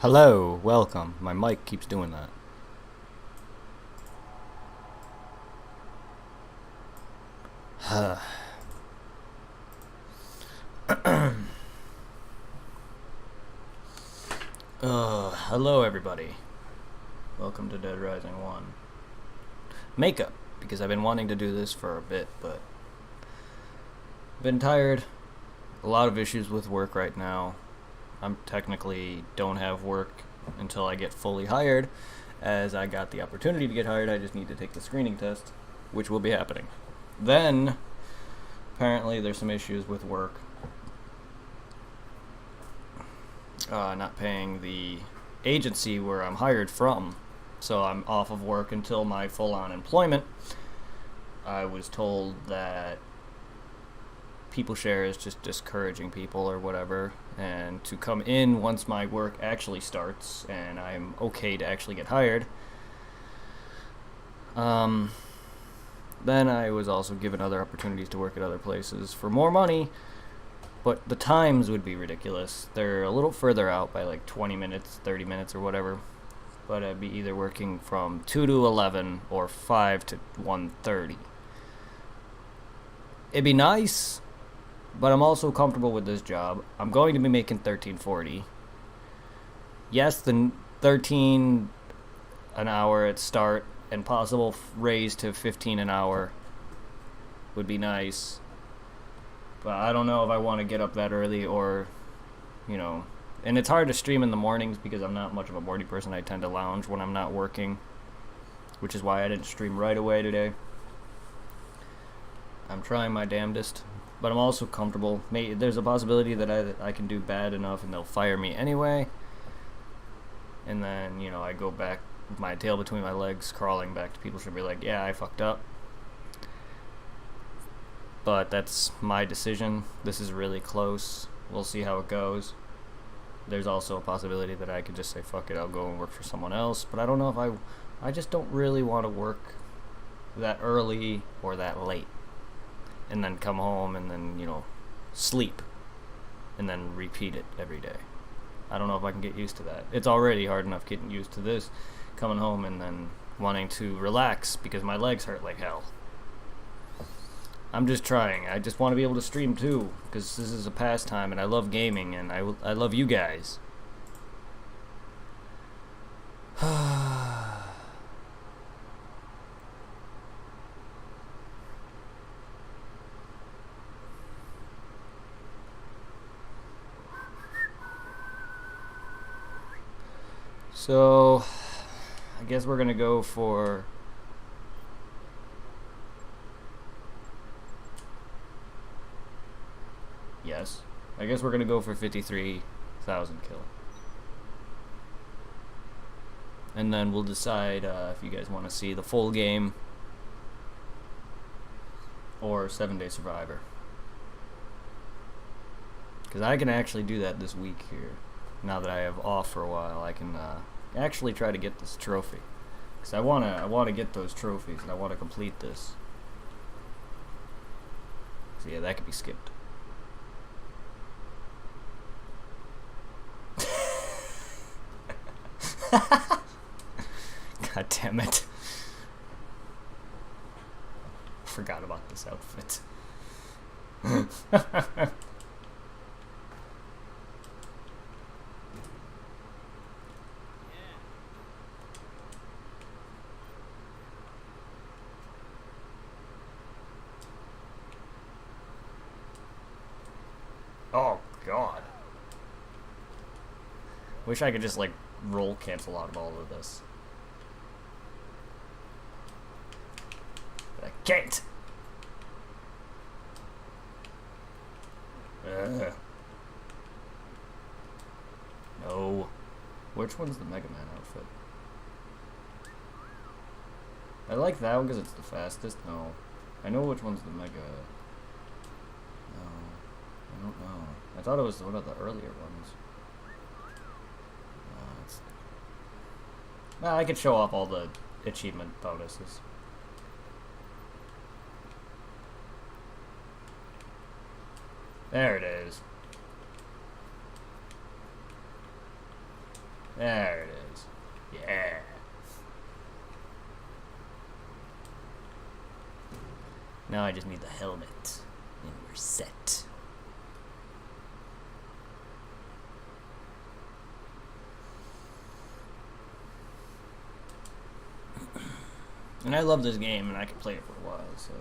Hello, welcome. My mic keeps doing that. Hello everybody. Welcome to Dead Rising 1. Makeup, because I've been wanting to do this for a bit, but been tired. A lot of issues with work right now. I'm technically don't have work until I get fully hired. As I got the opportunity to get hired, I just need to take the screening test, which will be happening. Then, apparently there's some issues with work. Not paying the agency where I'm hired from. So I'm off of work until my full-on employment. I was told that people share is just discouraging people or whatever, and to come in once my work actually starts and I'm okay to actually get hired. Then I was also given other opportunities to work at other places for more money, but the times would be ridiculous. They're a little further out by like 20 minutes, 30 minutes or whatever, but I'd be either working from 2 to 11 or 5 to 1:30. It'd be nice, but I'm also comfortable with this job. I'm going to be making $13.40. Yes, the 13 an hour at start and possible raise to 15 an hour would be nice. But I don't know if I want to get up that early or, and it's hard to stream in the mornings because I'm not much of a morning person. I tend to lounge when I'm not working, which is why I didn't stream right away today. I'm trying my damnedest, but I'm also comfortable. There's a possibility that I can do bad enough and they'll fire me anyway. And then, I go back with my tail between my legs, crawling back to people should be like, yeah, I fucked up. But that's my decision. This is really close. We'll see how it goes. There's also a possibility that I could just say, fuck it, I'll go and work for someone else. But I don't know if I just don't really want to work that early or that late. And then come home and then, sleep. And then repeat it every day. I don't know if I can get used to that. It's already hard enough getting used to this. Coming home and then wanting to relax because my legs hurt like hell. I'm just trying. I just want to be able to stream too, because this is a pastime and I love gaming and I love you guys. So, I guess we're gonna go for... Yes. I guess we're gonna go for 53,000 kill. And then we'll decide if you guys want to see the full game or 7-Day Survivor. Because I can actually do that this week here. Now that I have off for a while, I can actually try to get this trophy. Because I wanna get those trophies and I want to complete this. So yeah, that could be skipped. God damn it. Forgot about this outfit. Oh, God. Wish I could just, roll cancel out of all of this. But I can't! No. Which one's the Mega Man outfit? I like that one because it's the fastest. No. I know which one's the Mega... No. I don't know. I thought it was one of the earlier ones. I could show off all the achievement bonuses. There it is. There it is. Yeah. Now I just need the helmet. And we're set. And I love this game, and I could play it for a while, so...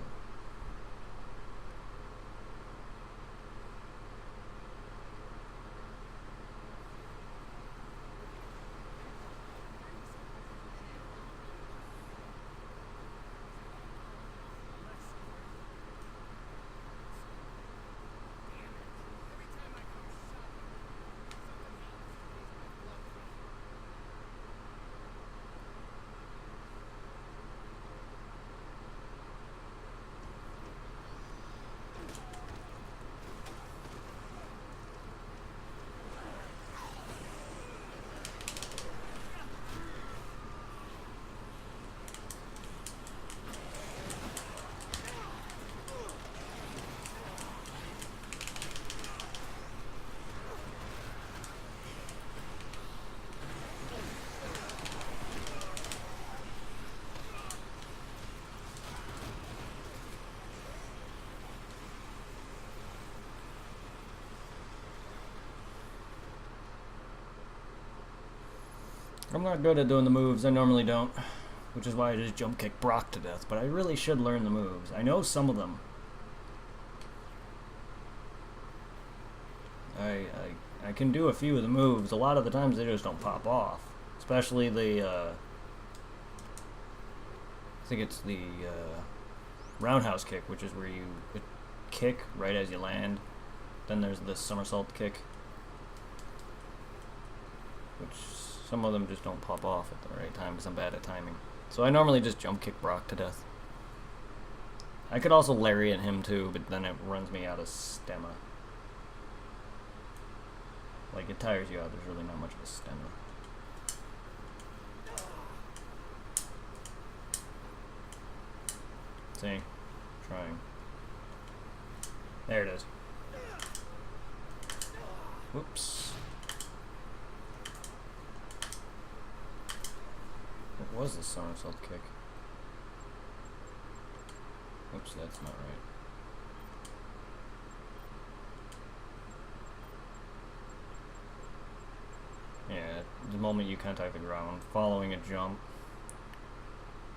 I'm not good at doing the moves. I normally don't. Which is why I just jump kick Brock to death. But I really should learn the moves. I know some of them. I can do a few of the moves. A lot of the times they just don't pop off. Especially the, I think it's the roundhouse kick, which is where you kick right as you land. Then there's the somersault kick, which some of them just don't pop off at the right time because I'm bad at timing. So I normally just jump kick Brock to death. I could also lariat him too, but then it runs me out of stamina. Like, it tires you out. There's really not much of a stamina. See? Trying. There it is. Whoops. What was this somersault kick? Oops, that's not right. Yeah, the moment you contact the ground, following a jump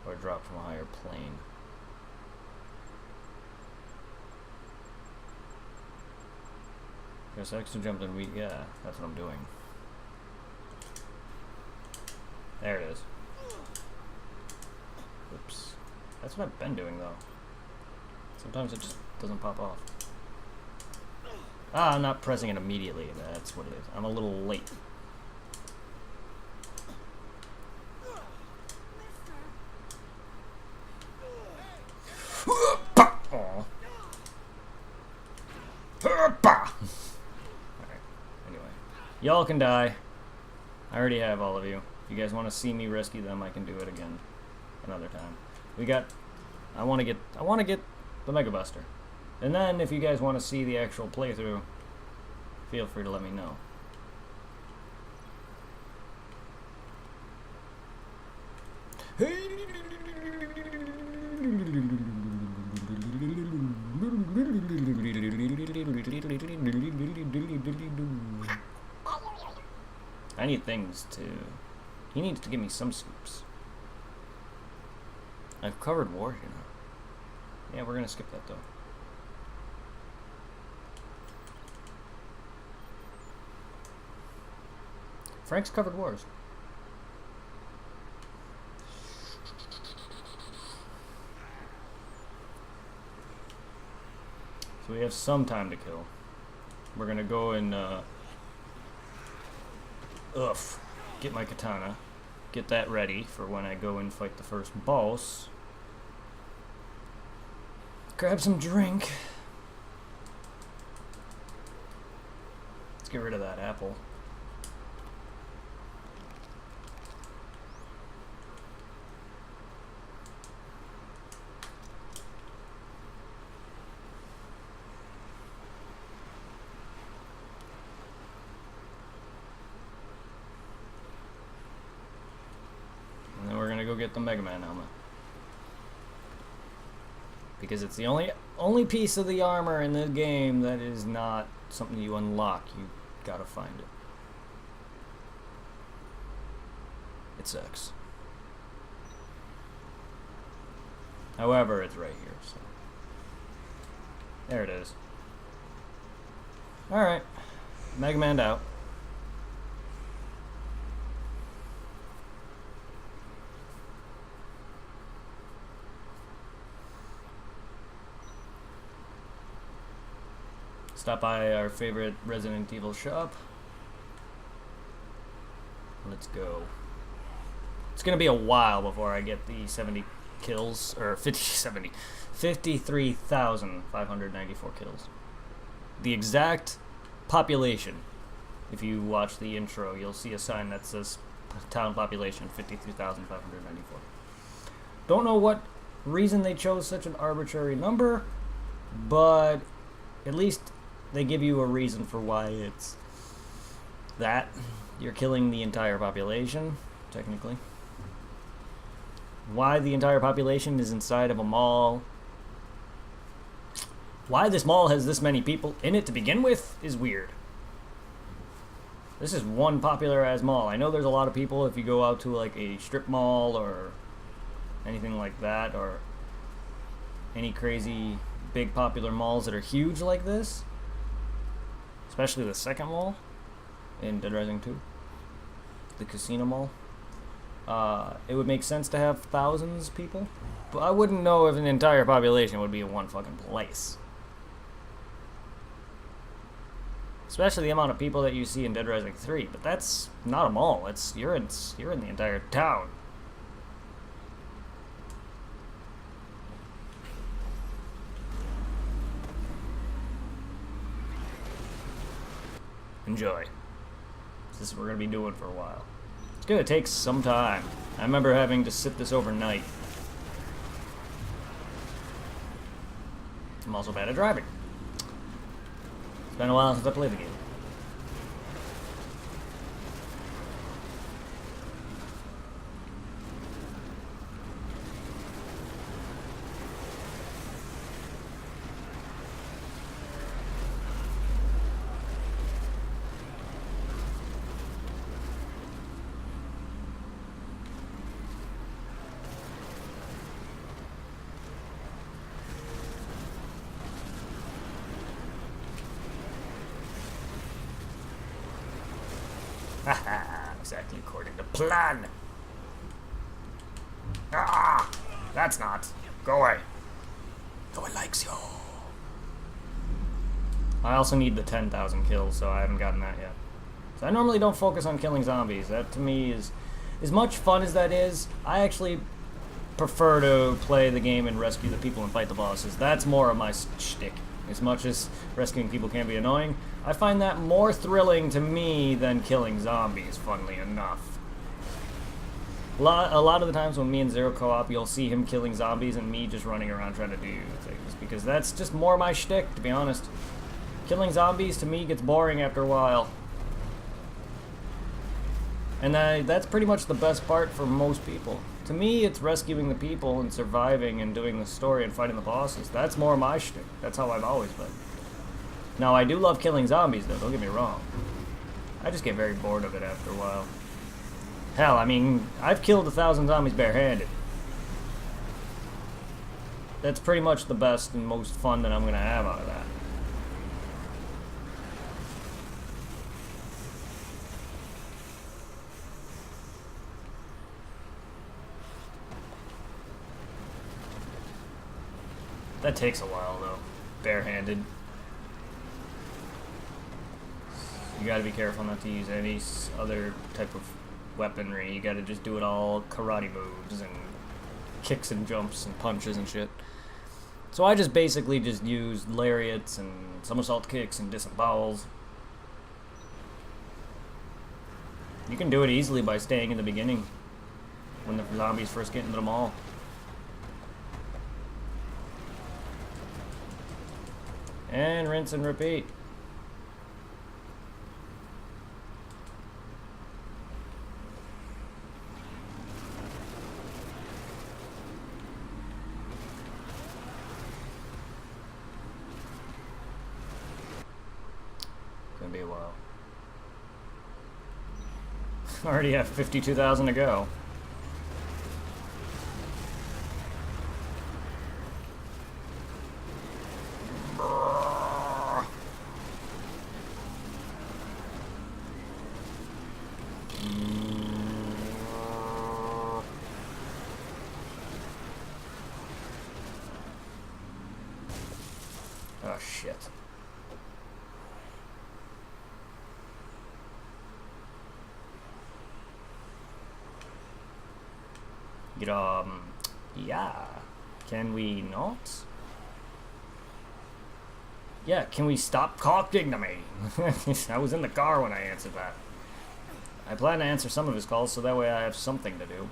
or drop from a higher plane. Press X to jump, then yeah, that's what I'm doing. There it is. Oops. That's what I've been doing, though. Sometimes it just doesn't pop off. Ah, I'm not pressing it immediately. That's what it is. I'm a little late. Aww. Alright. Anyway. Y'all can die. I already have all of you. If you guys want to see me rescue them, I can do it again. Another time. We got... I want to get the Mega Buster. And then, if you guys want to see the actual playthrough, feel free to let me know. I need things to... He needs to give me some scoops. I've covered war, you know. Yeah, we're gonna skip that, though. Frank's covered wars. So we have some time to kill. We're gonna go and get my katana, get that ready for when I go and fight the first boss. Grab some drink. Let's get rid of that apple. get the Mega Man helmet. Because it's the only piece of the armor in the game that is not something you unlock. You gotta find it. It sucks. However, it's right here, so. There it is. Alright. Mega Man out. Stop by our favorite Resident Evil shop. Let's go. It's gonna be a while before I get the 70 kills, or 53,594 kills. The exact population. If you watch the intro, you'll see a sign that says town population 53,594. Don't know what reason they chose such an arbitrary number, but at least they give you a reason for why it's that. You're killing the entire population, technically. Why the entire population is inside of a mall. Why this mall has this many people in it to begin with is weird. This is one popular ass mall. I know there's a lot of people if you go out to like a strip mall or anything like that, or any crazy big popular malls that are huge like this. Especially the second mall in Dead Rising 2. The casino mall. It would make sense to have thousands of people, but I wouldn't know if an entire population would be in one fucking place. Especially the amount of people that you see in Dead Rising 3, but that's not a mall. It's you're in the entire town. Enjoy. This is what we're gonna be doing for a while. It's gonna take some time. I remember having to sit this overnight. I'm also bad at driving. It's been a while since I played the game. Haha, exactly according to plan. Ah, that's not. Go away. No one likes you. I also need the 10,000 kills, so I haven't gotten that yet. So I normally don't focus on killing zombies. That to me is, as much fun as that is, I actually prefer to play the game and rescue the people and fight the bosses. That's more of my shtick. As much as rescuing people can be annoying, I find that more thrilling to me than killing zombies, funnily enough. A lot of the times when me and Zero co-op, you'll see him killing zombies and me just running around trying to do things, because that's just more my shtick, to be honest. Killing zombies, to me, gets boring after a while. And that's pretty much the best part for most people. To me, it's rescuing the people and surviving and doing the story and fighting the bosses. That's more my shtick. That's how I've always been. Now, I do love killing zombies, though. Don't get me wrong. I just get very bored of it after a while. Hell, I mean, I've killed 1,000 zombies barehanded. That's pretty much the best and most fun that I'm going to have out of that. That takes a while, though. Barehanded. You gotta be careful not to use any other type of weaponry. You gotta just do it all karate moves and kicks and jumps and punches and shit. So I just basically just use lariats and somersault kicks and disembowels. You can do it easily by staying in the beginning when the zombies first get into the mall. And rinse and repeat. Gonna be a while. Already have 52,000 to go. Oh shit. Yeah. Can we not? Yeah, can we stop talking to me? I was in the car when I answered that. I plan to answer some of his calls so that way I have something to do.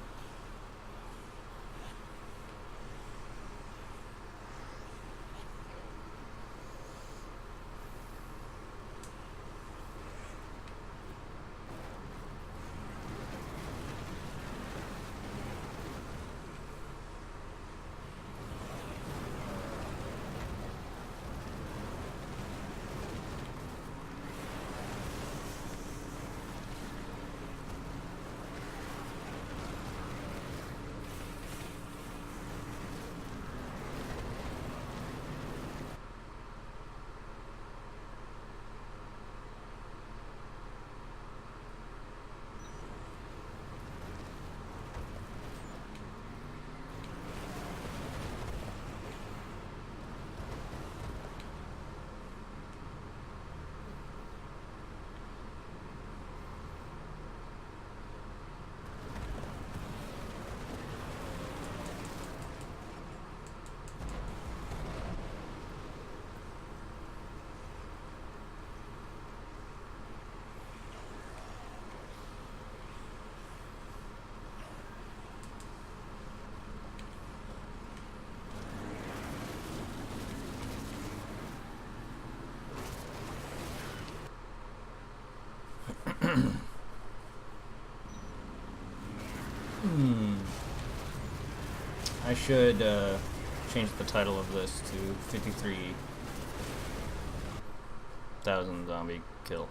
I should change the title of this to 53,000 zombie kill.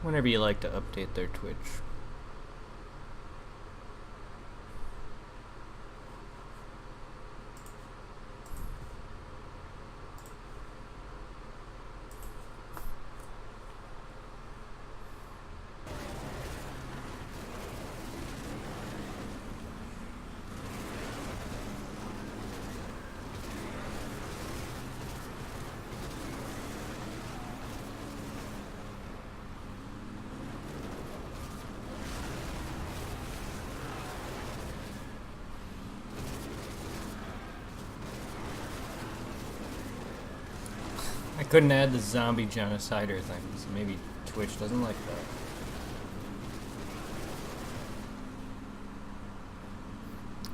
Whenever you like to update their Twitch. Couldn't add the zombie genocider things. Maybe Twitch doesn't like that.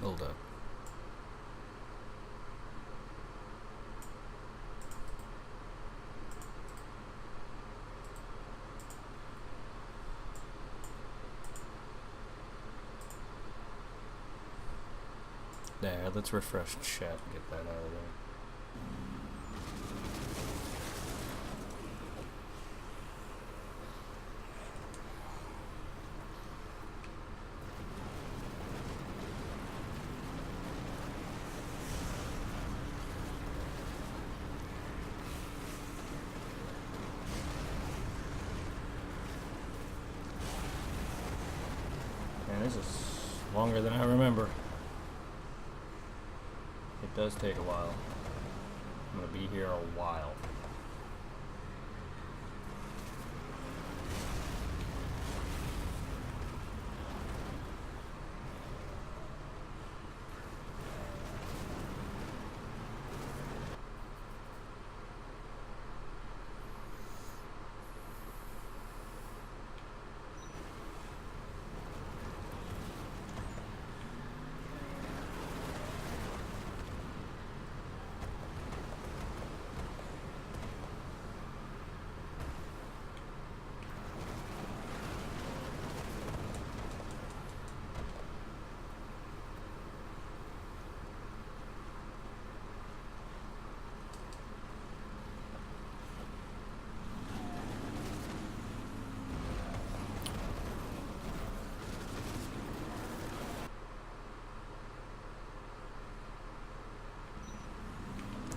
Hold up. There, let's refresh chat and get that out of there. Man, this is longer than I remember. It does take a while. I'm gonna be here a while.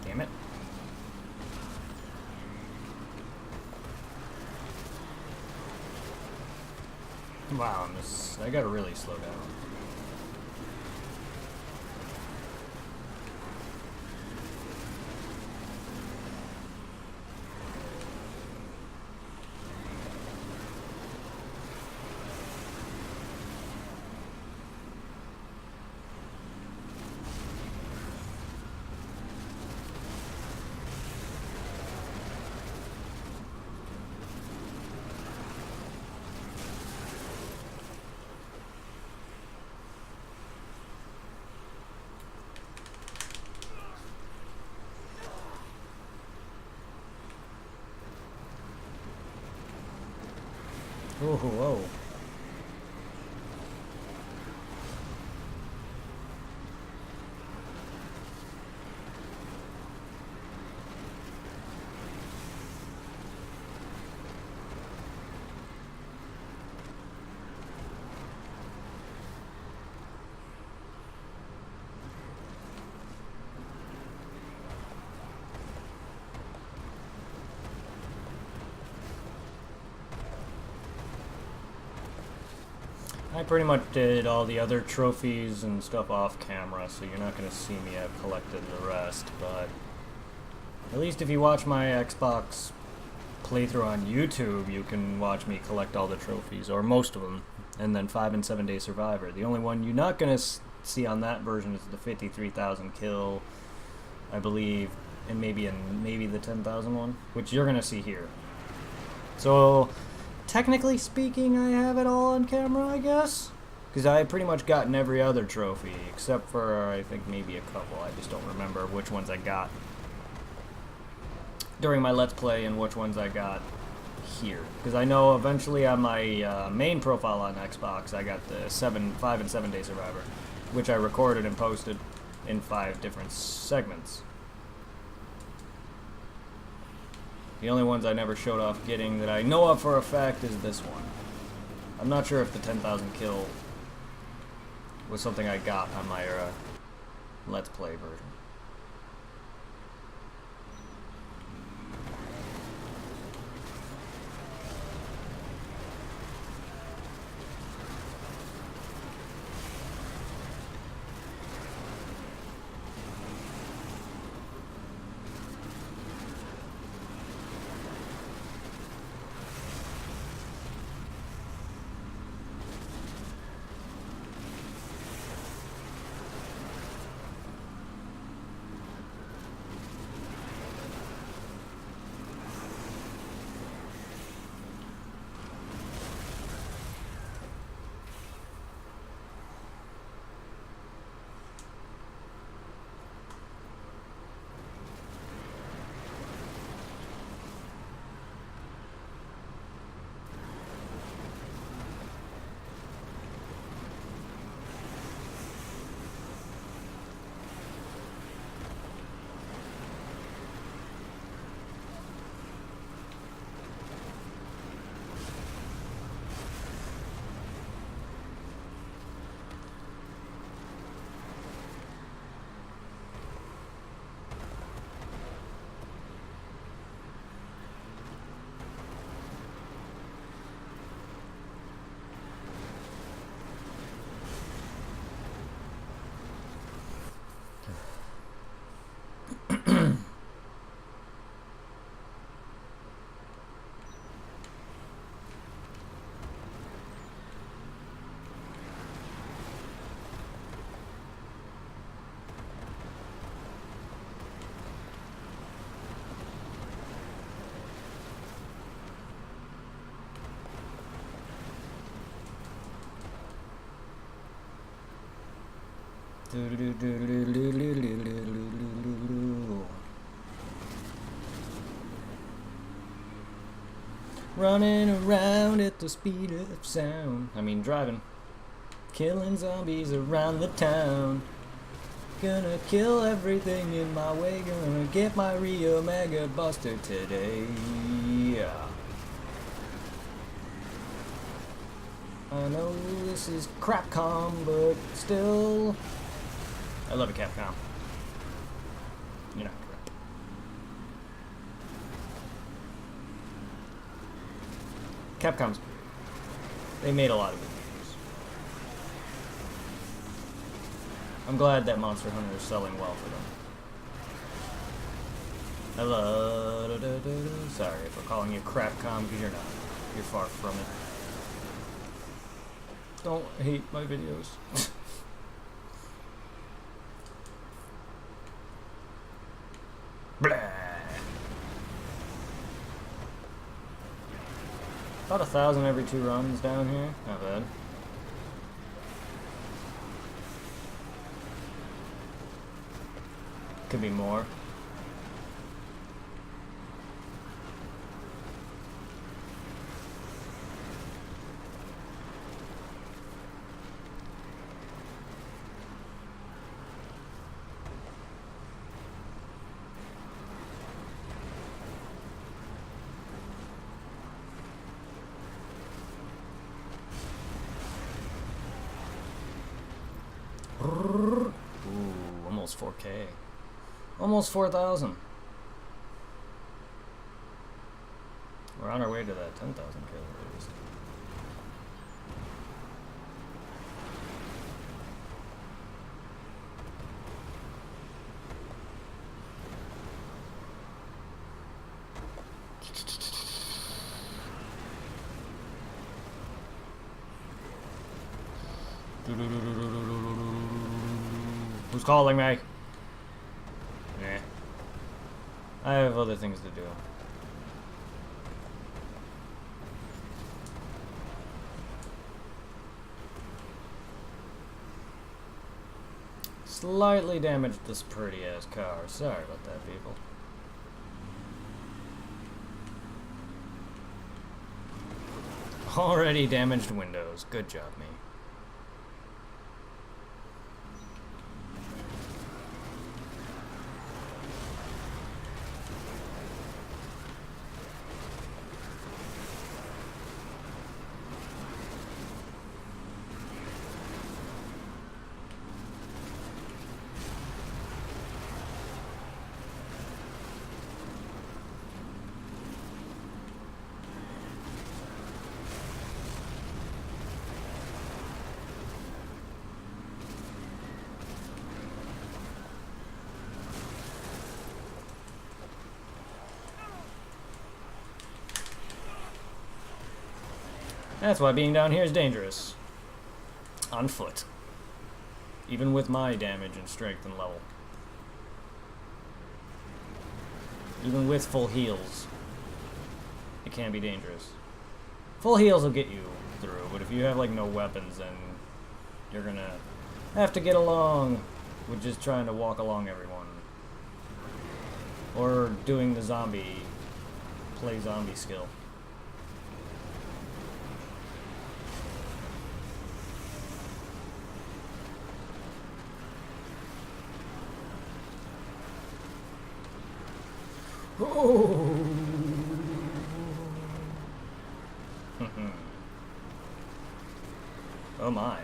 Damn it. Wow, I gotta really slow down. Oh, whoa. I pretty much did all the other trophies and stuff off camera, so you're not going to see me have collected the rest, but at least if you watch my Xbox playthrough on YouTube, you can watch me collect all the trophies, or most of them, and then 5 and 7 Day Survivor. The only one you're not going to see on that version is the 53,000 kill, I believe, and maybe the 10,000 one, which you're going to see here. So technically speaking, I have it all on camera, I guess, because I pretty much gotten every other trophy, except for, I think, maybe a couple. I just don't remember which ones I got during my Let's Play and which ones I got here. Because I know eventually on my main profile on Xbox, I got the 5 and 7 Day Survivor, which I recorded and posted in 5 different segments. The only ones I never showed off getting that I know of for a fact is this one. I'm not sure if the 10,000 kill was something I got on my Let's Play version. Running around at the speed of sound. I mean, driving. Killing zombies around the town. Gonna kill everything in my way. Gonna get my Rio Mega Buster today. Yeah. I know this is Crapcom, but still, I love it, Capcom. You're not correct. Capcom's, they made a lot of good games. I'm glad that Monster Hunter is selling well for them. Hello, sorry for calling you Crapcom, because you're not. You're far from it. Don't hate my videos. Blah. About 1,000 every 2 runs down here. Not bad. Could be more. Ooh, almost 4K. Almost 4,000. We're on our way to that 10,000 kills at least. Who's calling me? Nah. I have other things to do. Slightly damaged this pretty ass car. Sorry about that, people. Already damaged windows. Good job, me. That's why being down here is dangerous. On foot. Even with my damage and strength and level. Even with full heals, it can be dangerous. Full heals will get you through, but if you have like no weapons, then you're gonna have to get along with just trying to walk along everyone. Or doing the play zombie skill. Oh. Oh my.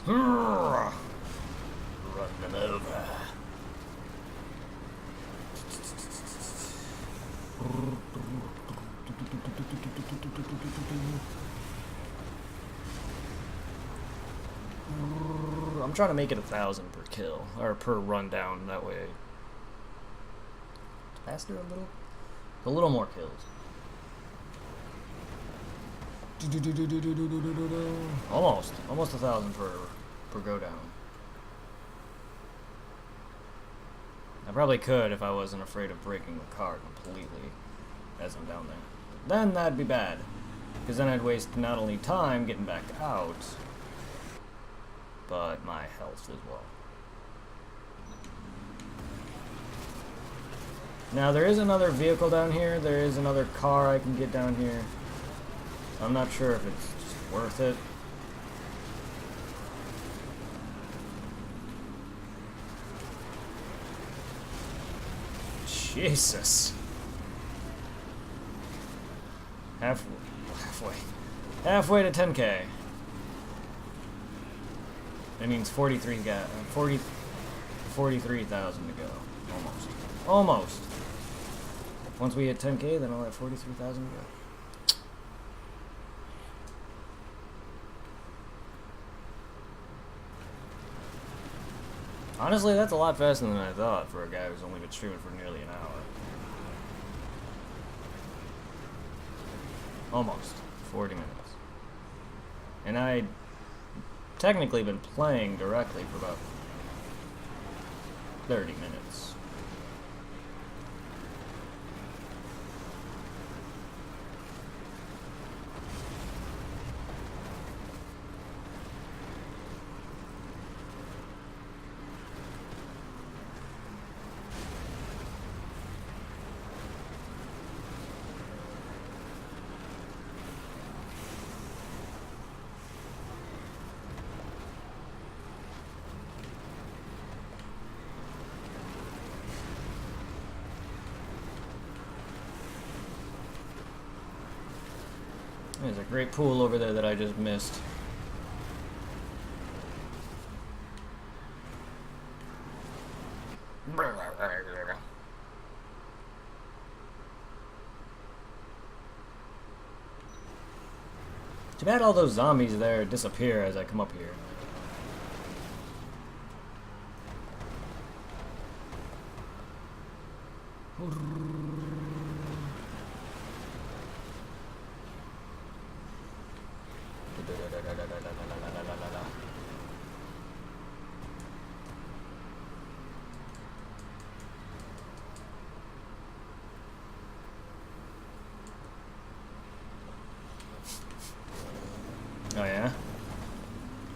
Run them over. I'm trying to make it 1,000 per kill, or per run down, that way. Faster a little more kills. Almost 1,000 per go down. I probably could if I wasn't afraid of breaking the car completely as I'm down there. Then that'd be bad. Because then I'd waste not only time getting back out, but my health as well. Now there is another vehicle down here. There is another car I can get down here. I'm not sure if it's just worth it. Jesus. Halfway to 10K. That means 43,000 to go. Almost. Once we hit 10K, then I'll have 43,000 to go. Honestly, that's a lot faster than I thought for a guy who's only been streaming for nearly an hour. Almost 40 minutes. And I'd technically been playing directly for about 30 minutes. There's a great pool over there that I just missed. Too bad all those zombies there disappear as I come up here. Oh yeah?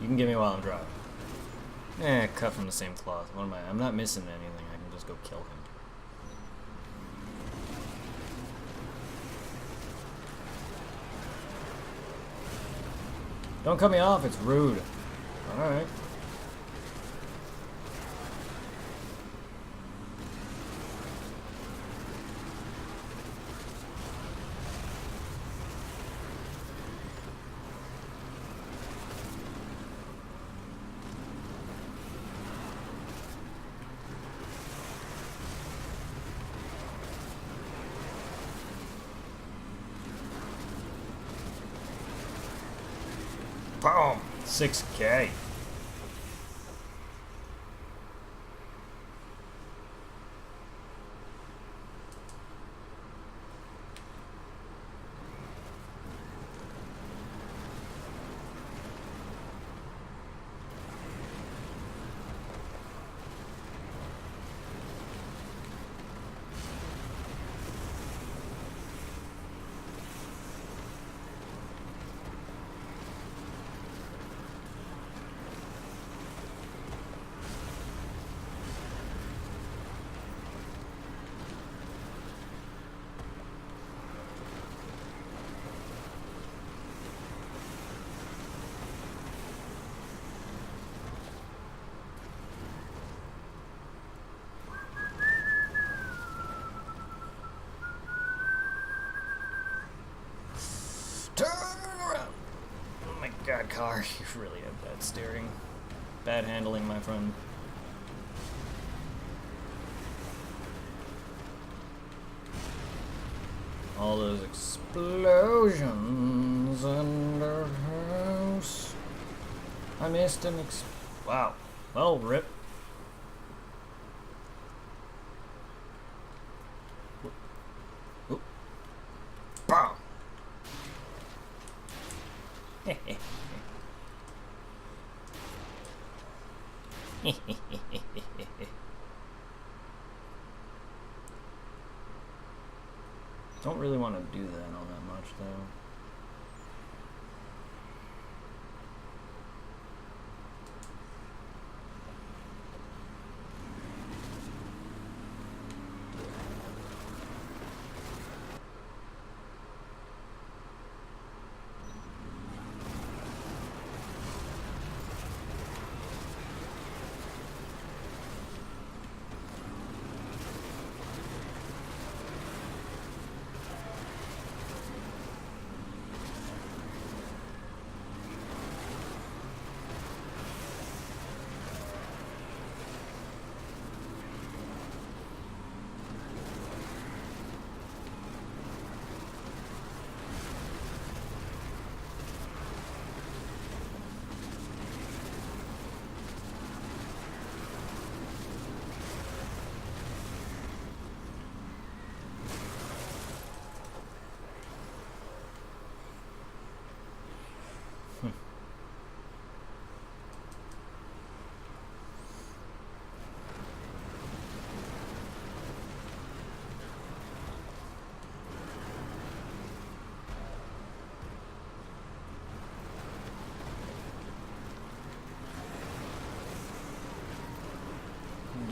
You can get me while I'm driving. Cut from the same cloth. What am I? I'm not missing anything. I can just go kill him. Don't cut me off, it's rude. Alright. Boom! 6K. Turn around! Oh my god, car, you really have bad steering. Bad handling, my friend. All those explosions in the house. I missed an wow. Well, rip. Oop. Bam! Don't really want to do that all that much, though.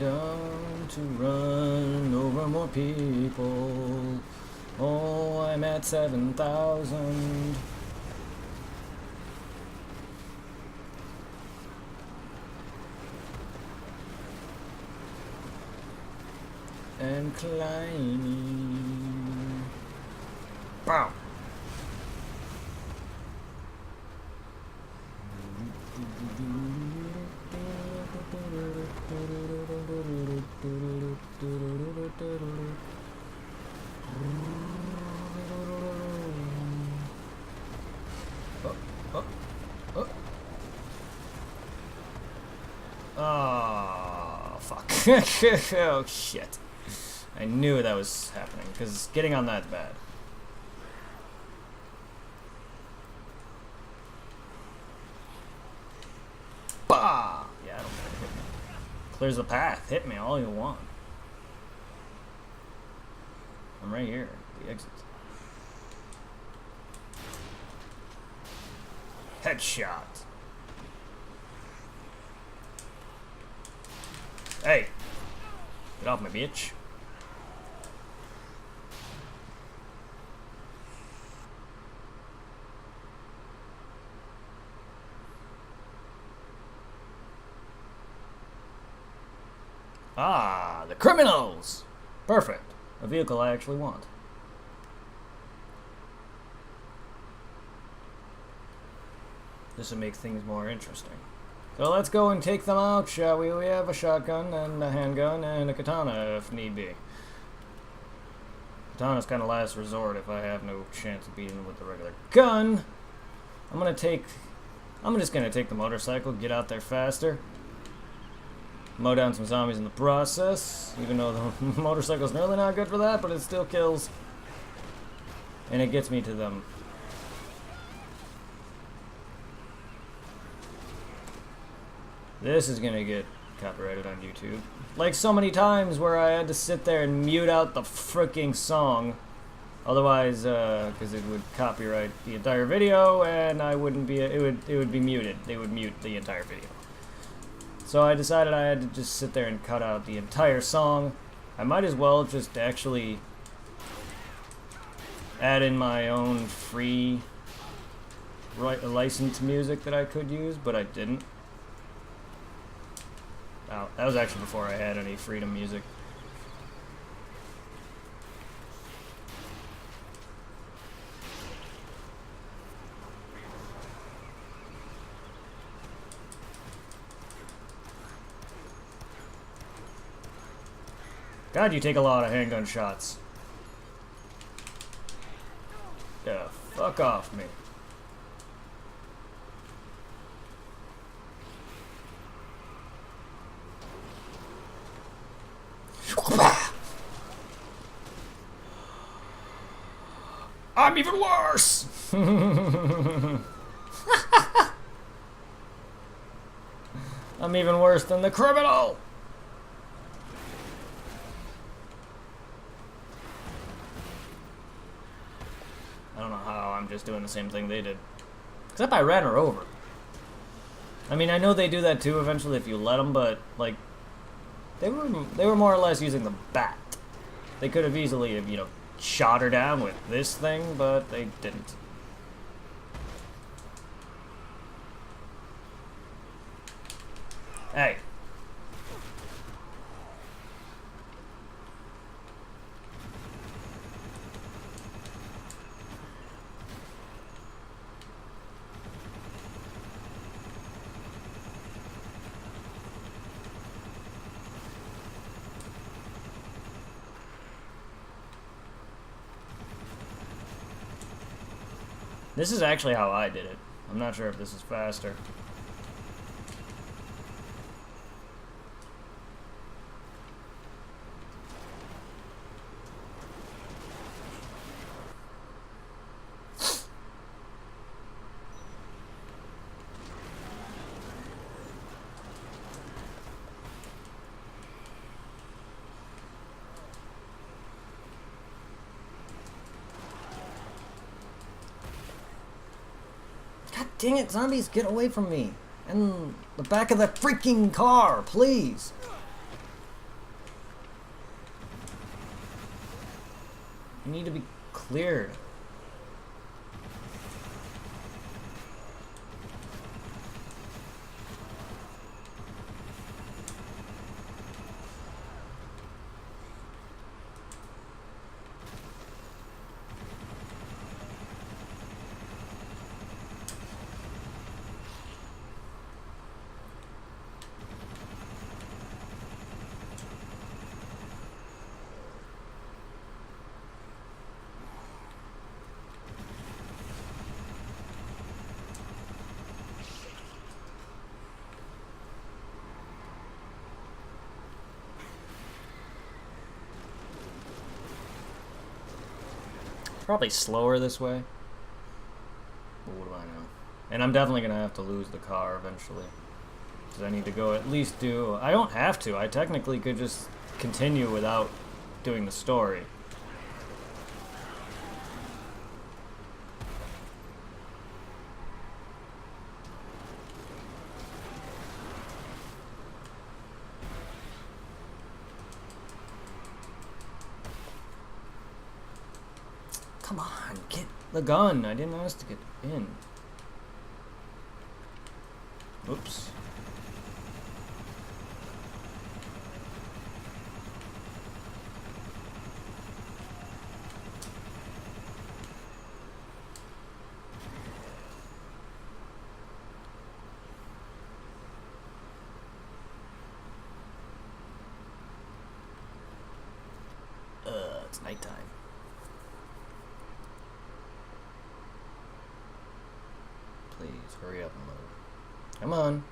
Down to run over more people. Oh, I'm at 7,000. And climbing. Bow. Oh, fuck. Oh, shit. I knew that was happening, because getting on that bad. Bah! Yeah, I don't care. Hit me. Clears the path. Hit me all you want. I'm right here. The exit. Headshot. Hey! Get off my bitch. Ah, the criminals! Perfect. A vehicle I actually want. This would make things more interesting. So let's go and take them out, shall we? We have a shotgun and a handgun and a katana if need be. Katana's kind of last resort if I have no chance of beating them with a regular gun. I'm just gonna take the motorcycle, get out there faster. Mow down some zombies in the process, even though the motorcycle's really not good for that, but it still kills. And it gets me to them. This is gonna get copyrighted on YouTube. Like so many times where I had to sit there and mute out the freaking song. Otherwise, because it would copyright the entire video and I wouldn't be, it would be muted. They would mute the entire video. So I decided I had to just sit there and cut out the entire song. I might as well just actually add in my own free licensed music that I could use, but I didn't. Oh, that was actually before I had any freedom music. God, you take a lot of handgun shots. Yeah, fuck off me. I'm even worse! I'm even worse than the criminal! I'm just doing the same thing they did. Except I ran her over. I mean, I know they do that too eventually if you let them, but, like, they were more or less using the bat. They could have easily, you know, shot her down with this thing, but they didn't. Hey. This is actually how I did it. I'm not sure if this is faster. Dang it, zombies, get away from me. And the back of the freaking car, please. You need to be cleared. Probably slower this way. But what do I know? And I'm definitely going to have to lose the car eventually. Because I need to go at least do... I don't have to. I technically could just continue without doing the story. Come on, get the gun. I didn't ask to get in. Oops. It's nighttime. Please, hurry up and load. Come on.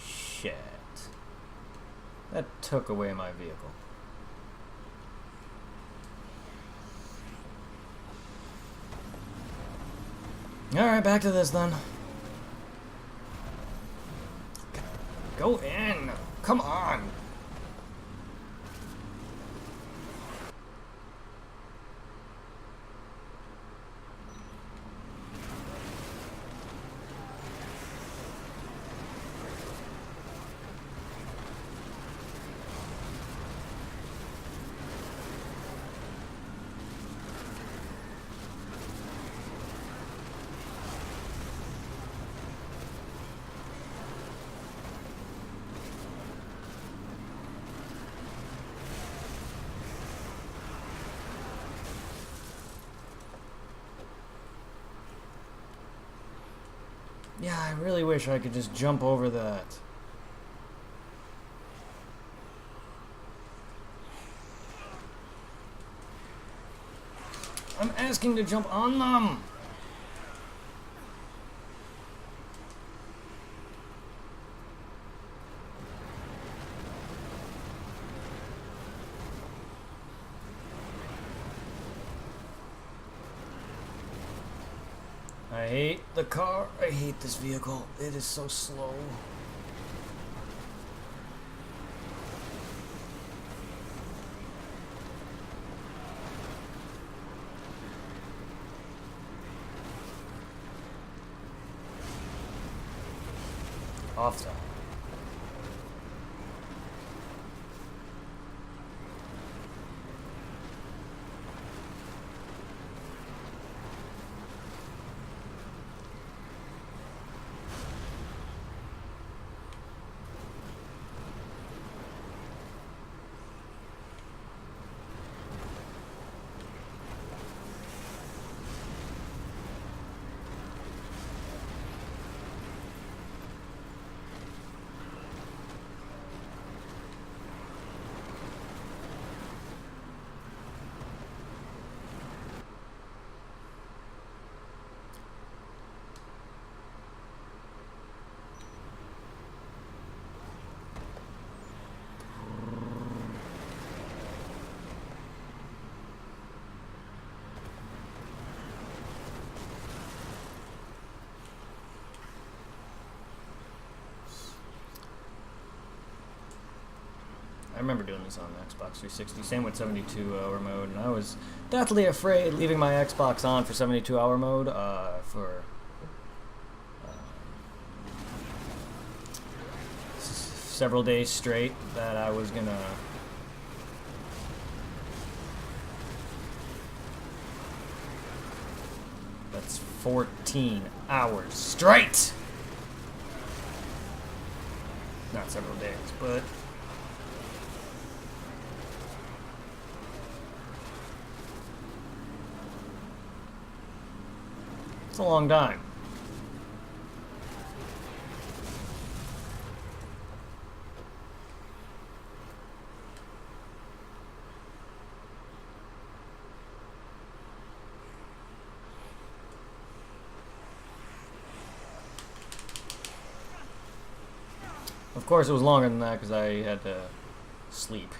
Shit. That took away my vehicle. Alright, back to this then. Go in! Come on! Yeah, I really wish I could just jump over that. I'm asking to jump on them! I hate the car. I hate this vehicle. It is so slow. Off time. I remember doing this on Xbox 360, same with 72-hour mode, and I was deathly afraid leaving my Xbox on for 72-hour mode for several days straight, that I was gonna that's 14 hours straight! Not several days, but it's a long time. Of course, it was longer than that because I had to sleep.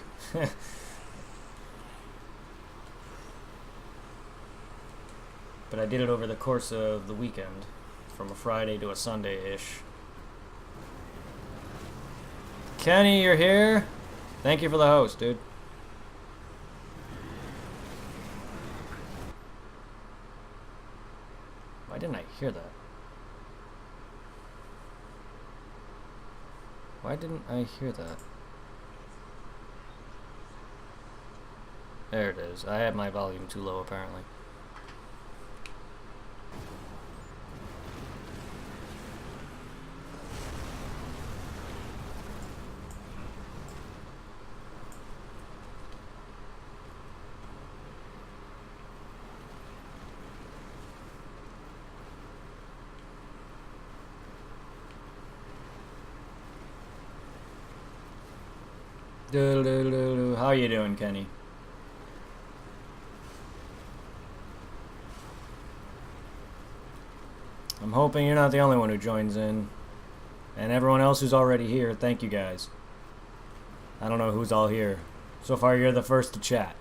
But I did it over the course of the weekend, from a Friday to a Sunday-ish. Kenny, you're here? Thank you for the host, dude. Why didn't I hear that? Why didn't I hear that? There it is. I had my volume too low, apparently. How you doing, Kenny? I'm hoping you're not the only one who joins in. And everyone else who's already here, thank you guys. I don't know who's all here. So far, you're the first to chat.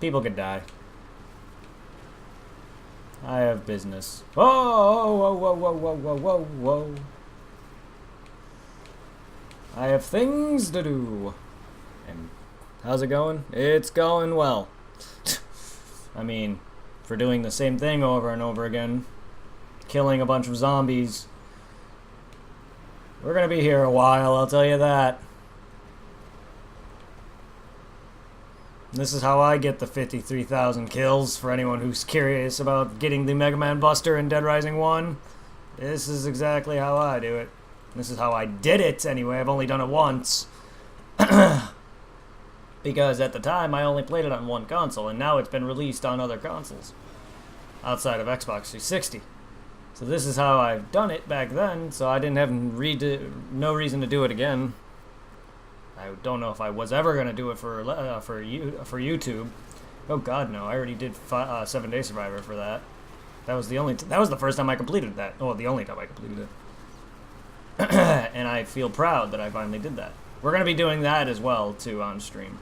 People could die. I have business. Whoa, whoa, whoa, whoa, whoa, whoa, whoa, whoa. I have things to do. And how's it going? It's going well. I mean, for doing the same thing over and over again, killing a bunch of zombies, we're gonna be here a while, I'll tell you that. This is how I get the 53,000 kills, for anyone who's curious about getting the Mega Man Buster in Dead Rising 1. This is exactly how I do it. This is how I did it, anyway. I've only done it once. Because at the time, I only played it on one console, and now it's been released on other consoles. Outside of Xbox 360. So this is how I've done it back then, so I didn't have no reason to do it again. I don't know if I was ever gonna do it for YouTube. Oh God, no! I already did 7 Day Survivor for that. That was the first time I completed that. Oh, the only time I completed it. And I feel proud that I finally did that. We're going to be doing that as well, too, on stream.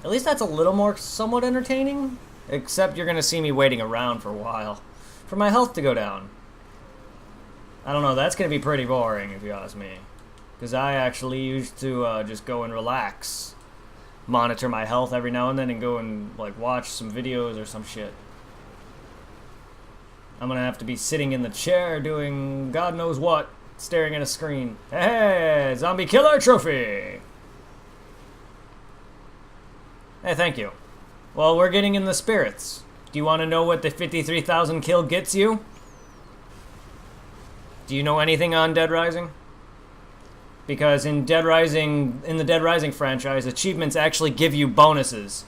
At least that's a little more somewhat entertaining. Except you're going to see me waiting around for a while. For my health to go down. I don't know, that's going to be pretty boring, if you ask me. Because I actually used to just go and relax. Monitor my health every now and then and go and like watch some videos or some shit. I'm gonna have to be sitting in the chair doing God knows what, staring at a screen. Hey, zombie killer trophy! Hey, thank you. Well, we're getting in the spirits. Do you want to know what the 53,000 kill gets you? Do you know anything on Dead Rising? Because in the Dead Rising franchise, achievements actually give you bonuses.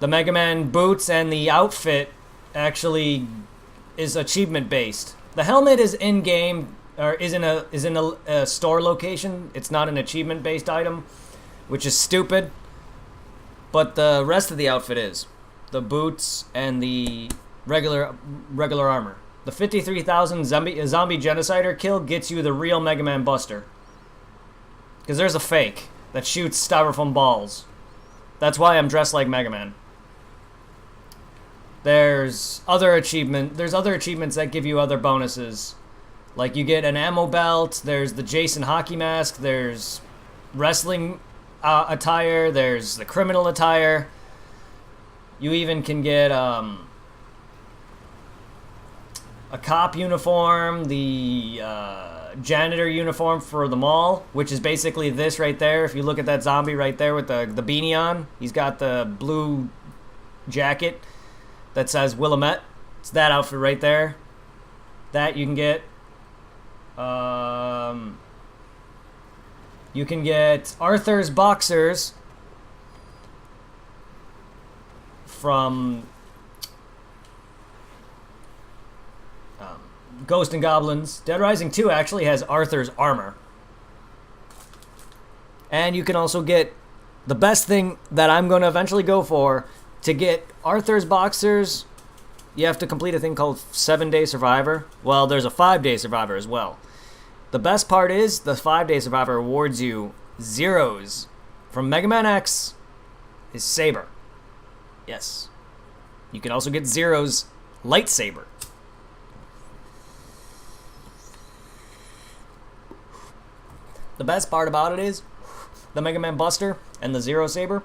The Mega Man boots and the outfit actually is achievement based. The helmet is in game, or is in a store location. It's not an achievement based item, which is stupid. But the rest of the outfit is. The boots and the regular armor. The 53,000 zombie genocider kill gets you the real Mega Man Buster. Because there's a fake that shoots styrofoam balls. That's why I'm dressed like Mega Man. There's other achievements that give you other bonuses. Like you get an ammo belt, there's the Jason hockey mask, there's wrestling attire, there's the criminal attire. You even can get a cop uniform, the janitor uniform for the mall, which is basically this right there. If you look at that zombie right there with the beanie on, he's got the blue jacket that says Willamette. It's that outfit right there. That you can get. You can get Arthur's boxers from Ghost and Goblins. Dead Rising 2 actually has Arthur's armor. And you can also get the best thing that I'm going to eventually go for. To get Arthur's boxers, you have to complete a thing called 7-Day Survivor. Well, there's a 5-Day Survivor as well. The best part is the 5-Day Survivor awards you zeros. From Mega Man X is Saber. Yes. You can also get Zero's lightsaber. The best part about it is the Mega Man Buster and the Zero Saber.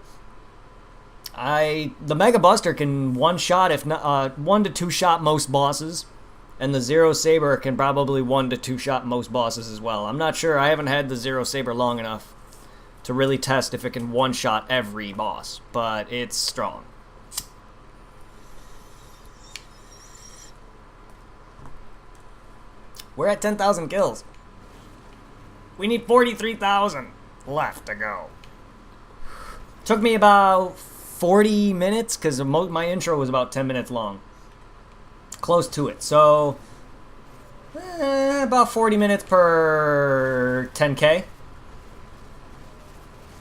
The Mega Buster can one to two shot most bosses, and the Zero Saber can probably 1 to 2 shot most bosses as well. I'm not sure. I haven't had the Zero Saber long enough to really test if it can one shot every boss, but it's strong. We're at 10,000 kills. We need 43,000 left to go. Took me about 40 minutes because my intro was about 10 minutes long. Close to it. So, about 40 minutes per 10K.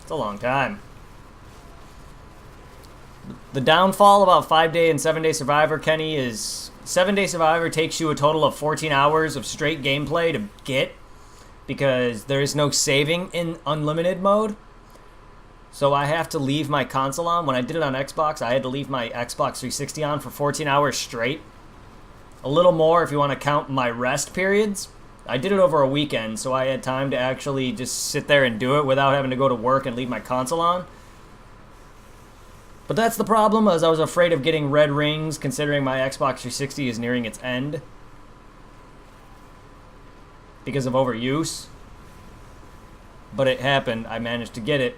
It's a long time. The downfall about 5-Day and 7-Day Survivor, Kenny, is 7-Day Survivor takes you a total of 14 hours of straight gameplay to get, because there is no saving in unlimited mode. So I have to leave my console on. When I did it on Xbox, I had to leave my Xbox 360 on for 14 hours straight. A little more if you want to count my rest periods. I did it over a weekend, so I had time to actually just sit there and do it without having to go to work and leave my console on. But that's the problem, as I was afraid of getting red rings, considering my Xbox 360 is nearing its end. Because of overuse. But it happened. I managed to get it.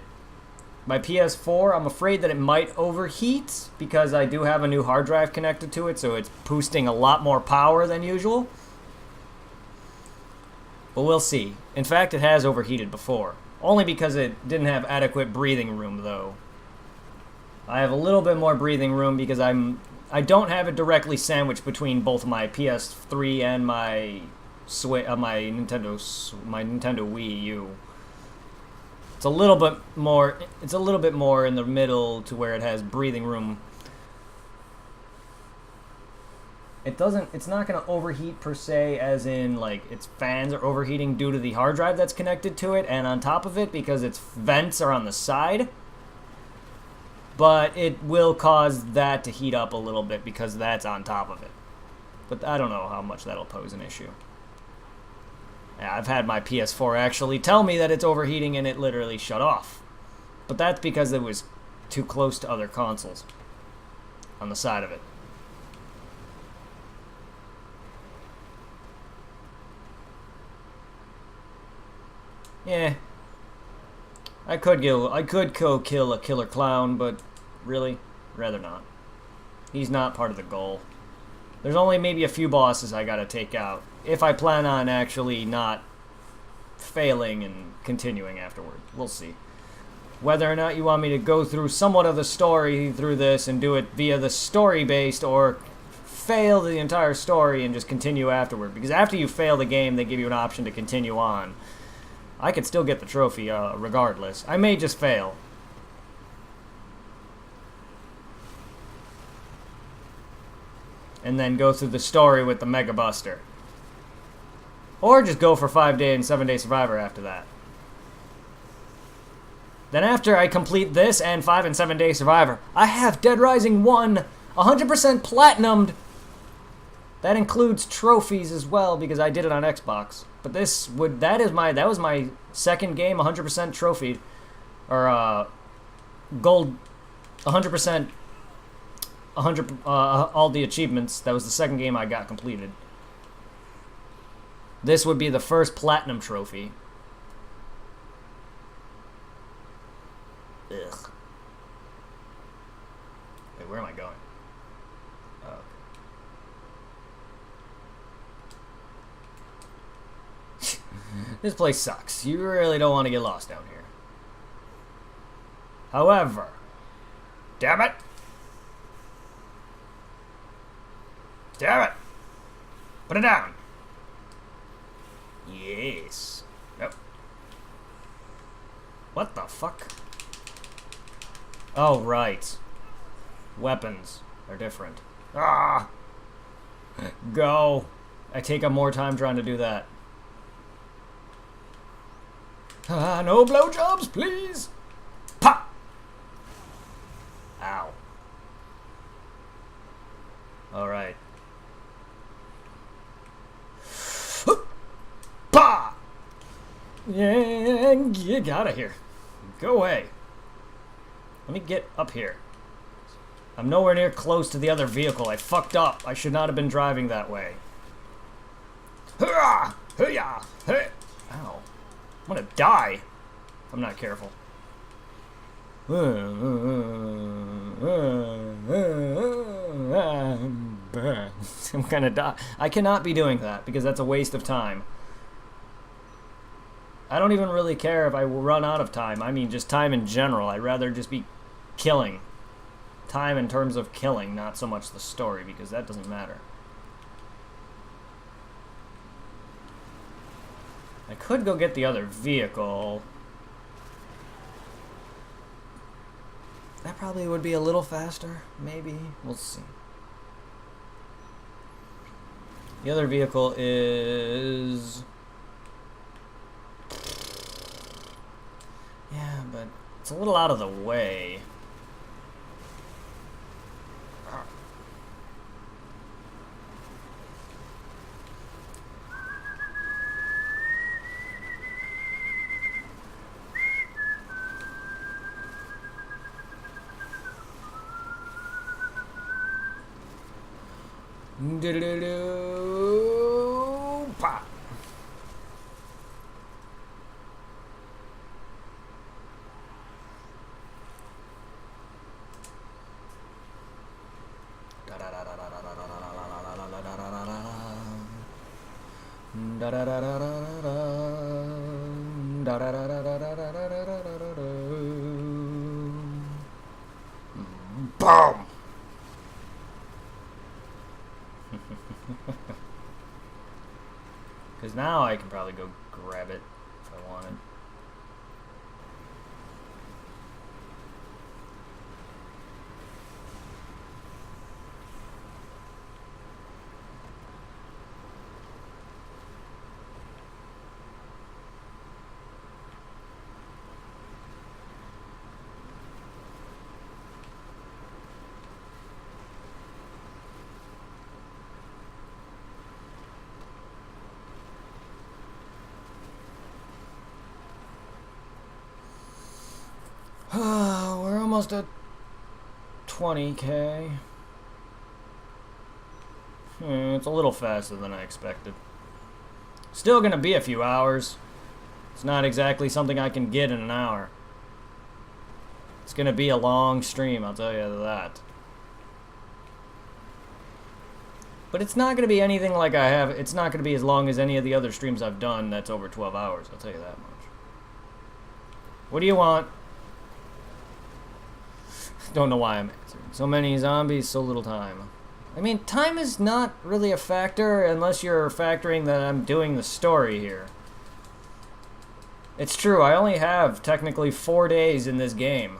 My PS4, I'm afraid that it might overheat because I do have a new hard drive connected to it, so it's boosting a lot more power than usual. But we'll see. In fact, it has overheated before. Only because it didn't have adequate breathing room, though. I have a little bit more breathing room because I don't have it directly sandwiched between both my PS3 and my Nintendo Wii U. It's a little bit more in the middle to where it has breathing room. It's not going to overheat per se, as in like its fans are overheating due to the hard drive that's connected to it and on top of it because its vents are on the side. But it will cause that to heat up a little bit because that's on top of it. But I don't know how much that'll pose an issue. Yeah, I've had my PS4 actually tell me that it's overheating and it literally shut off. But that's because it was too close to other consoles on the side of it. Yeah. I could go kill a killer clown, but really, rather not. He's not part of the goal. There's only maybe a few bosses I gotta take out, if I plan on actually not failing and continuing afterward. We'll see. Whether or not you want me to go through somewhat of the story through this and do it via the story-based, or fail the entire story and just continue afterward. Because after you fail the game, they give you an option to continue on. I could still get the trophy regardless. I may just fail. And then go through the story with the Mega Buster. Or just go for 5-day and 7-day Survivor after that. Then after I complete this and 5 and 7-day Survivor, I have Dead Rising 1 100% platinumed. That includes trophies as well because I did it on Xbox. But that was my second game 100% trophied, or gold 100%, 100 all the achievements. That was the second game I got completed. This would be the first platinum trophy. Ugh. Wait, where am I going? Oh. This place sucks. You really don't want to get lost down here. However, damn it! Damn it! Put it down! Yes. Yep. What the fuck? Oh, right. Weapons are different. Ah! Go! I take up more time trying to do that. Ah, no blowjobs, please! Pop! Ow. Alright. Pa! Yeah, get out of here. Go away. Let me get up here. I'm nowhere near close to the other vehicle. I fucked up. I should not have been driving that way. Ow. I'm gonna die if I'm not careful. I'm gonna die. I cannot be doing that because that's a waste of time. I don't even really care if I will run out of time. I mean, just time in general. I'd rather just be killing. Time in terms of killing, not so much the story, because that doesn't matter. I could go get the other vehicle. That probably would be a little faster, maybe. We'll see. The other vehicle is... yeah, but it's a little out of the way. Pop. Boom. Because now I can probably go grab it if I wanted. We're almost at 20K. It's a little faster than I expected. Still gonna be a few hours. It's not exactly something I can get in an hour. It's gonna be a long stream, I'll tell you that. But it's not gonna be anything like I have. It's not gonna be as long as any of the other streams I've done that's over 12 hours, I'll tell you that much. What do you want? Don't know why I'm answering. So many zombies, so little time. I mean, time is not really a factor unless you're factoring that I'm doing the story here. It's true, I only have technically 4 days in this game.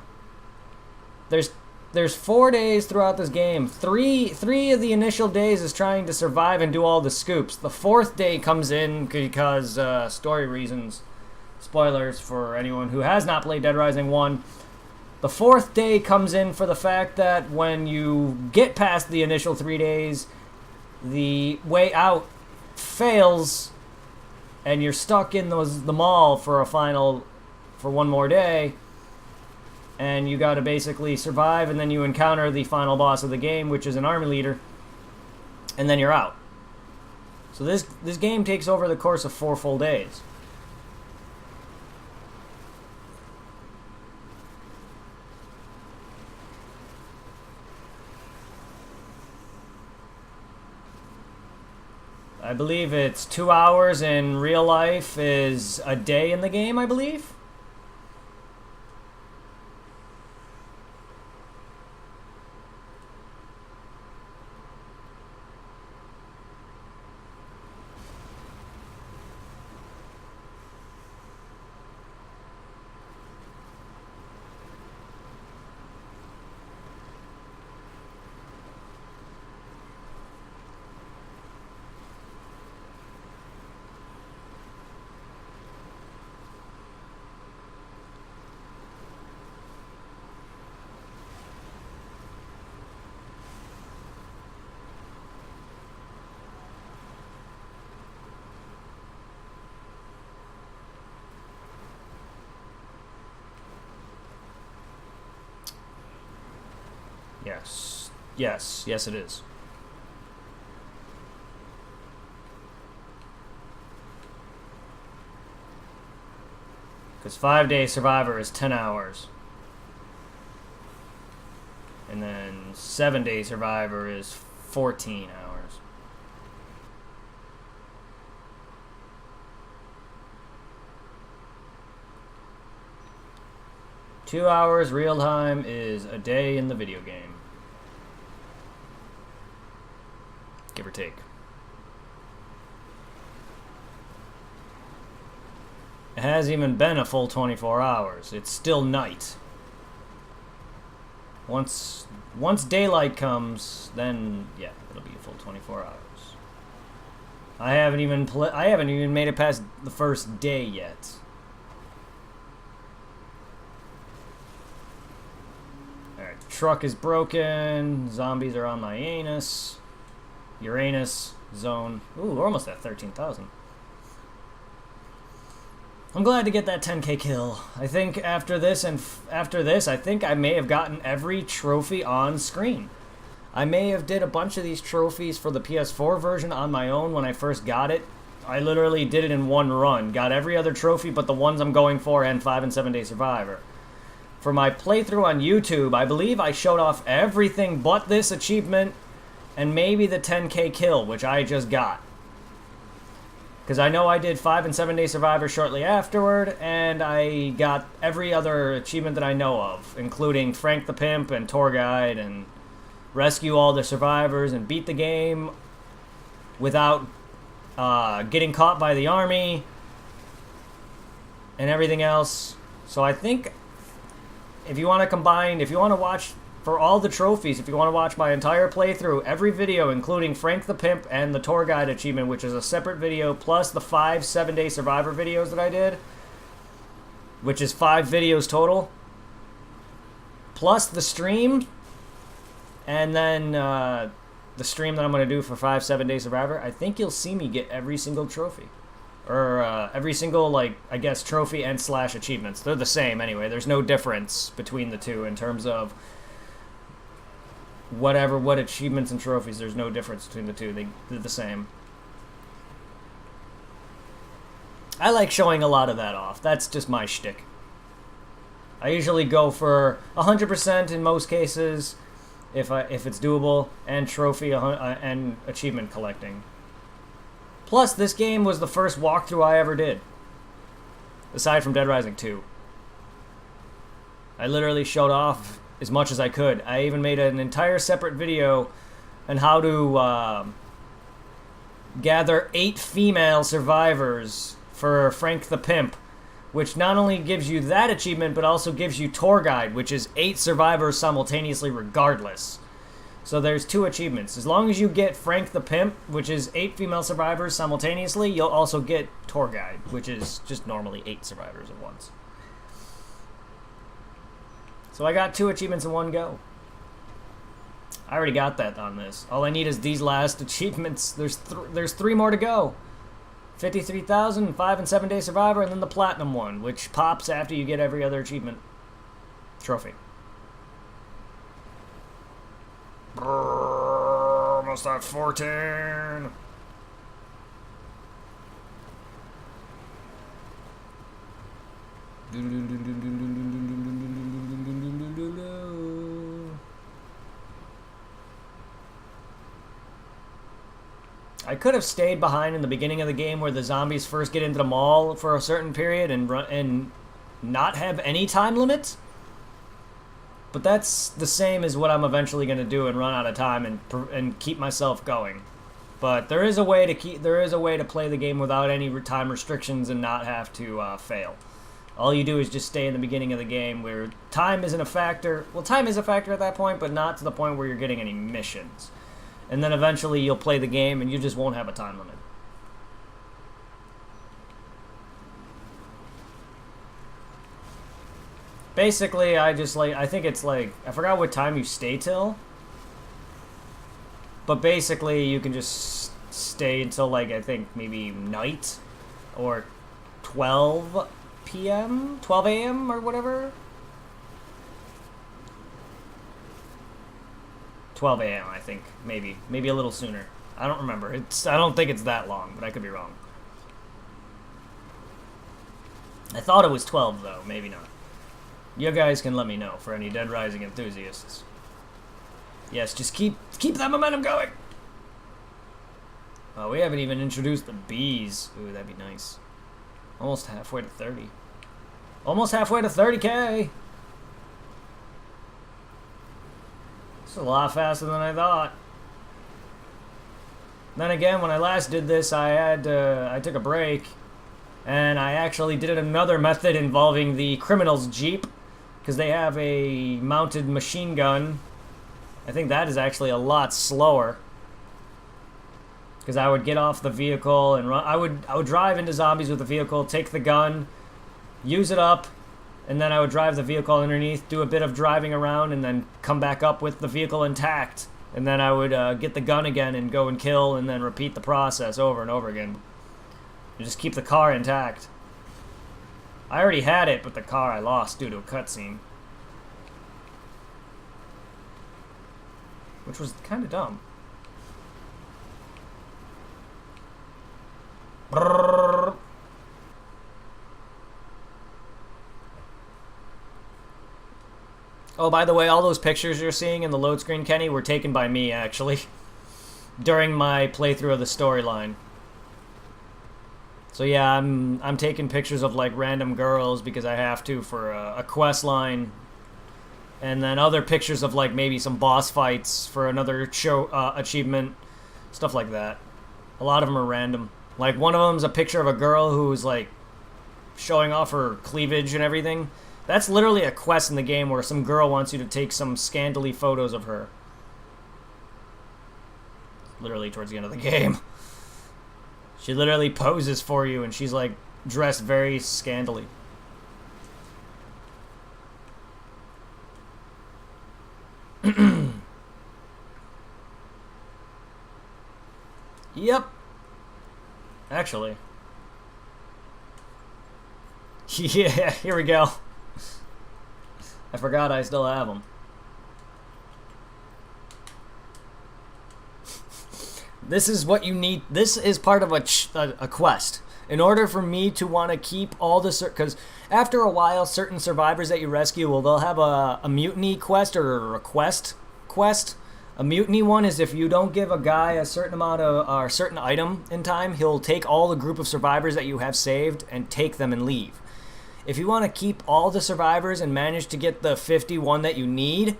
There's 4 days throughout this game. Three of the initial days is trying to survive and do all the scoops. The 4th day comes in because story reasons. Spoilers for anyone who has not played Dead Rising 1. The 4th day comes in for the fact that when you get past the initial 3 days, the way out fails, and you're stuck in the mall for one more day, and you got to basically survive, and then you encounter the final boss of the game, which is an army leader, and then you're out. So this game takes over the course of 4 full days. I believe it's 2 hours in real life is a day in the game, I believe. Yes, it is. Because 5-day survivor is 10 hours. And then 7-day survivor is 14 hours. Two hours real time is a day in the video game. Give or take. It hasn't even been a full 24 hours. It's still night. Once daylight comes, then yeah, it'll be a full 24 hours. I haven't even made it past the first day yet. Alright, the truck is broken. Zombies are on my anus. Uranus zone. Ooh, we're almost at 13,000. I'm glad to get that 10K kill. I think after this, I think I may have gotten every trophy on screen. I may have did a bunch of these trophies for the PS4 version on my own when I first got it. I literally did it in one run. Got every other trophy but the ones I'm going for and 5 and 7 Day Survivor. For my playthrough on YouTube, I believe I showed off everything but this achievement and maybe the 10K kill, which I just got. Because I know I did 5 and 7 Day Survivor shortly afterward, and I got every other achievement that I know of, including Frank the Pimp and Tour Guide, and rescue all the survivors, and beat the game without getting caught by the army, and everything else. So I think if you want to combine, if you want to watch for all the trophies, if you want to watch my entire playthrough, every video, including Frank the Pimp and the Tour Guide achievement, which is a separate video, plus the 5 7-Day Survivor videos that I did, which is 5 videos total, plus the stream, and then the stream that I'm going to do for 5 7-Day Survivor, I think you'll see me get every single trophy. or every single, like, I guess, trophy and slash achievements. They're the same anyway. There's no difference between the two in terms of what achievements and trophies. There's no difference between the two. They're the same. I like showing a lot of that off. That's just my shtick. I usually go for 100% in most cases, if it's doable, and trophy and achievement collecting. Plus, this game was the first walkthrough I ever did, aside from Dead Rising 2. I literally showed off as much as I could. I even made an entire separate video on how to gather 8 female survivors for Frank the Pimp, which not only gives you that achievement, but also gives you Tour Guide, which is 8 survivors simultaneously regardless. So there's 2 achievements. As long as you get Frank the Pimp, which is 8 female survivors simultaneously, you'll also get Tour Guide, which is just normally 8 survivors at once. So I got 2 achievements in one go. I already got that on this. All I need is these last achievements. There's 3 more to go. 53,000, 5 and 7 day survivor, and then the platinum one, which pops after you get every other achievement trophy. Brrr, almost at 14. I could have stayed behind in the beginning of the game where the zombies first get into the mall for a certain period and not have any time limit. But that's the same as what I'm eventually going to do and run out of time and keep myself going. But there is a way to play the game without any time restrictions and not have to fail. All you do is just stay in the beginning of the game where time isn't a factor. Well, time is a factor at that point, but not to the point where you're getting any missions. And then eventually you'll play the game and you just won't have a time limit. Basically, I think it's like, I forgot what time you stay till. But basically, you can just stay until, like, I think maybe night or 12 p.m., 12 a.m. or whatever. 12 a.m. I think, maybe a little sooner. I don't remember. I don't think it's that long, but I could be wrong. I thought it was 12 though, maybe not. You guys can let me know for any Dead Rising enthusiasts. Yes, just keep that momentum going. Oh, we haven't even introduced the bees. Ooh, that'd be nice. Almost halfway to 30. Almost halfway to 30K. It's a lot faster than I thought. Then again, when I last did this, I took a break, and I actually did another method involving the criminal's Jeep, because they have a mounted machine gun. I think that is actually a lot slower, because I would get off the vehicle and run. I would drive into zombies with the vehicle, take the gun, use it up, and then I would drive the vehicle underneath, do a bit of driving around, and then come back up with the vehicle intact. And then I would get the gun again and go and kill, and then repeat the process over and over again. And just keep the car intact. I already had it, but the car I lost due to a cutscene. Which was kind of dumb. Brrr. Oh, by the way, all those pictures you're seeing in the load screen, Kenny, were taken by me, actually, during my playthrough of the storyline. So yeah, I'm taking pictures of, like, random girls because I have to for a quest line. And then other pictures of, like, maybe some boss fights for another show achievement. Stuff like that. A lot of them are random. Like, one of them's a picture of a girl who's, like, showing off her cleavage and everything. That's literally a quest in the game where some girl wants you to take some scantily photos of her. Literally towards the end of the game. She literally poses for you and she's like dressed very scantily. Yep. Actually, Yeah, here we go. I forgot I still have them. This is what you need. This is part of a quest. In order for me to want to keep all the... Because after a while, certain survivors that you rescue, well, they'll have a mutiny quest or a request quest. A mutiny one is if you don't give a guy a certain amount of... or a certain item in time, he'll take all the group of survivors that you have saved and take them and leave. If you want to keep all the survivors and manage to get the 51 that you need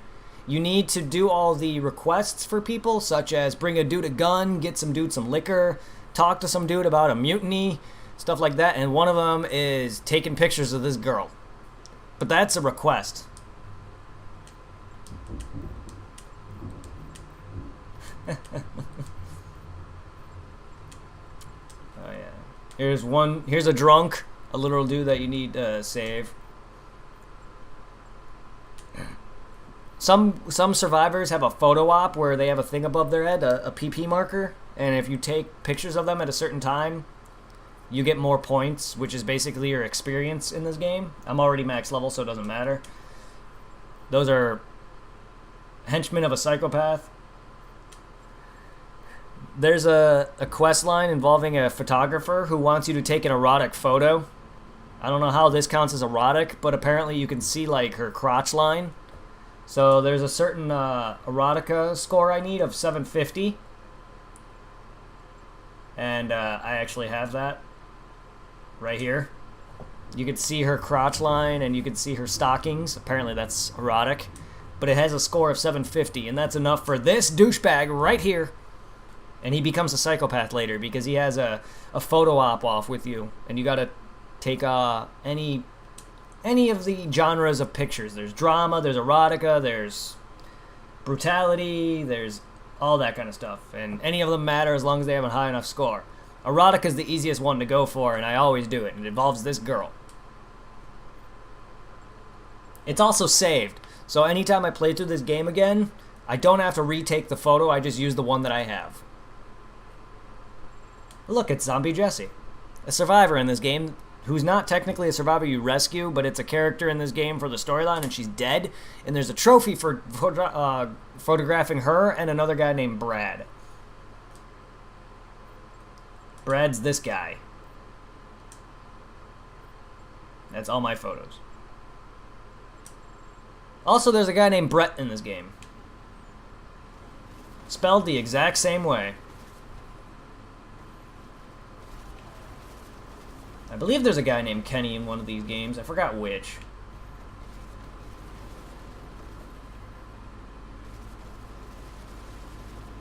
to do all the requests for people, such as bring a dude a gun, get some dude some liquor, talk to some dude about a mutiny, stuff like that. And one of them is taking pictures of this girl. But that's a request. Oh yeah. Here's a drunk, a literal dude that you need to save. Some survivors have a photo op where they have a thing above their head, a PP marker, and if you take pictures of them at a certain time, you get more points, which is basically your experience in this game. I'm already max level, so it doesn't matter. Those are henchmen of a psychopath. There's a quest line involving a photographer who wants you to take an erotic photo. I don't know how this counts as erotic, but apparently you can see like her crotch line. So there's a certain erotica score I need of 750. And I actually have that right here. You can see her crotch line and you can see her stockings. Apparently that's erotic. But it has a score of 750, and that's enough for this douchebag right here. And he becomes a psychopath later because he has a photo op off with you. And you gotta take any of the genres of pictures. There's drama, there's erotica, there's brutality, there's all that kind of stuff. And any of them matter as long as they have a high enough score. Erotica is the easiest one to go for, and I always do it. It involves this girl. It's also saved. So anytime I play through this game again, I don't have to retake the photo, I just use the one that I have. Look, it's Zombie Jesse. A survivor in this game who's not technically a survivor you rescue, but it's a character in this game for the storyline, and she's dead. And there's a trophy for photographing her and another guy named Brad. Brad's this guy. That's all my photos. Also, there's a guy named Brett in this game. Spelled the exact same way. I believe there's a guy named Kenny in one of these games. I forgot which.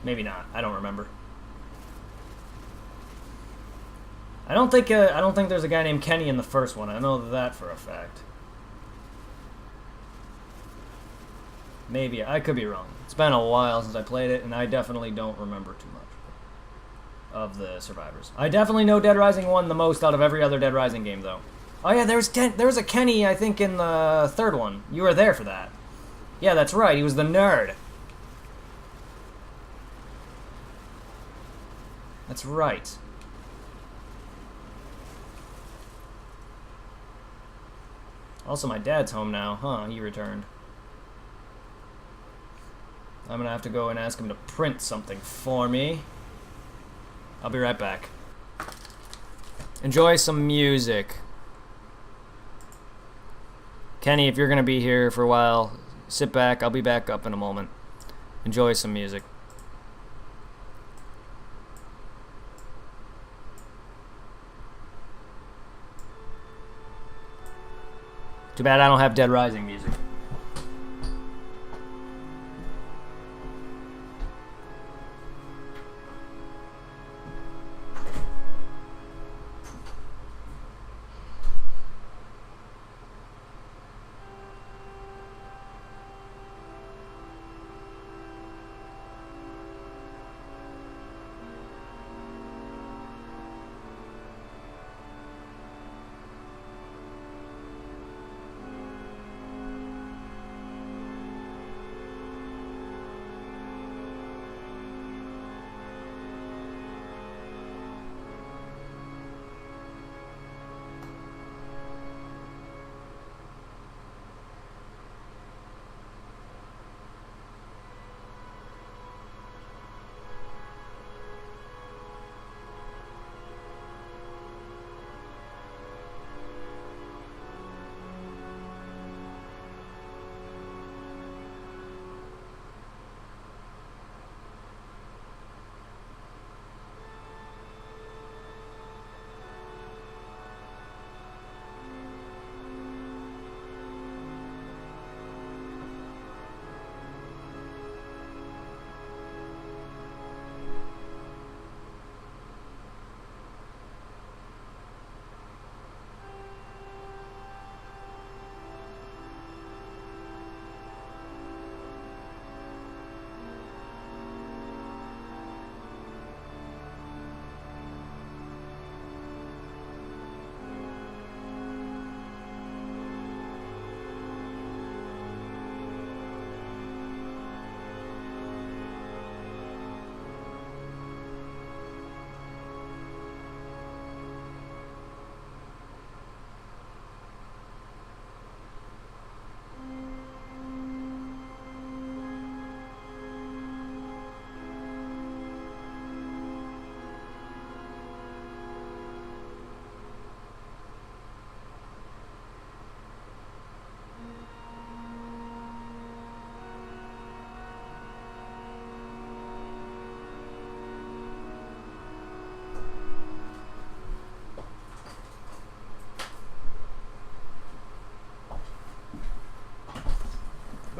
Maybe not. I don't remember. I don't think there's a guy named Kenny in the first one. I know that for a fact. Maybe. I could be wrong. It's been a while since I played it, and I definitely don't remember too much of the survivors. I definitely know Dead Rising 1 the most out of every other Dead Rising game, though. Oh yeah, there was a Kenny, I think, in the third one. You were there for that. Yeah, that's right. He was the nerd. That's right. Also, my dad's home now. Huh, he returned. I'm gonna have to go and ask him to print something for me. I'll be right back. Enjoy some music. Kenny, if you're gonna be here for a while, sit back. I'll be back up in a moment. Enjoy some music. Too bad I don't have Dead Rising music.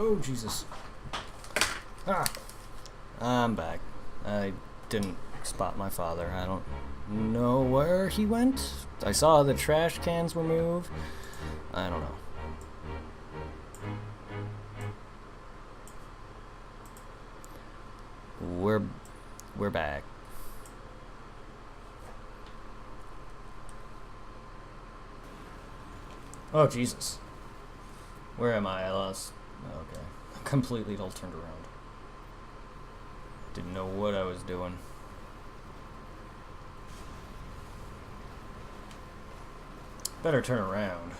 Oh, Jesus. Ah. I'm back. I didn't spot my father. I don't know where he went. I saw the trash cans were moved. I don't know. We're back. Oh, Jesus. Where am I? I lost. Okay. Completely all turned around. Didn't know what I was doing. Better turn around.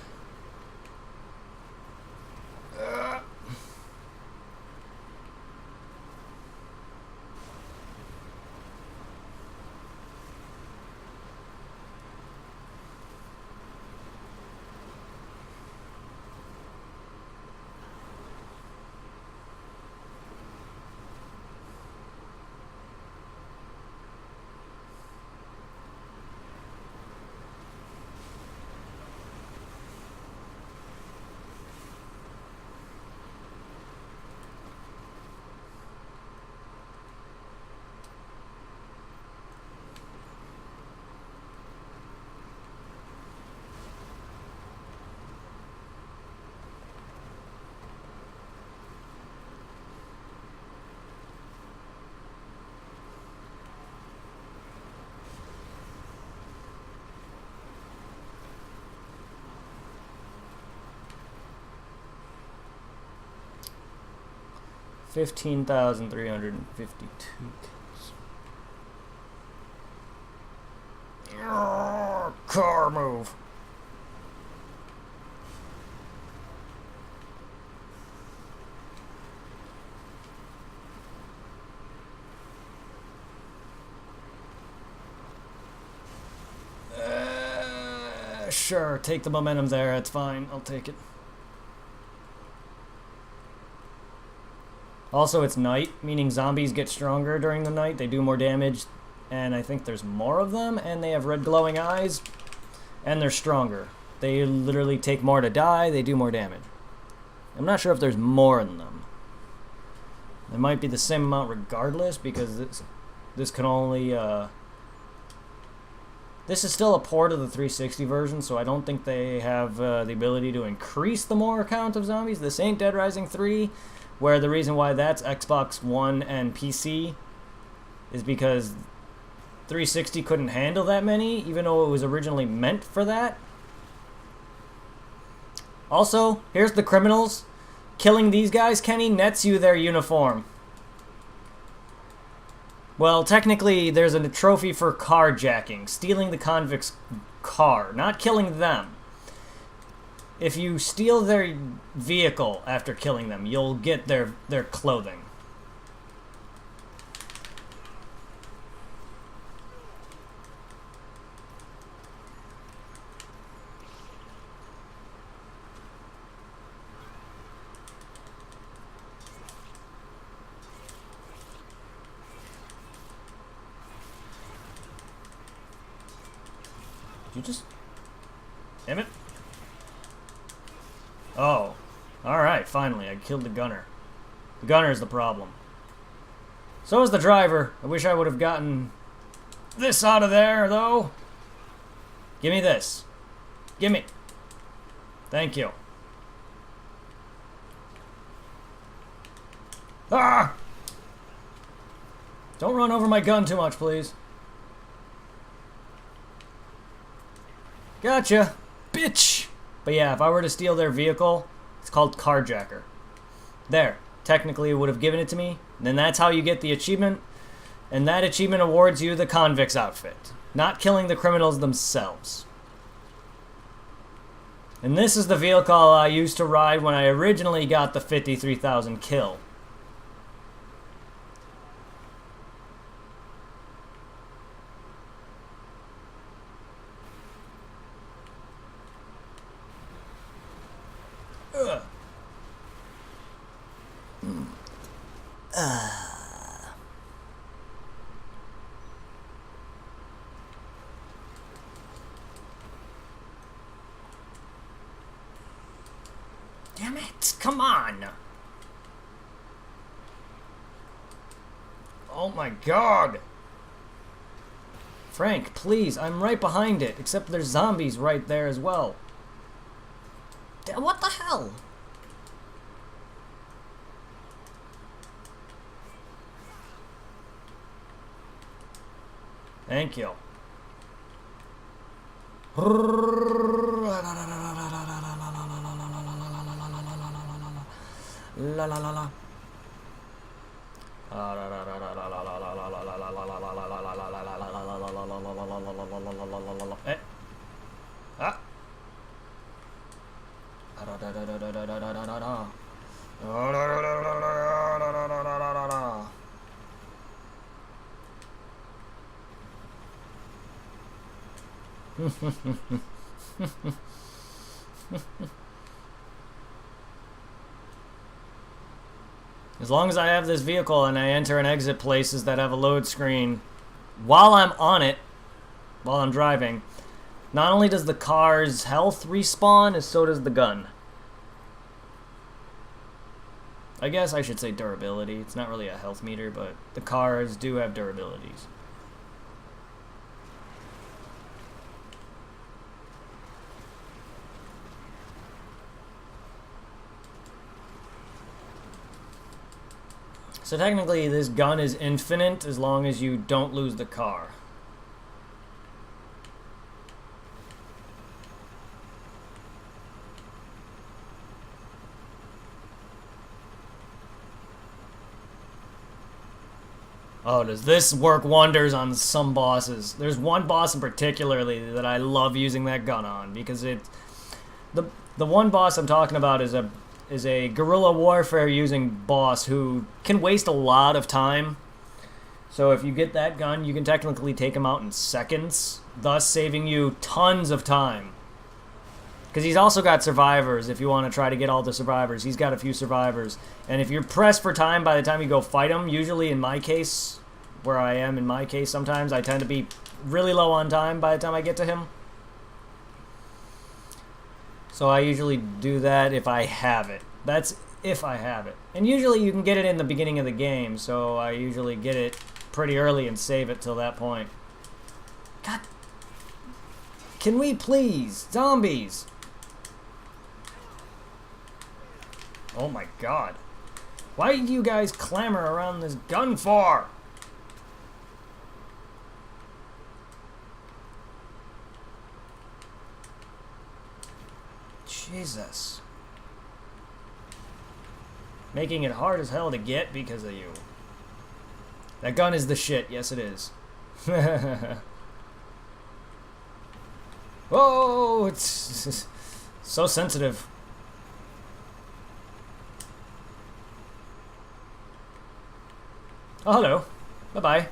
15,352 kills. Car move. Sure, take the momentum there. That's fine. I'll take it. Also, it's night, meaning zombies get stronger during the night. They do more damage, and I think there's more of them, and they have red glowing eyes, and they're stronger. They literally take more to die. They do more damage. I'm not sure if there's more in them. It might be the same amount regardless, because this can only... This is still a port of the 360 version, so I don't think they have the ability to increase the more count of zombies. This ain't Dead Rising 3, where the reason why that's Xbox One and PC is because 360 couldn't handle that many, even though it was originally meant for that. Also, here's the criminals. Killing these guys, Kenny, nets you their uniform. Well, technically, there's a trophy for carjacking, stealing the convict's car, not killing them. If you steal their vehicle after killing them, you'll get their clothing. Did you just... Damn it. Oh. Alright, finally. I killed the gunner. The gunner is the problem. So is the driver. I wish I would have gotten this out of there, though. Give me this. Gimme. Thank you. Ah! Don't run over my gun too much, please. Gotcha, bitch! But yeah, if I were to steal their vehicle, it's called carjacker. There. Technically, it would have given it to me. Then that's how you get the achievement. And that achievement awards you the convict's outfit. Not killing the criminals themselves. And this is the vehicle I used to ride when I originally got the 53,000 kill. Damn it! Come on! Oh my god! Frank, please, I'm right behind it, except there's zombies right there as well. What the hell? Thank you. La la la la. Eh. Ah. As long as I have this vehicle and I enter and exit places that have a load screen while I'm on it, while I'm driving, not only does the car's health respawn, as so does the gun. I guess I should say durability. It's not really a health meter, but the cars do have durabilities. So technically this gun is infinite as long as you don't lose the car. Oh, does this work wonders on some bosses. There's one boss in particularly that I love using that gun on because it the one boss I'm talking about is a guerrilla warfare using boss who can waste a lot of time. So if you get that gun, you can technically take him out in seconds, thus saving you tons of time. Because he's also got survivors. If you want to try to get all the survivors, he's got a few survivors. And if you're pressed for time by the time you go fight him, usually in my case, where I am in my case sometimes, I tend to be really low on time by the time I get to him. So I usually do that if I have it. That's if I have it. And usually you can get it in the beginning of the game, so I usually get it pretty early and save it till that point. God. Can we please? Zombies! Oh my god. Why do you guys clamor around this gun for? Jesus. Making it hard as hell to get because of you. That gun is the shit. Yes, it is. Whoa! It's so sensitive. Oh, hello. Bye-bye.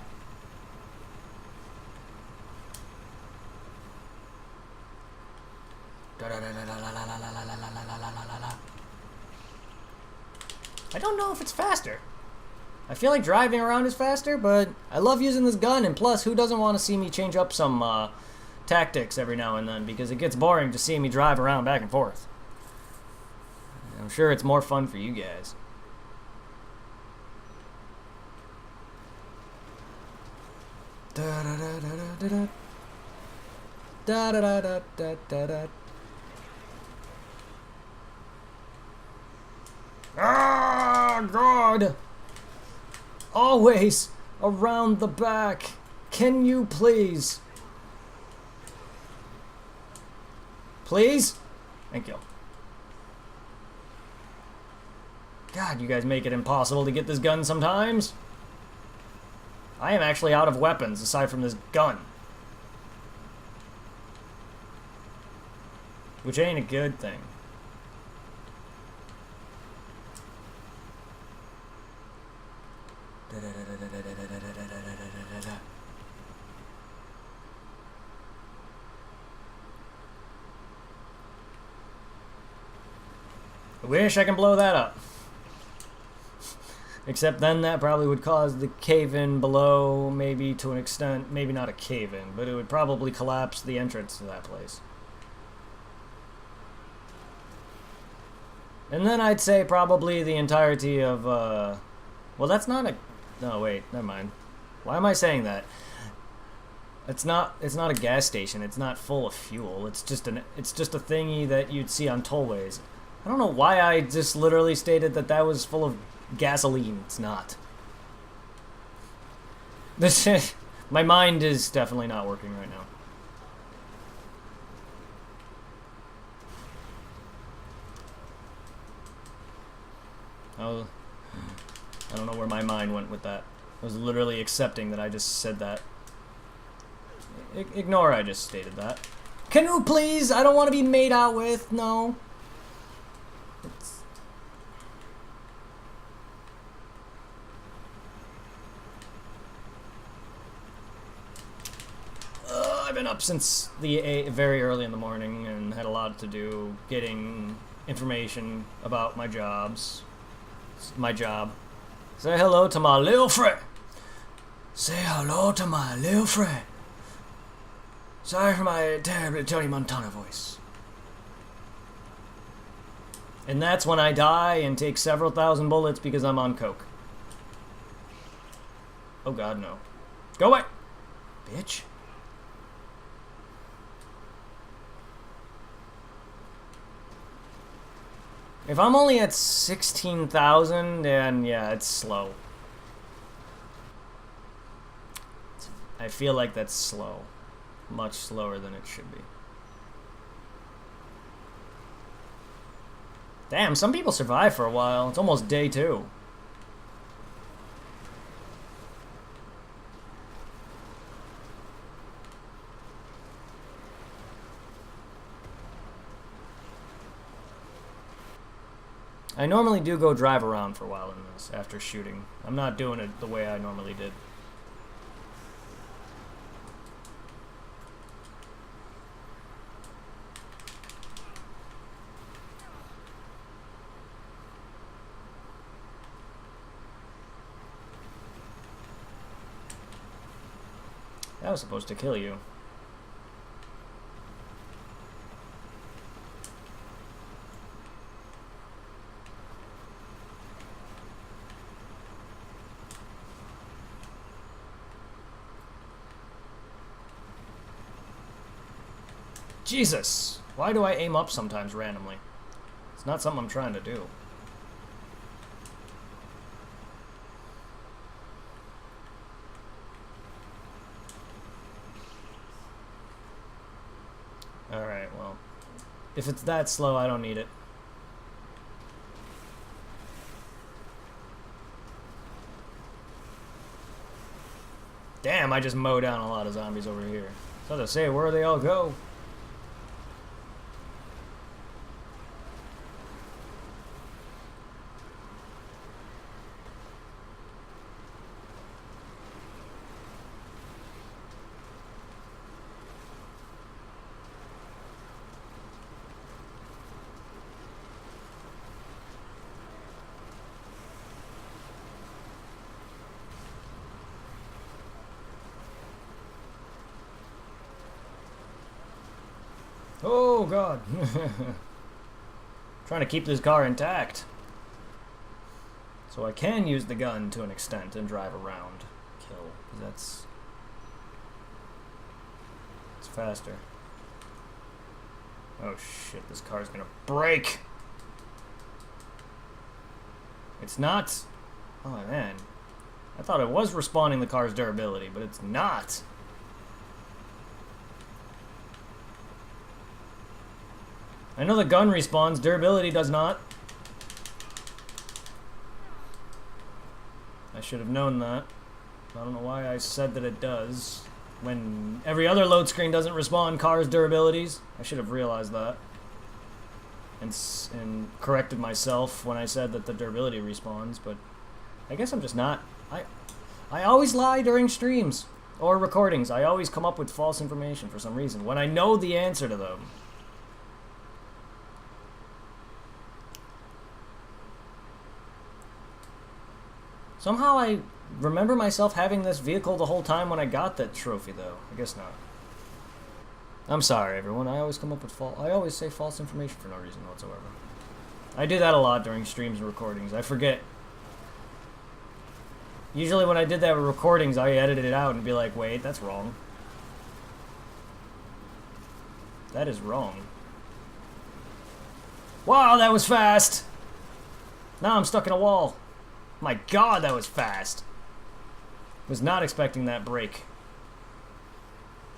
I don't know if it's faster. I feel like driving around is faster, but I love using this gun, and plus, who doesn't want to see me change up some tactics every now and then, because it gets boring to see me drive around back and forth. I'm sure it's more fun for you guys. Da da da da da da da da da da da da. Ah, God! Always around the back. Can you please? Please? Thank you. God, you guys make it impossible to get this gun sometimes. I am actually out of weapons aside from this gun. Which ain't a good thing. I wish I can blow that up. Except then that probably would cause the cave-in below, maybe to an extent, maybe not a cave-in, but it would probably collapse the entrance to that place. And then I'd say probably the entirety of, well, that's not a... No, wait, never mind. Why am I saying that? It's not a gas station. It's not full of fuel. It's just a thingy that you'd see on tollways. I don't know why I just literally stated that that was full of gasoline. It's not. My mind is definitely not working right now. Oh, I don't know where my mind went with that. I was literally accepting that I just said that. Ignore I just stated that. Can you please? I don't want to be made out with. No. I've been up since very early in the morning and had a lot to do getting information about my jobs. My job. Say hello to my little friend. Say hello to my little friend. Sorry for my terrible Tony Montana voice. And that's when I die and take several thousand bullets because I'm on coke. Oh god, no. Go away! Bitch. If I'm only at 16,000, then yeah, it's slow. I feel like that's slow. Much slower than it should be. Damn, some people survive for a while. It's almost day 2. I normally do go drive around for a while in this after shooting. I'm not doing it the way I normally did. That was supposed to kill you. Jesus! Why do I aim up sometimes randomly? It's not something I'm trying to do. Alright, well. If it's that slow, I don't need it. Damn, I just mow down a lot of zombies over here. So to say, where do they all go? Oh god. Trying to keep this car intact. So I can use the gun to an extent and drive around. Kill. It's faster. Oh shit, this car's gonna break. It's not. Oh man. I thought it was respawning the car's durability, but it's not. I know the gun respawns, durability does not. I should have known that. I don't know why I said that it does. When every other load screen doesn't respawn cars' durabilities. I should have realized that. And corrected myself when I said that the durability respawns, but I guess I'm just not. I always lie during streams or recordings. I always come up with false information for some reason when I know the answer to them. Somehow I remember myself having this vehicle the whole time when I got that trophy, though. I guess not. I'm sorry, everyone. I always come up with I always say false information for no reason whatsoever. I do that a lot during streams and recordings. I forget. Usually when I did that with recordings, I edited it out and be like, wait, that's wrong. That is wrong. Wow, that was fast! Now I'm stuck in a wall. My god, that was fast. Was not expecting that break.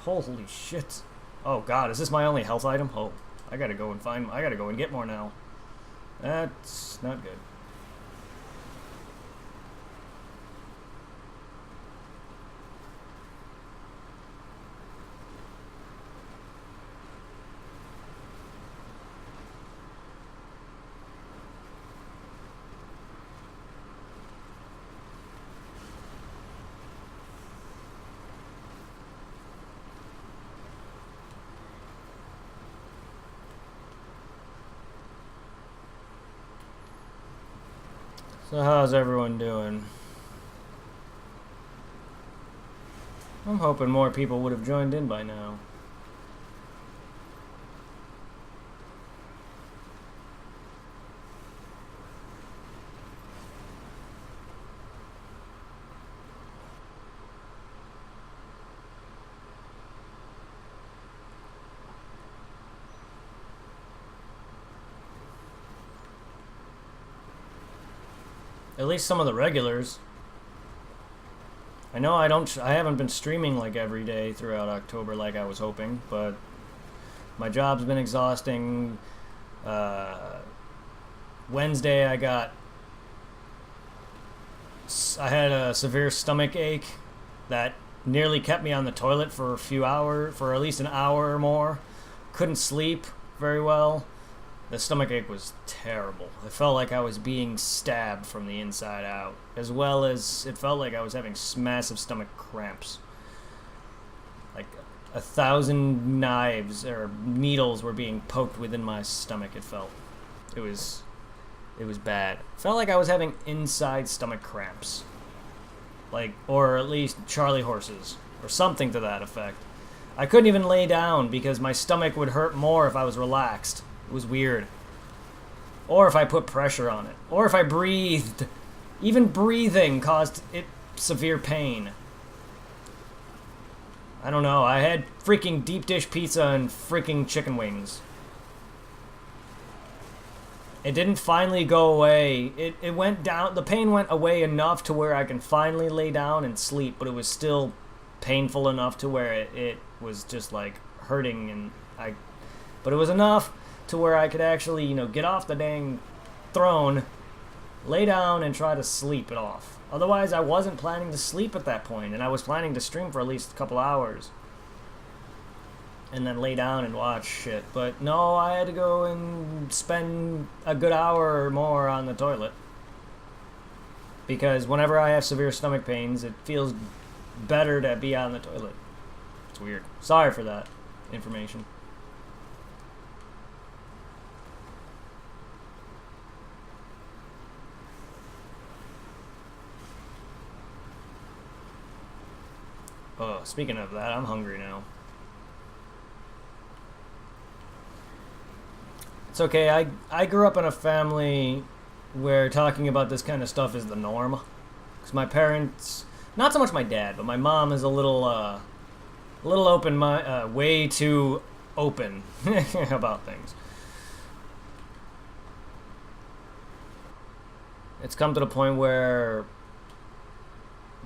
Holy shit. Oh god, is this my only health item? Oh, I gotta go and get more now. That's not good. So how's everyone doing? I'm hoping more people would have joined in by now. At least some of the regulars. I know I haven't been streaming like every day throughout October like I was hoping, but my job's been exhausting. Wednesday I had a severe stomach ache that nearly kept me on the toilet for for at least an hour or more. Couldn't sleep very well. The stomach ache was terrible. It felt like I was being stabbed from the inside out, as well as it felt like I was having massive stomach cramps. Like 1,000 knives or needles were being poked within my stomach, it felt. It was bad. It felt like I was having inside stomach cramps. Like, or at least Charlie horses, or something to that effect. I couldn't even lay down because my stomach would hurt more if I was relaxed. It was weird. Or if I put pressure on it. Or if I breathed. Even breathing caused it severe pain. I don't know. I had freaking deep dish pizza and freaking chicken wings. It didn't finally go away. It went down. The pain went away enough to where I can finally lay down and sleep, but it was still painful enough to where it was just like hurting, but it was enough to where I could actually, get off the dang throne, lay down, and try to sleep it off. Otherwise, I wasn't planning to sleep at that point, and I was planning to stream for at least a couple hours. And then lay down and watch shit. But no, I had to go and spend a good hour or more on the toilet. Because whenever I have severe stomach pains, it feels better to be on the toilet. It's weird. Sorry for that information. Oh, speaking of that, I'm hungry now. It's okay, I grew up in a family where talking about this kind of stuff is the norm. Because my parents, not so much my dad, but my mom is a little open, way too open about things. It's come to the point where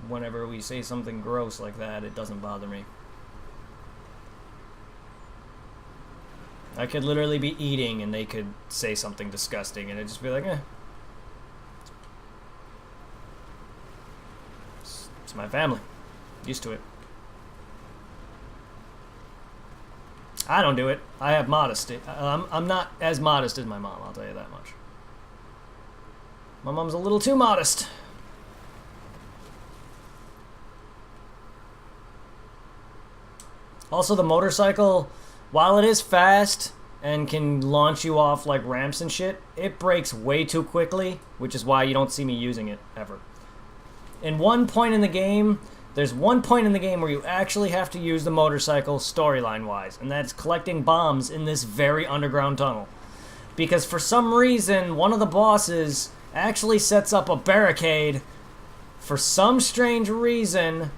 whenever we say something gross like that, it doesn't bother me. I could literally be eating and they could say something disgusting and it'd just be like, eh. It's my family. Used to it. I don't do it. I have modesty. I'm not as modest as my mom, I'll tell you that much. My mom's a little too modest. Also, the motorcycle, while it is fast and can launch you off like ramps and shit, it brakes way too quickly, which is why you don't see me using it ever. In one point in the game, there's one point in the game where you actually have to use the motorcycle storyline-wise, and that's collecting bombs in this very underground tunnel. Because for some reason, one of the bosses actually sets up a barricade for some strange reason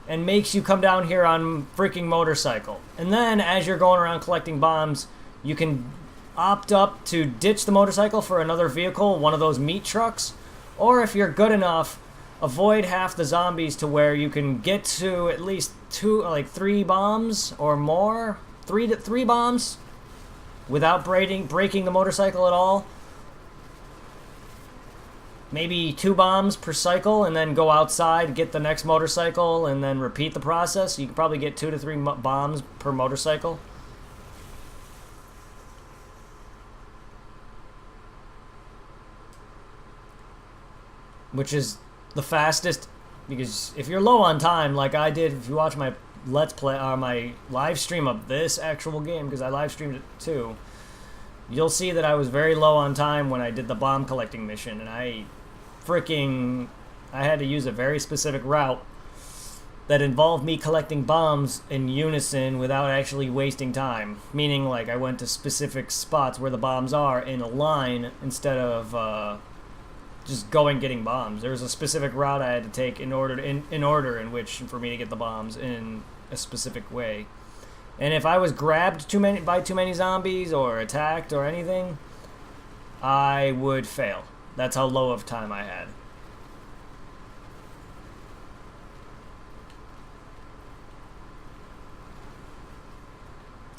and makes you come down here on freaking motorcycle. And then as you're going around collecting bombs, you can opt up to ditch the motorcycle for another vehicle, one of those meat trucks, or if you're good enough, avoid half the zombies to where you can get to at least 3 bombs or more, three bombs without breaking the motorcycle at all. Maybe 2 bombs per cycle, and then go outside, get the next motorcycle, and then repeat the process. You can probably get 2 to 3 bombs per motorcycle. Which is the fastest, because if you're low on time, like I did, if you watch my Let's Play, or my live stream of this actual game, because I live streamed it too, you'll see that I was very low on time when I did the bomb collecting mission, and I had to use a very specific route that involved me collecting bombs in unison without actually wasting time. Meaning, like, I went to specific spots where the bombs are in a line instead of just getting bombs. There was a specific route I had to take in order in which for me to get the bombs in a specific way. And if I was grabbed by too many zombies or attacked or anything, I would fail. That's how low of time I had.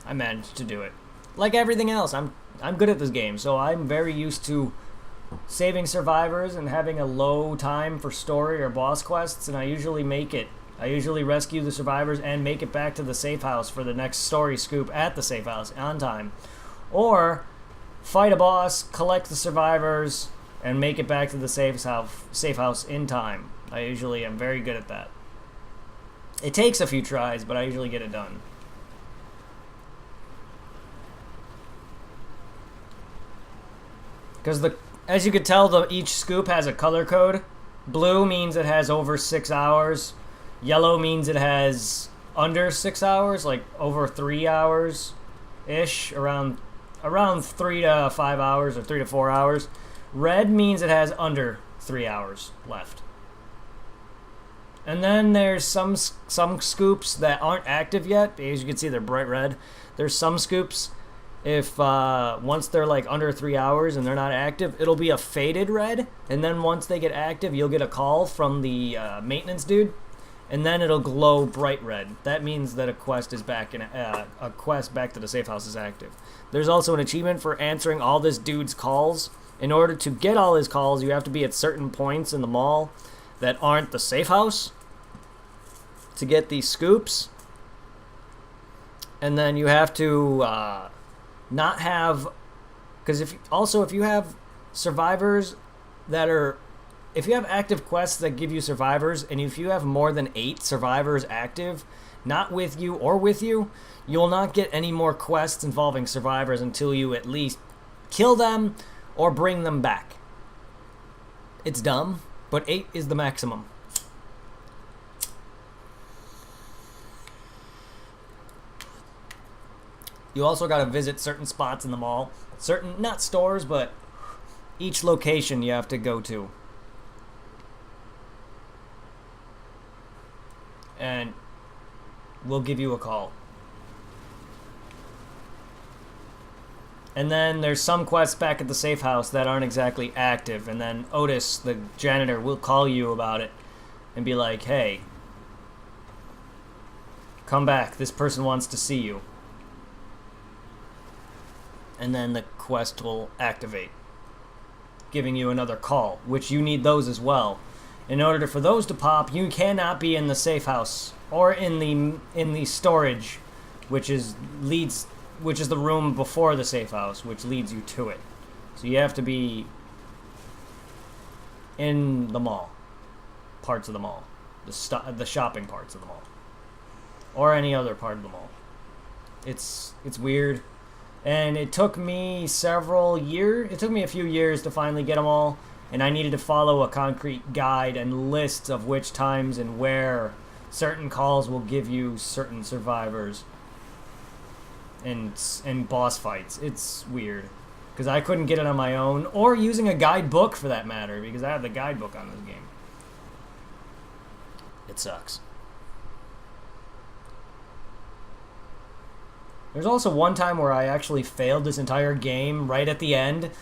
I managed to do it. Like everything else, I'm good at this game, so I'm very used to saving survivors and having a low time for story or boss quests, and I usually make it. I usually rescue the survivors and make it back to the safe house for the next story scoop at the safe house on time. Or fight a boss, collect the survivors, and make it back to the safe house in time. I usually am very good at that. It takes a few tries, but I usually get it done. Because as you could tell, each scoop has a color code. Blue means it has over 6 hours. Yellow means it has under 6 hours, like over 3 hours-ish, around 3 to 5 hours or 3 to 4 hours. Red means it has under 3 hours left. And then there's some scoops that aren't active yet. As you can see, they're bright red. There's some scoops, if once they're like under 3 hours and they're not active, it'll be a faded red. And then once they get active, you'll get a call from the maintenance dude, and then it'll glow bright red. That means that a quest is back in a quest back to the safe house is active. There's also an achievement for answering all this dude's calls. In order to get all his calls, you have to be at certain points in the mall that aren't the safe house to get these scoops. And then you have to not have, because if you have survivors that are, if you have active quests that give you survivors, and if you have more than 8 survivors active, not with you or with you, you'll not get any more quests involving survivors until you at least kill them or bring them back. It's dumb, but 8 is the maximum. You also gotta visit certain spots in the mall. Certain, not stores, but each location you have to go to. And we'll give you a call. And then there's some quests back at the safe house that aren't exactly active, and then Otis, the janitor, will call you about it and be like, hey, come back, this person wants to see you. And then the quest will activate, giving you another call, which you need those as well. In order for those to pop, you cannot be in the safe house or in the storage, which is the room before the safe house, which leads you to it. So you have to be in the mall, parts of the mall, the shopping parts of the mall, or any other part of the mall. It's weird, and it took me a few years to finally get them all, and I needed to follow a concrete guide and list of which times and where certain calls will give you certain survivors and boss fights. It's weird, because I couldn't get it on my own, or using a guidebook for that matter, because I have the guidebook on this game. It sucks. There's also one time where I actually failed this entire game right at the end.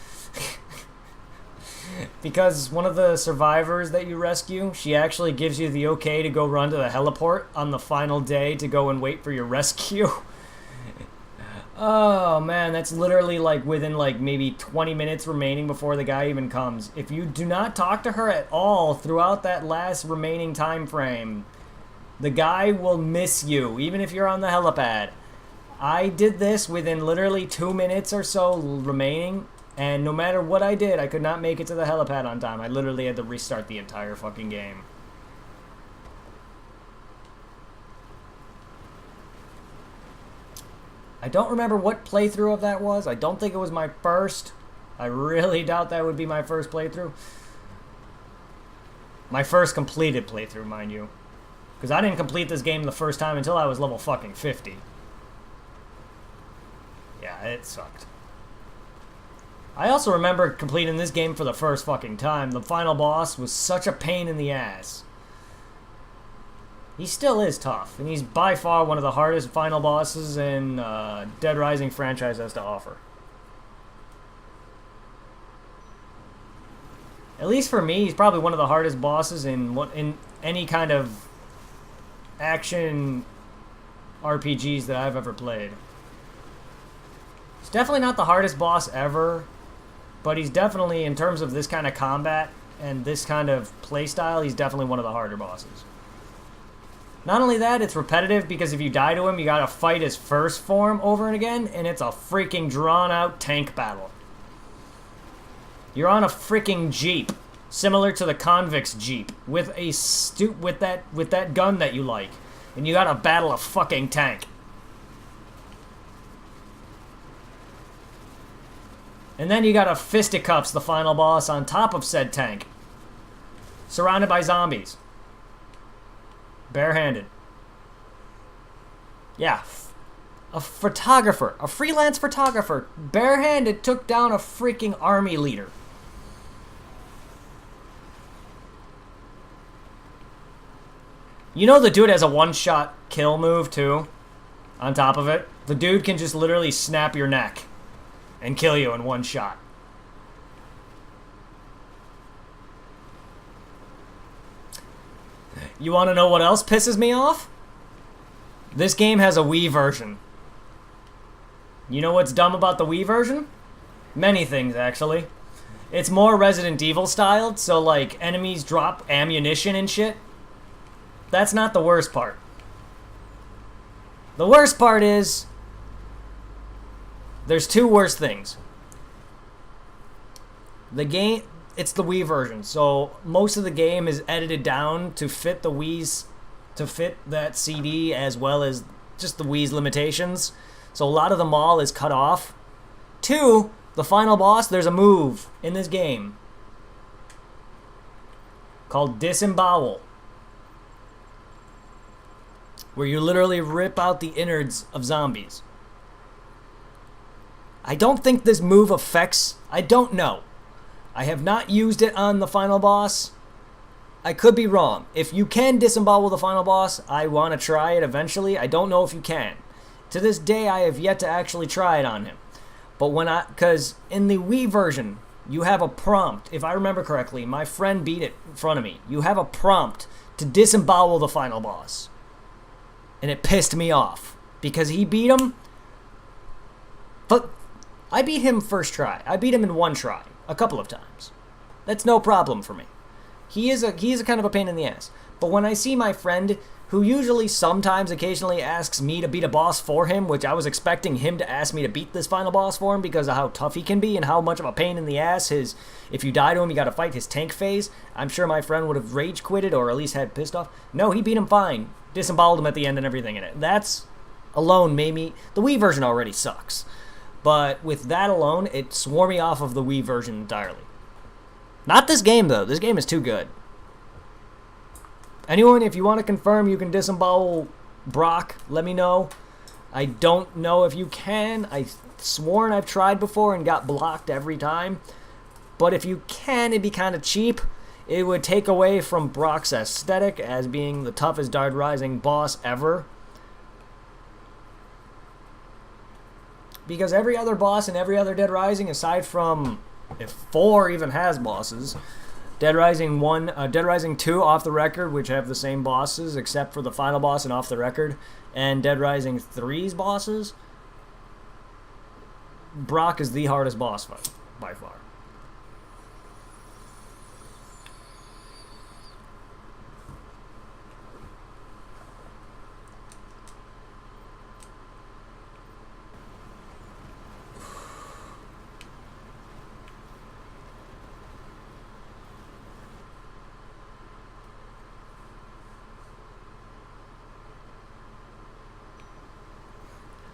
Because one of the survivors that you rescue, she actually gives you the okay to go run to the heliport on the final day to go and wait for your rescue. Oh man, that's literally like within like maybe 20 minutes remaining before the guy even comes. If you do not talk to her at all throughout that last remaining time frame, the guy will miss you, even if you're on the helipad. I did this within literally 2 minutes or so remaining, and no matter what I did, I could not make it to the helipad on time. I literally had to restart the entire fucking game. I don't remember what playthrough of that was. I don't think it was my first. I really doubt that would be my first playthrough. My first completed playthrough, mind you. Because I didn't complete this game the first time until I was level fucking 50. Yeah, it sucked. I also remember completing this game for the first fucking time. The final boss was such a pain in the ass. He still is tough, and he's by far one of the hardest final bosses in Dead Rising franchise has to offer. At least for me, he's probably one of the hardest bosses in any kind of action RPGs that I've ever played. He's definitely not the hardest boss ever, but he's definitely, in terms of this kind of combat and this kind of playstyle, he's definitely one of the harder bosses. Not only that, it's repetitive because if you die to him, you gotta fight his first form over and again, and it's a freaking drawn-out tank battle. You're on a freaking jeep, similar to the convict's jeep, with a with that gun that you like, and you gotta battle a fucking tank. And then you gotta fisticuffs the final boss on top of said tank, surrounded by zombies. Barehanded. Yeah. A photographer. A freelance photographer. Barehanded took down a freaking army leader. You know the dude has a one-shot kill move, too? On top of it. The dude can just literally snap your neck and kill you in one shot. You want to know what else pisses me off? This game has a Wii version. You know what's dumb about the Wii version? Many things, actually. It's more Resident Evil styled, so like enemies drop ammunition and shit. That's not the worst part. The worst part is there's two worse things. The game, it's the Wii version, so most of the game is edited down to fit the Wii's, to fit that CD as well as just the Wii's limitations. So a lot of the mall is cut off. Two, the final boss, there's a move in this game called Disembowel, where you literally rip out the innards of zombies. I don't think this move affects, I don't know. I have not used it on the final boss. I could be wrong. If you can disembowel the final boss, I want to try it eventually. I don't know if you can. To this day, I have yet to actually try it on him. But because in the Wii version, you have a prompt. If I remember correctly, my friend beat it in front of me. You have a prompt to disembowel the final boss. And it pissed me off because he beat him. But I beat him first try. I beat him in one try. A couple of times. That's no problem for me. He is a kind of a pain in the ass. But when I see my friend, who usually sometimes occasionally asks me to beat a boss for him, which I was expecting him to ask me to beat this final boss for him because of how tough he can be and how much of a pain in the ass if you die to him, you gotta fight his tank phase. I'm sure my friend would have rage quitted or at least had pissed off. No, he beat him fine. Disemboweled him at the end and everything in it. That's alone made me... The Wii version already sucks. But with that alone, it swore me off of the Wii version entirely. Not this game, though. This game is too good. Anyone, if you want to confirm you can disembowel Brock, let me know. I don't know if you can. I've sworn I've tried before and got blocked every time. But if you can, it'd be kind of cheap. it would take away from Brock's aesthetic as being the toughest Dead Rising boss ever. Because every other boss in every other Dead Rising, aside from if 4 even has bosses, Dead Rising 1, Dead Rising 2 Off the Record, which have the same bosses except for the final boss and Off the Record, and Dead Rising 3's bosses, Brock is the hardest boss fight by far.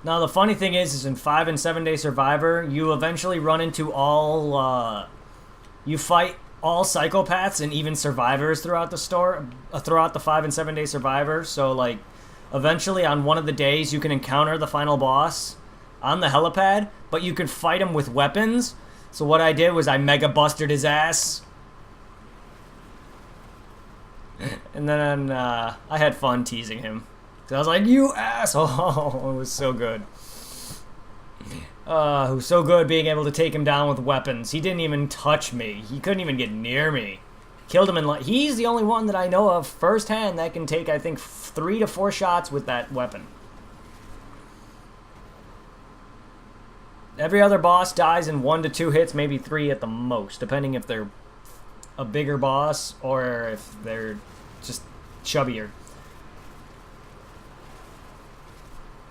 Now, the funny thing is in 5 and 7 Day Survivor, you eventually run into you fight all psychopaths and even survivors throughout the 5 and 7 Day Survivor. So, like, eventually on one of the days, you can encounter the final boss on the helipad, but you can fight him with weapons. So what I did was I mega busted his ass. And then I had fun teasing him. So I was like, you asshole! It was so good. It was so good being able to take him down with weapons. He didn't even touch me. He couldn't even get near me. Killed him in like... He's the only one that I know of firsthand that can take, I think, 3 to 4 shots with that weapon. Every other boss dies in 1 to 2 hits, maybe 3 at the most, depending if they're a bigger boss or if they're just chubbier.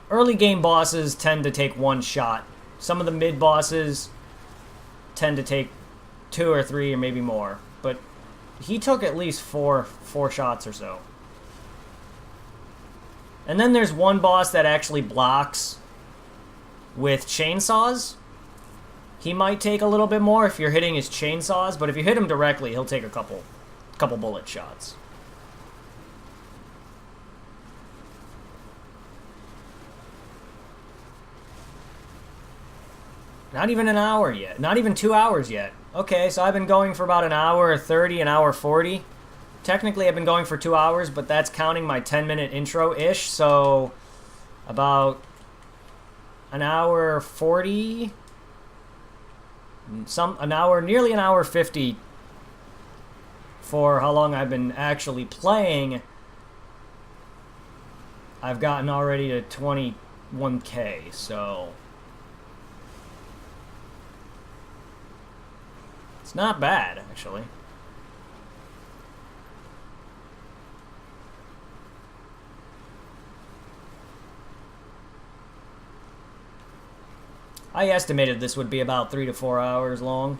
Early game bosses tend to take 1 shot. Some of the mid bosses tend to take 2 or 3 or maybe more. But he took at least 4 shots or so. And then there's one boss that actually blocks with chainsaws. He might take a little bit more if you're hitting his chainsaws, but if you hit him directly, he'll take a couple bullet shots. Not even an hour yet. Not even 2 hours yet. Okay, so I've been going for about an hour 30, an hour 40. Technically, I've been going for 2 hours, but that's counting my 10-minute intro-ish, so about an hour 40, nearly an hour 50 for how long I've been actually playing. I've gotten already to 21K, so it's not bad, actually. I estimated this would be about 3 to 4 hours long.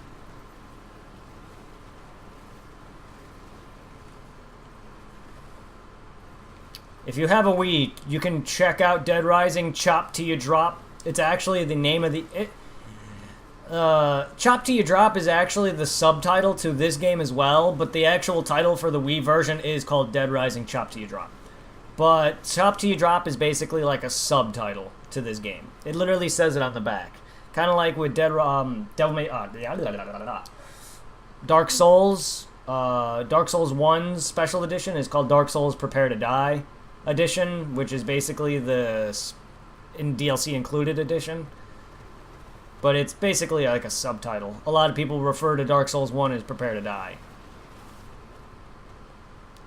If you have a Wii, you can check out Dead Rising Chop Till You Drop. It's actually the name of the... Chop Till You Drop is actually the subtitle to this game as well, but the actual title for the Wii version is called Dead Rising Chop Till You Drop. But Chop Till You Drop is basically like a subtitle to this game. It literally says it on the back. Kind of like with Dark Souls. Dark Souls 1's special edition is called Dark Souls Prepare to Die edition, which is basically the DLC included edition. But it's basically like a subtitle. A lot of people refer to Dark Souls 1 as Prepare to Die.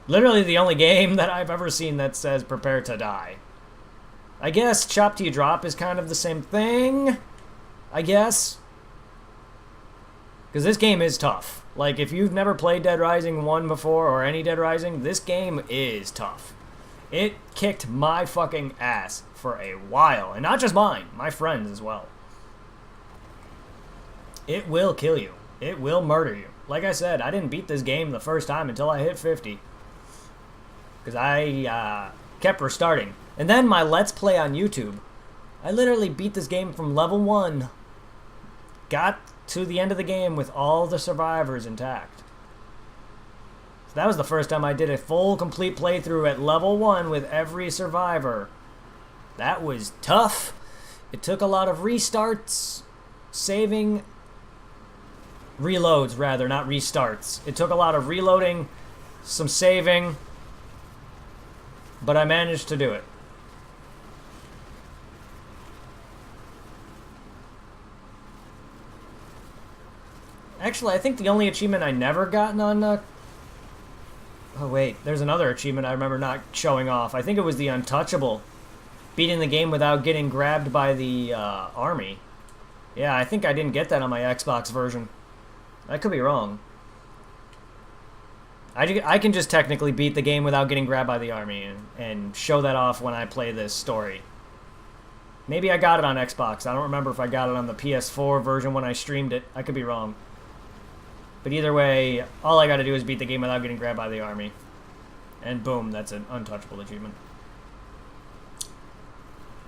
Literally the only game that I've ever seen that says Prepare to Die. I guess Chop Till You Drop is kind of the same thing, I guess. Because this game is tough. Like, if you've never played Dead Rising 1 before, or any Dead Rising, this game is tough. It kicked my fucking ass for a while. And not just mine, my friends as well. It will kill you. It will murder you. Like I said, I didn't beat this game the first time until I hit 50. Because I kept restarting. And then my Let's Play on YouTube. I literally beat this game from level 1. Got to the end of the game with all the survivors intact. So that was the first time I did a full, complete playthrough at level 1 with every survivor. That was tough. It took a lot of restarts, saving Reloads, rather, not restarts. It took a lot of reloading, some saving, but I managed to do it. Actually, I think the only achievement I never gotten on... Oh, wait. There's another achievement I remember not showing off. I think it was the Untouchable. Beating the game without getting grabbed by the army. Yeah, I think I didn't get that on my Xbox version. I could be wrong. I can just technically beat the game without getting grabbed by the army and show that off when I play this story. Maybe I got it on Xbox. I don't remember if I got it on the PS4 version when I streamed it. I could be wrong. But either way, all I gotta do is beat the game without getting grabbed by the army. And boom, that's an untouchable achievement.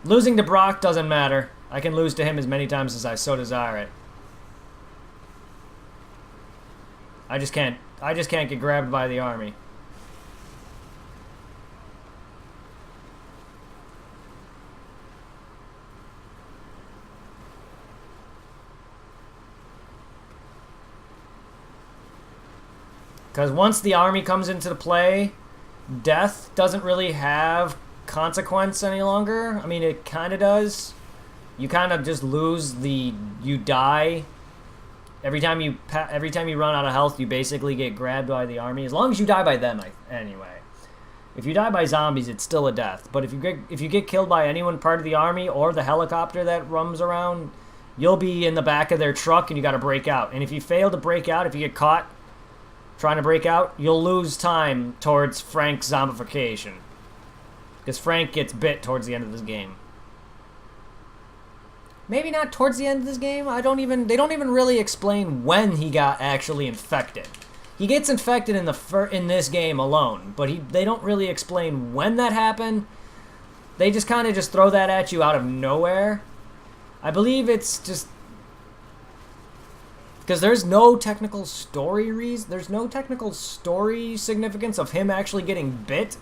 Losing to Brock doesn't matter. I can lose to him as many times as I so desire it. I just can't get grabbed by the army. Because once the army comes into play, death doesn't really have consequence any longer. I mean, it kind of does. You kind of just lose the... You die. Every time you run out of health, you basically get grabbed by the army. As long as you die by them, anyway. If you die by zombies, it's still a death. But if you get killed by anyone part of the army or the helicopter that roams around, you'll be in the back of their truck and you got to break out. And if you fail to break out, if you get caught trying to break out, you'll lose time towards Frank's zombification. Because Frank gets bit towards the end of this game. Maybe not towards the end of this game. They don't even really explain when he got actually infected. He gets infected in this game alone, but they don't really explain when that happened. They just kind of just throw that at you out of nowhere. I believe it's just because there's no technical story there's no technical story significance of him actually getting bit.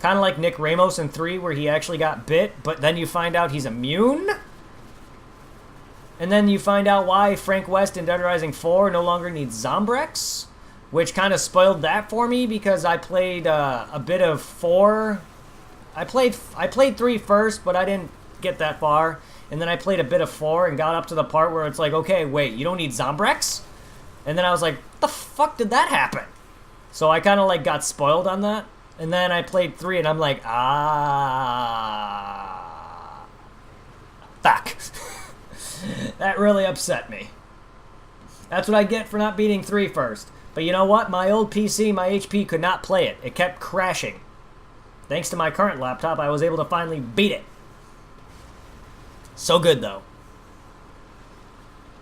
Kind of like Nick Ramos in 3, where he actually got bit, but then you find out he's immune. And then you find out why Frank West in Dead Rising 4 no longer needs Zombrex, which kind of spoiled that for me because I played a bit of 4. I played 3 first, but I didn't get that far. And then I played a bit of 4 and got up to the part where it's like, okay, wait, you don't need Zombrex? And then I was like, what the fuck did that happen? So I kind of like got spoiled on that. And then I played 3 and I'm like, fuck. That really upset me. That's what I get for not beating 3 first. But you know what? My old PC, my HP, could not play it. It kept crashing. Thanks to my current laptop, I was able to finally beat it. So good, though.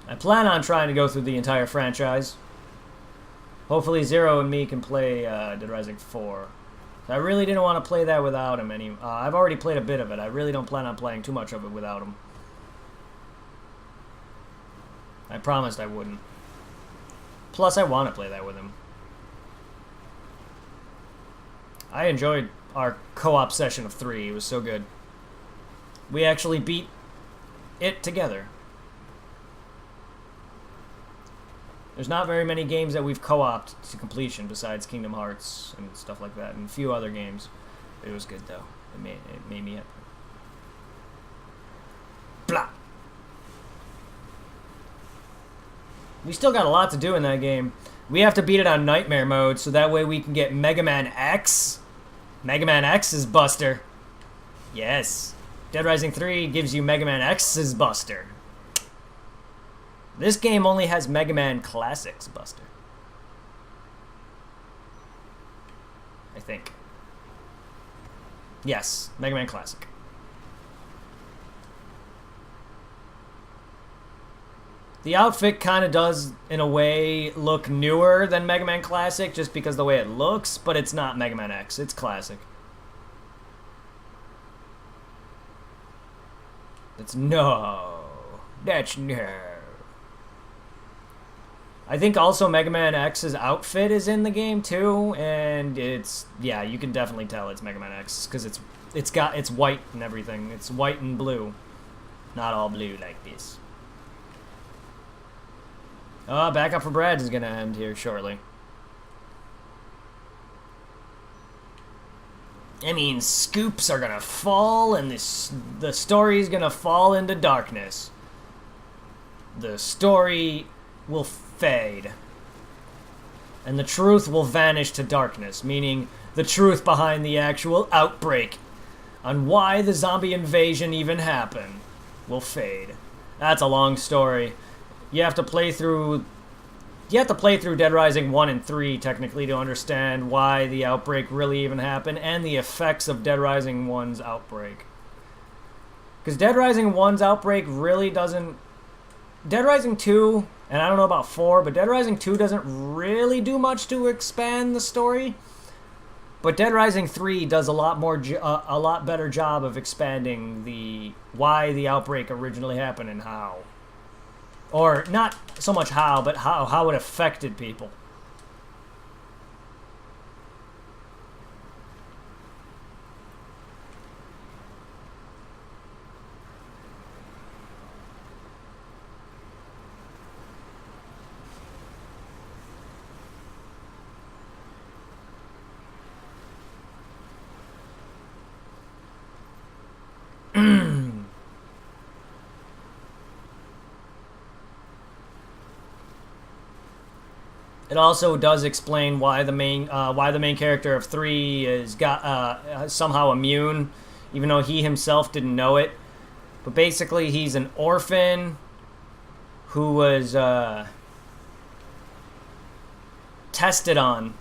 I plan on trying to go through the entire franchise. Hopefully Zero and me can play Dead Rising 4. I really didn't want to play that without him. I've already played a bit of it. I really don't plan on playing too much of it without him. I promised I wouldn't. Plus, I want to play that with him. I enjoyed our co-op session of 3. It was so good. We actually beat it together. There's not very many games that we've co-opted to completion besides Kingdom Hearts and stuff like that, and a few other games. It was good, though. It made me happy. Blah! We still got a lot to do in that game. We have to beat it on Nightmare mode, so that way we can get Mega Man X. Mega Man X's Buster. Yes. Dead Rising 3 gives you Mega Man X's Buster. This game only has Mega Man Classics Buster. I think. Yes, Mega Man Classic. The outfit kind of does, in a way, look newer than Mega Man Classic, just because of the way it looks, but it's not Mega Man X, it's Classic. That's no. I think also Mega Man X's outfit is in the game too, and it's, yeah, you can definitely tell it's Mega Man X, because it's white and everything. It's white and blue. Not all blue like this. Backup for Brad is gonna end here shortly. I mean, scoops are gonna fall, and the story's gonna fall into darkness. The story will fade. And the truth will vanish to darkness, meaning the truth behind the actual outbreak on why the zombie invasion even happened will fade. That's a long story. You have to play through Dead Rising 1 and 3 technically to understand why the outbreak really even happened and the effects of Dead Rising 1's outbreak. Because Dead Rising 1's outbreak really doesn't... Dead Rising 2, and I don't know about 4, but Dead Rising 2 doesn't really do much to expand the story. But Dead Rising 3 does a lot better job of expanding why the outbreak originally happened and how. Or not so much how, but how it affected people. It also does explain why the main character of 3 is somehow immune, even though he himself didn't know it. But basically, he's an orphan who was tested on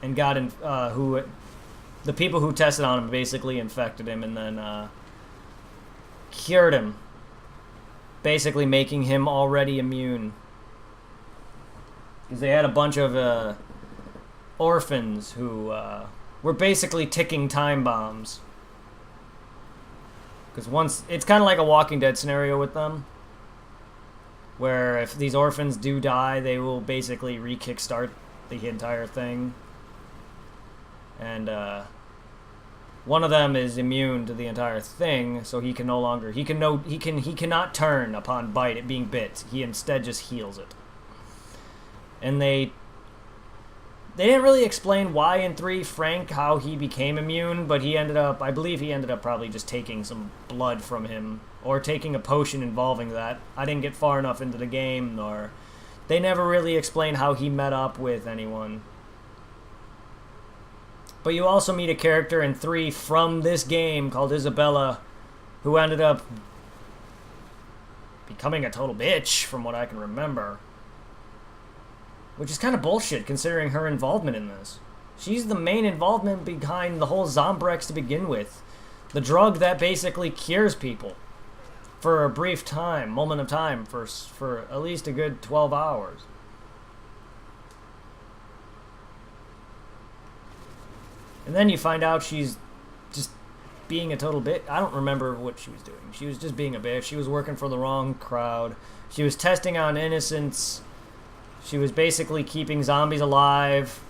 and got the people who tested on him basically infected him and then cured him, basically making him already immune. Because they had a bunch of orphans who were basically ticking time bombs. Because it's kind of like a Walking Dead scenario with them, where if these orphans do die, they will basically re-kickstart the entire thing. And one of them is immune to the entire thing, so he cannot turn upon being bit. He instead just heals it. And they didn't really explain why in 3 Frank how he became immune, but I believe he ended up probably just taking some blood from him or taking a potion involving that. I didn't get far enough into the game, or they never really explained how he met up with anyone. But you also meet a character in 3 from this game called Isabella, who ended up becoming a total bitch from what I can remember. Which is kind of bullshit, considering her involvement in this. She's the main involvement behind the whole Zombrex to begin with. The drug that basically cures people. For a brief moment of time, for at least a good 12 hours. And then you find out she's just being a total bitch. I don't remember what she was doing. She was just being a bitch. She was working for the wrong crowd. She was testing on innocents. She was basically keeping zombies alive,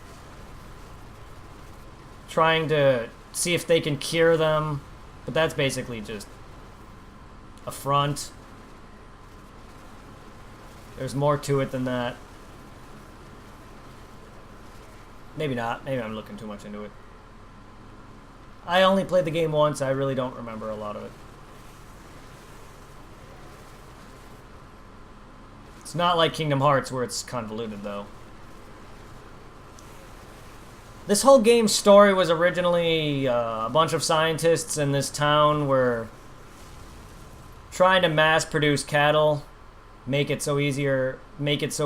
trying to see if they can cure them, but that's basically just a front. There's more to it than that. Maybe not. Maybe I'm looking too much into it. I only played the game once. I really don't remember a lot of it. It's not like Kingdom Hearts where it's convoluted, though. This whole game's story was originally a bunch of scientists in this town were trying to mass-produce cattle, make it so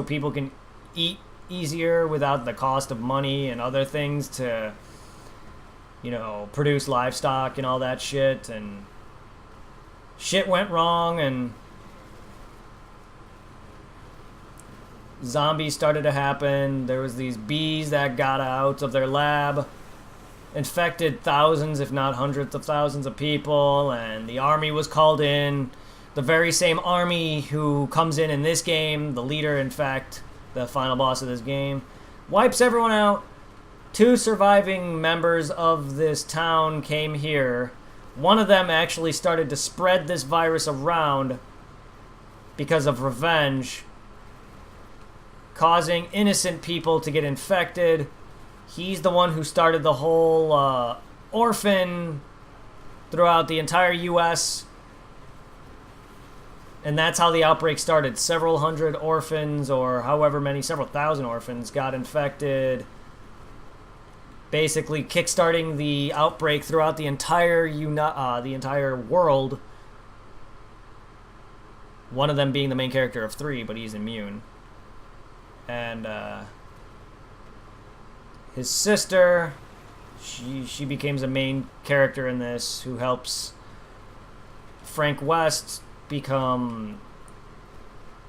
people can eat easier without the cost of money and other things to, produce livestock and all that shit, and shit went wrong, and zombies started to happen. There was these bees that got out of their lab, infected thousands, if not hundreds of thousands of people, and the army was called in. The very same army who comes in this game, the leader, in fact, the final boss of this game, wipes everyone out. 2 surviving members of this town came here. One of them actually started to spread this virus around because of revenge, causing innocent people to get infected. He's the one who started the whole orphan throughout the entire U.S., and that's how the outbreak started. Several hundred orphans, or however many, several thousand orphans got infected, basically kickstarting the outbreak throughout the entire world. One of them being the main character of 3, but he's immune. And his sister, she becomes a main character in this, who helps Frank West become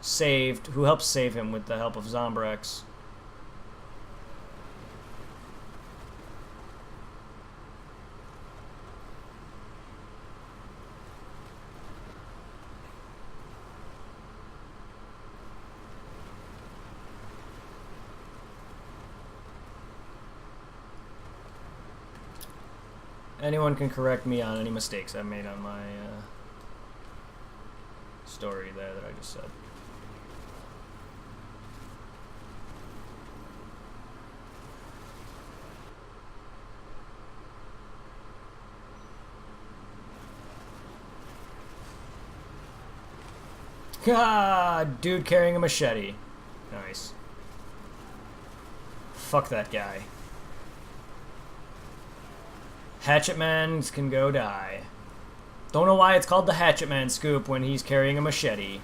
saved, who helps save him with the help of Zombrex. Anyone can correct me on any mistakes I've made on my story there that I just said. God, dude carrying a machete. Nice. Fuck that guy. Hatchetmans can go die. Don't know why it's called the Hatchetman scoop when he's carrying a machete.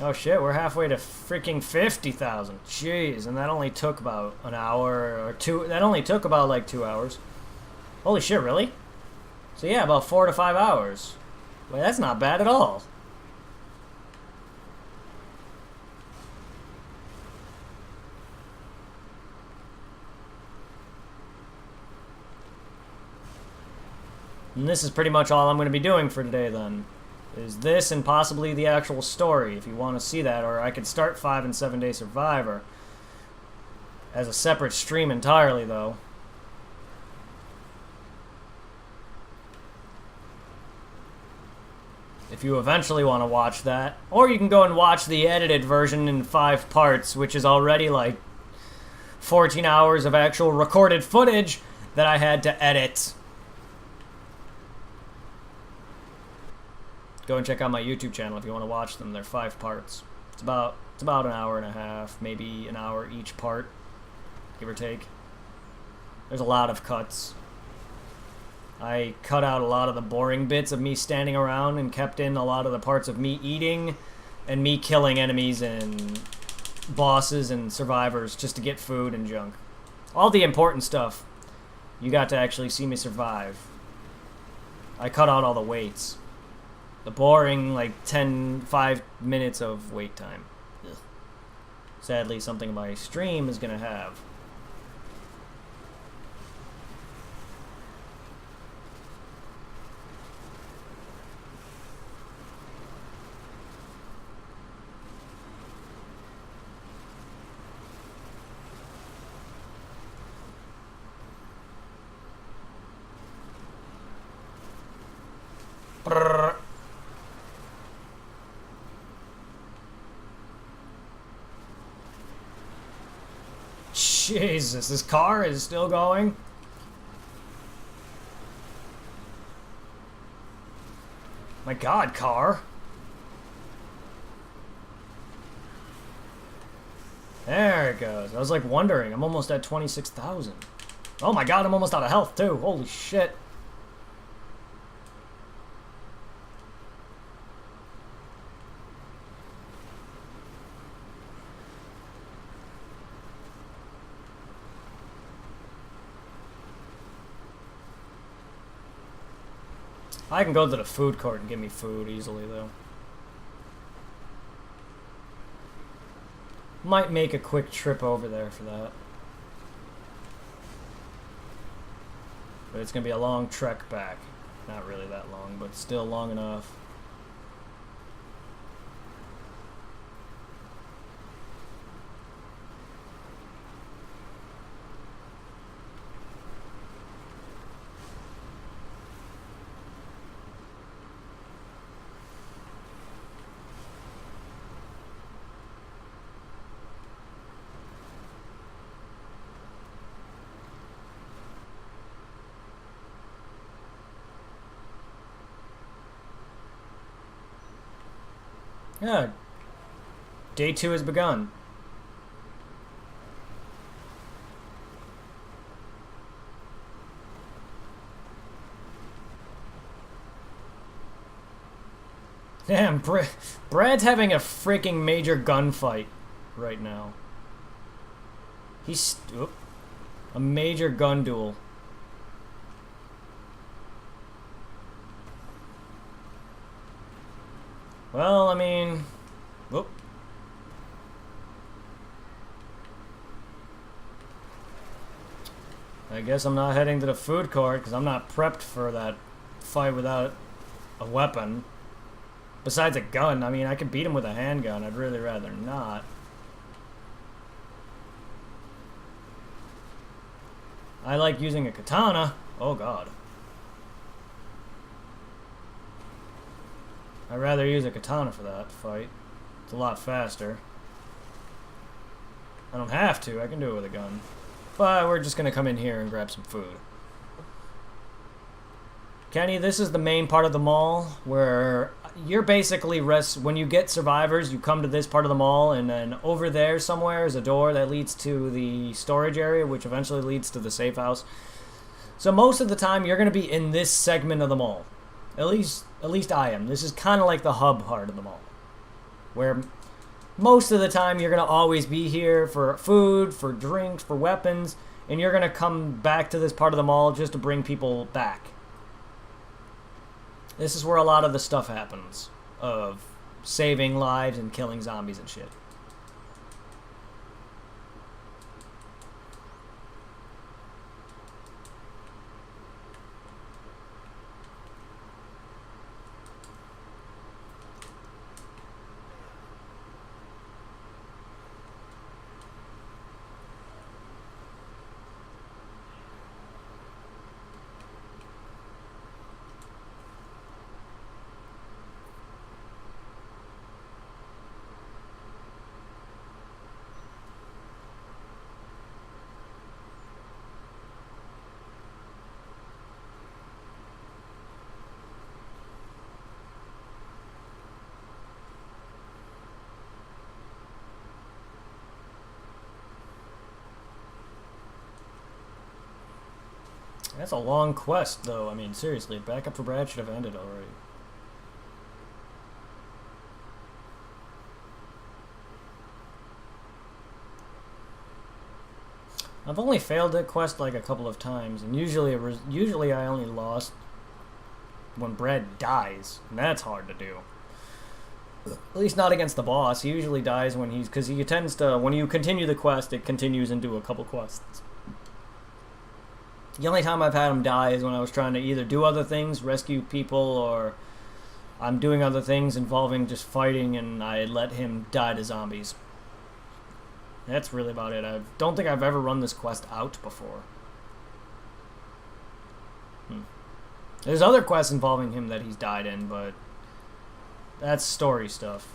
Oh shit, we're halfway to freaking 50,000. Jeez, and that only took about an hour or two. That only took about like 2 hours. Holy shit, really? So yeah, about 4 to 5 hours. Well, that's not bad at all. And this is pretty much all I'm going to be doing for today then. Is this and possibly the actual story, if you want to see that. Or I could start 5 and 7 Day Survivor as a separate stream entirely, though. If you eventually want to watch that. Or you can go and watch the edited version in 5 parts, which is already like 14 hours of actual recorded footage that I had to edit. Go and check out my YouTube channel if you want to watch them. They're 5 parts. It's about an hour and a half, maybe an hour each part, give or take. There's a lot of cuts. I cut out a lot of the boring bits of me standing around and kept in a lot of the parts of me eating and me killing enemies and bosses and survivors just to get food and junk. All the important stuff, you got to actually see me survive. I cut out all the waits. The boring, like, 5 minutes of wait time. Ugh. Sadly, something my stream is going to have. Brrr. Jesus, this car is still going? My God, car. There it goes. I was like wondering. I'm almost at 26,000. Oh my God, I'm almost out of health too. Holy shit. I can go to the food court and get me food easily, though. Might make a quick trip over there for that. But it's going to be a long trek back. Not really that long, but still long enough. Yeah, day 2 has begun. Damn, Brad's having a freaking major gunfight right now. He's a major gun duel. Well, I mean, whoop. I guess I'm not heading to the food court because I'm not prepped for that fight without a weapon. Besides a gun, I mean, I could beat him with a handgun. I'd really rather not. I like using a katana. Oh, God. I'd rather use a katana for that fight. It's a lot faster. I don't have to. I can do it with a gun. But we're just going to come in here and grab some food. Kenny, this is the main part of the mall where you're basically when you get survivors, you come to this part of the mall, and then over there somewhere is a door that leads to the storage area, which eventually leads to the safe house. So most of the time you're going to be in this segment of the mall. At least I am. This is kind of like the hub part of the mall, where most of the time you're going to always be here for food, for drinks, for weapons, and you're going to come back to this part of the mall just to bring people back. This is where a lot of the stuff happens, of saving lives and killing zombies and shit. That's a long quest, though. I mean, seriously, Backup for Brad should have ended already. I've only failed that quest like a couple of times, and usually I only lost when Brad dies, and that's hard to do. At least not against the boss. He usually dies when because he tends to, when you continue the quest, it continues into a couple quests. The only time I've had him die is when I was trying to either do other things, rescue people, or I'm doing other things involving just fighting, and I let him die to zombies. That's really about it. I don't think I've ever run this quest out before. There's other quests involving him that he's died in, but that's story stuff.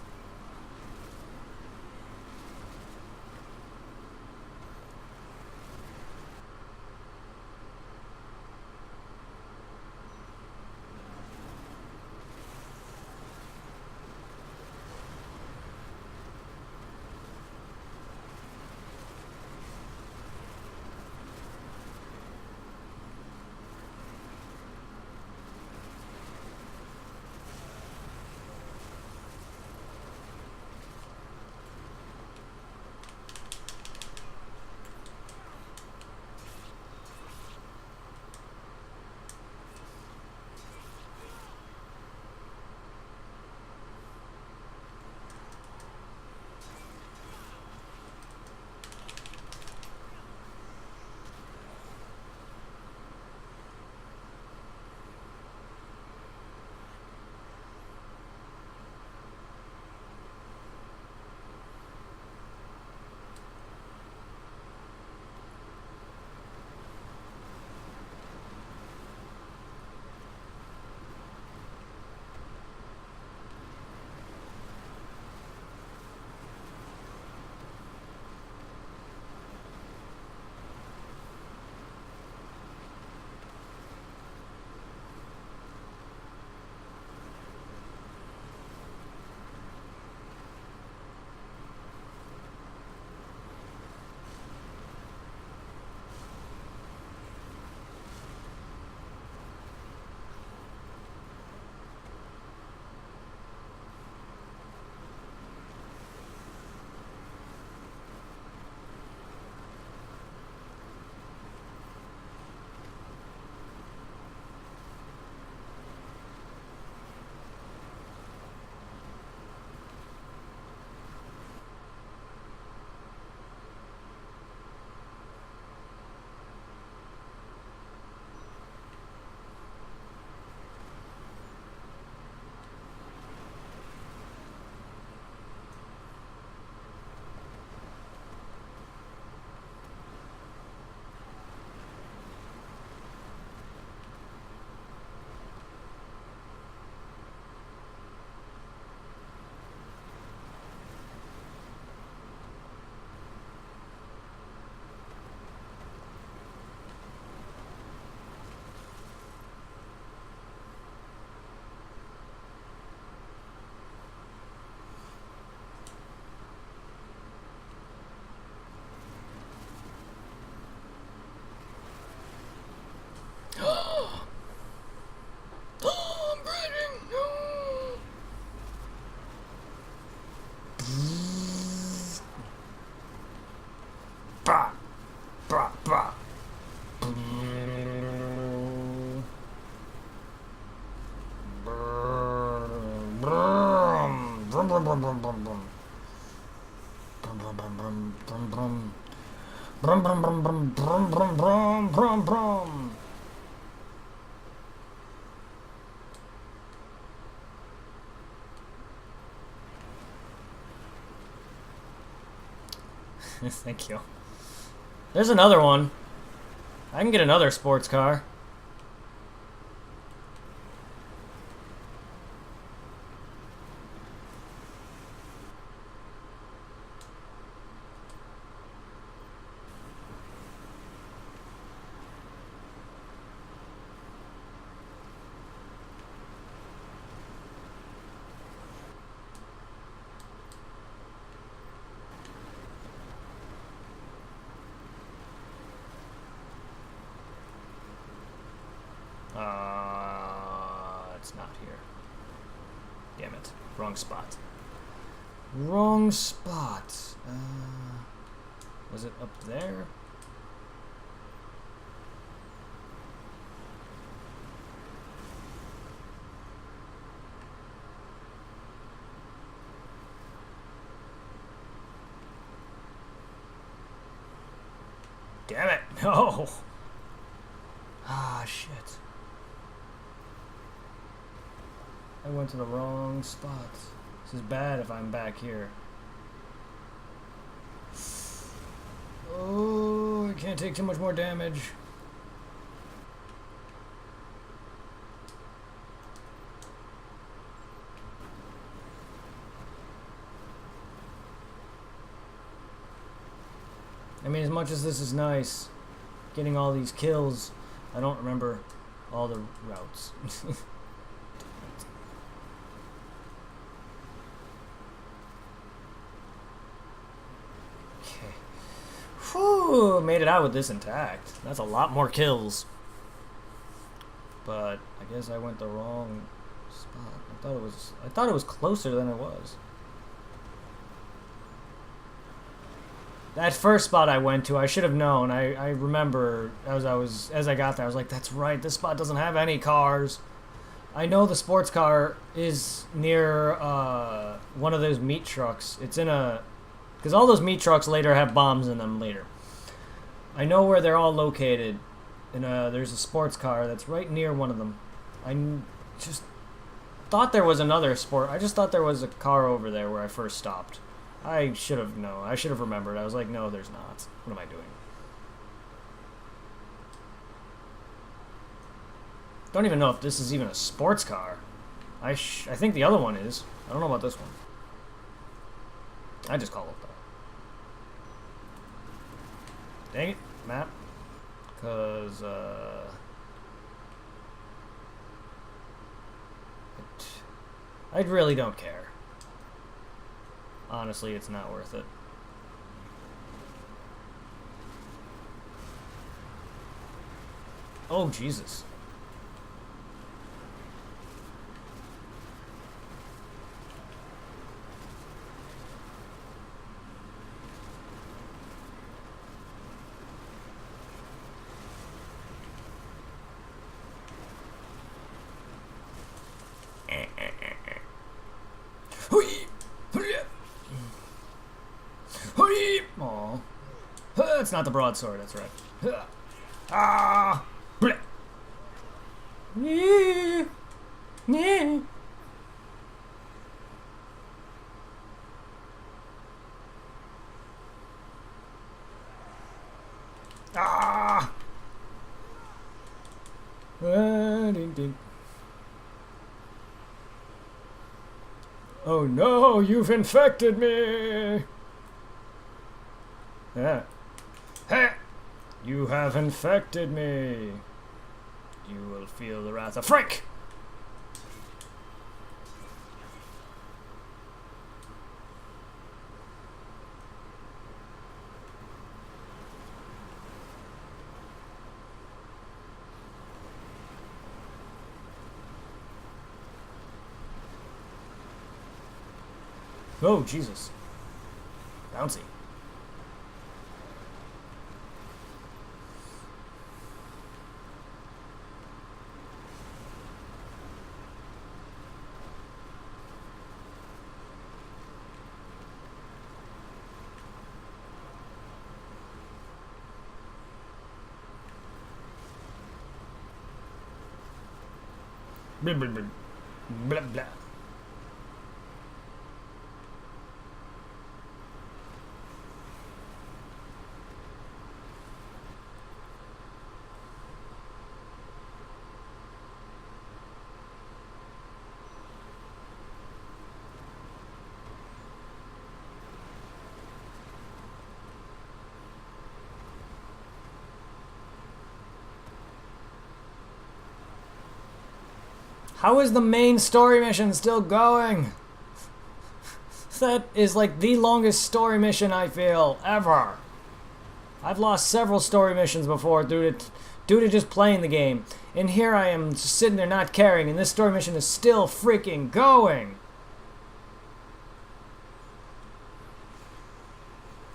brum, brum, brum, brum, brum. Brum, brum, brum, brum, brum, brum. Brum, brum, brum, brum, brum, brum, brum, brum, brum. Thank you. There's another one. I can get another sports car. It's not here. Damn it. Wrong spot. Wrong spot. Was it up there? Damn it. No. Ah, shit. I went to the wrong spot. This is bad if I'm back here. Oh, I can't take too much more damage. I mean, as much as this is nice, getting all these kills, I don't remember all the routes. Okay. Whew, made it out with this intact. That's a lot more kills. But I guess I went the wrong spot. I thought it was closer than it was. That first spot I went to, I should have known. I remember as I got there, I was like, that's right, this spot doesn't have any cars. I know the sports car is near one of those meat trucks. It's in a... Because all those meat trucks later have bombs in them later. I know where they're all located. And there's a sports car that's right near one of them. I just thought there was another sport. I just thought there was a car over there where I first stopped. I should have known. I should have remembered. I was like, no, there's not. What am I doing? Don't even know if this is even a sports car. I think the other one is. I don't know about this one. I just call it though. Dang it, map. Because, I really don't care. Honestly, it's not worth it. Oh, Jesus. Aw. It's not the broadsword, that's right. Ah! Yeah. Yeah. Ah! Oh no, you've infected me! Yeah. Hey! You have infected me. You will feel the wrath of Frank! Oh, Jesus. Bouncy. Blah, blah, blah. Blah, blah. How is the main story mission still going? That is like the longest story mission I feel ever. I've lost several story missions before due to just playing the game. And here I am just sitting there not caring, and this story mission is still freaking going.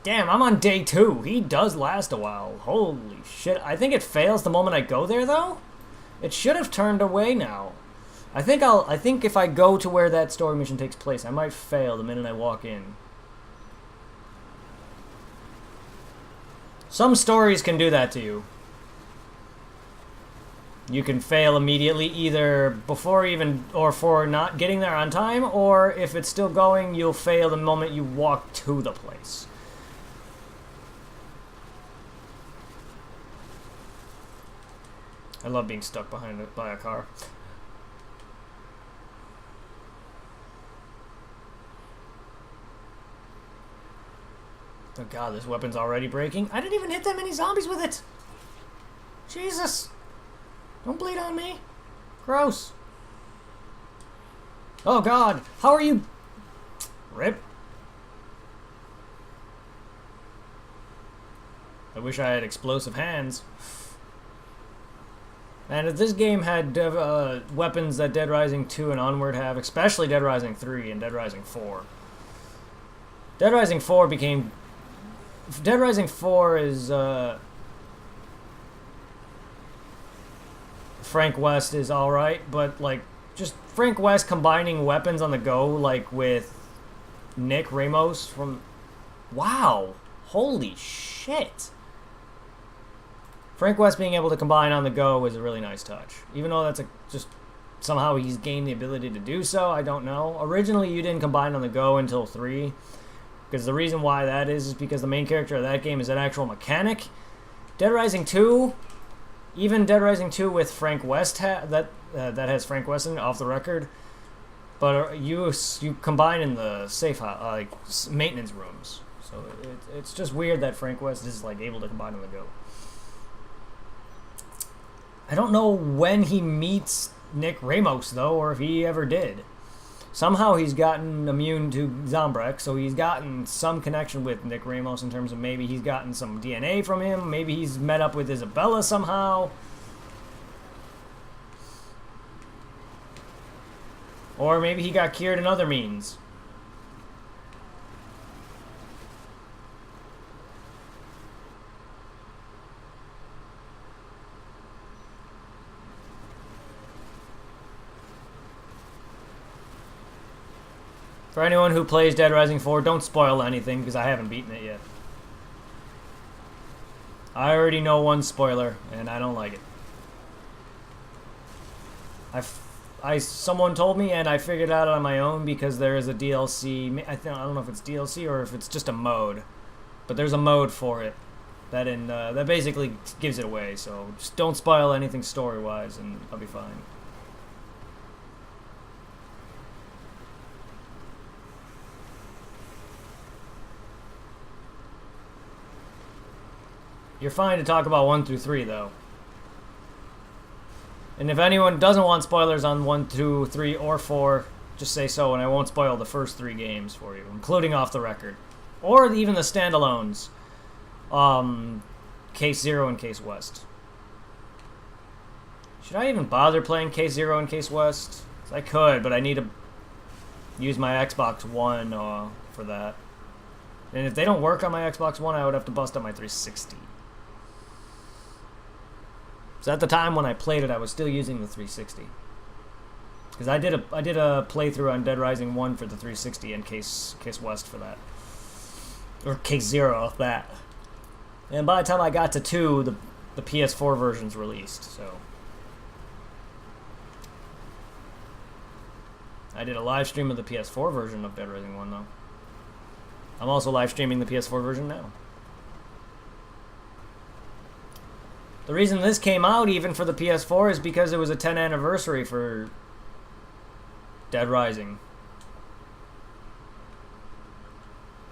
Damn, I'm on day 2. He does last a while. Holy shit. I think it fails the moment I go there, though. It should have turned away now. I think if I go to where that story mission takes place, I might fail the minute I walk in. Some stories can do that to you. You can fail immediately, either before even, or for not getting there on time, or if it's still going, you'll fail the moment you walk to the place. I love being stuck by a car. Oh god, this weapon's already breaking. I didn't even hit that many zombies with it. Jesus. Don't bleed on me. Gross. Oh god, how are you? Rip. I wish I had explosive hands. And if this game had weapons that Dead Rising 2 and onward have, especially Dead Rising 3 and Dead Rising 4. Dead Rising 4 became... Dead Rising 4 is, Frank West is alright, but, like, just Frank West combining weapons on the go, like, with Nick Ramos from... Wow! Holy shit! Frank West being able to combine on the go is a really nice touch. Even though that's just... Somehow he's gained the ability to do so, I don't know. Originally, you didn't combine on the go until 3. Because the reason why that is because the main character of that game is an actual mechanic. Dead Rising 2, even Dead Rising 2 with Frank West, that has Frank West in it, off the record. But you combine in the safe like maintenance rooms. So it's just weird that Frank West is like able to combine on the go. I don't know when he meets Nick Ramos though, or if he ever did. Somehow he's gotten immune to Zombrek, so he's gotten some connection with Nick Ramos in terms of maybe he's gotten some DNA from him, maybe he's met up with Isabella somehow. Or maybe he got cured in other means. For anyone who plays Dead Rising 4, don't spoil anything, because I haven't beaten it yet. I already know one spoiler, and I don't like it. Someone told me, and I figured it out on my own, because there is a DLC, I don't know if it's DLC or if it's just a mode, but there's a mode for it that basically gives it away, so just don't spoil anything story-wise, and I'll be fine. You're fine to talk about 1 through 3, though. And if anyone doesn't want spoilers on 1, 2, 3, or 4, just say so, and I won't spoil the first 3 games for you, including off the record. Or even the standalones. Case Zero and Case West. Should I even bother playing Case Zero and Case West? I could, but I need to use my Xbox One for that. And if they don't work on my Xbox One, I would have to bust out my 360. So at the time when I played it, I was still using the 360. Because I did a playthrough on Dead Rising 1 for the 360 and Case West for that. Or Case Zero of that. And by the time I got to 2, the PS4 version's released, so... I did a live stream of the PS4 version of Dead Rising 1, though. I'm also live streaming the PS4 version now. The reason this came out even for the PS4 is because it was a 10th anniversary for Dead Rising.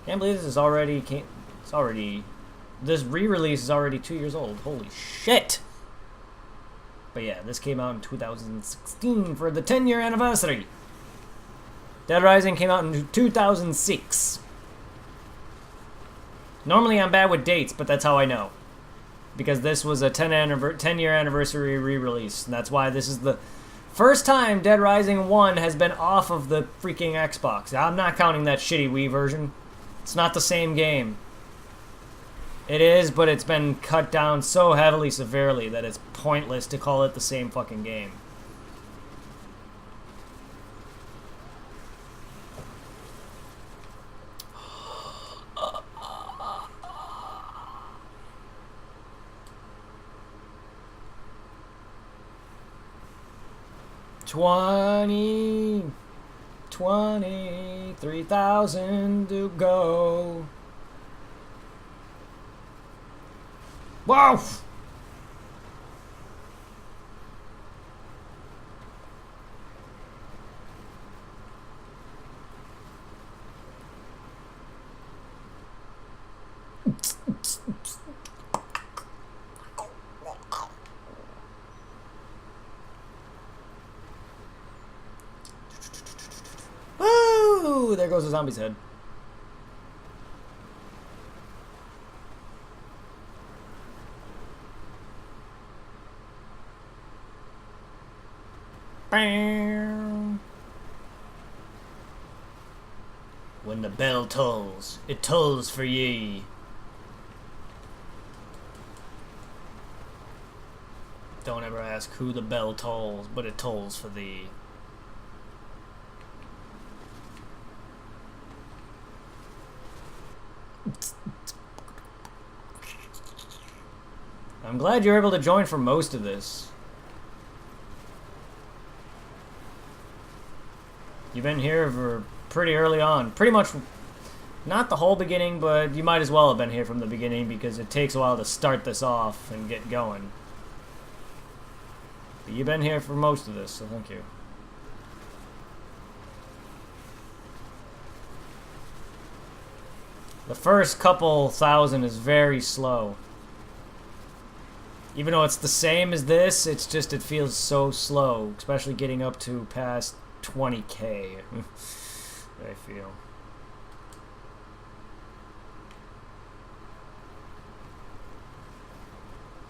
Can't believe this is already... This re-release is already 2 years old. Holy shit! But yeah, this came out in 2016 for the 10-year anniversary. Dead Rising came out in 2006. Normally I'm bad with dates, but that's how I know. Because this was a 10-year anniversary re-release. And that's why this is the first time Dead Rising 1 has been off of the freaking Xbox. I'm not counting that shitty Wii version. It's not the same game. It is, but it's been cut down so heavily, severely, that it's pointless to call it the same fucking game. $23,000 to go. Whoa! Woo! There goes the zombie's head. When the bell tolls, it tolls for ye. Don't ever ask who the bell tolls, but it tolls for thee. I'm glad you're able to join for most of this. You've been here for pretty early on. Pretty much, not the whole beginning, but you might as well have been here from the beginning because it takes a while to start this off and get going. But you've been here for most of this, so thank you. The first couple thousand is very slow. Even though it's the same as this, it's just, it feels so slow, especially getting up to past 20k. I feel.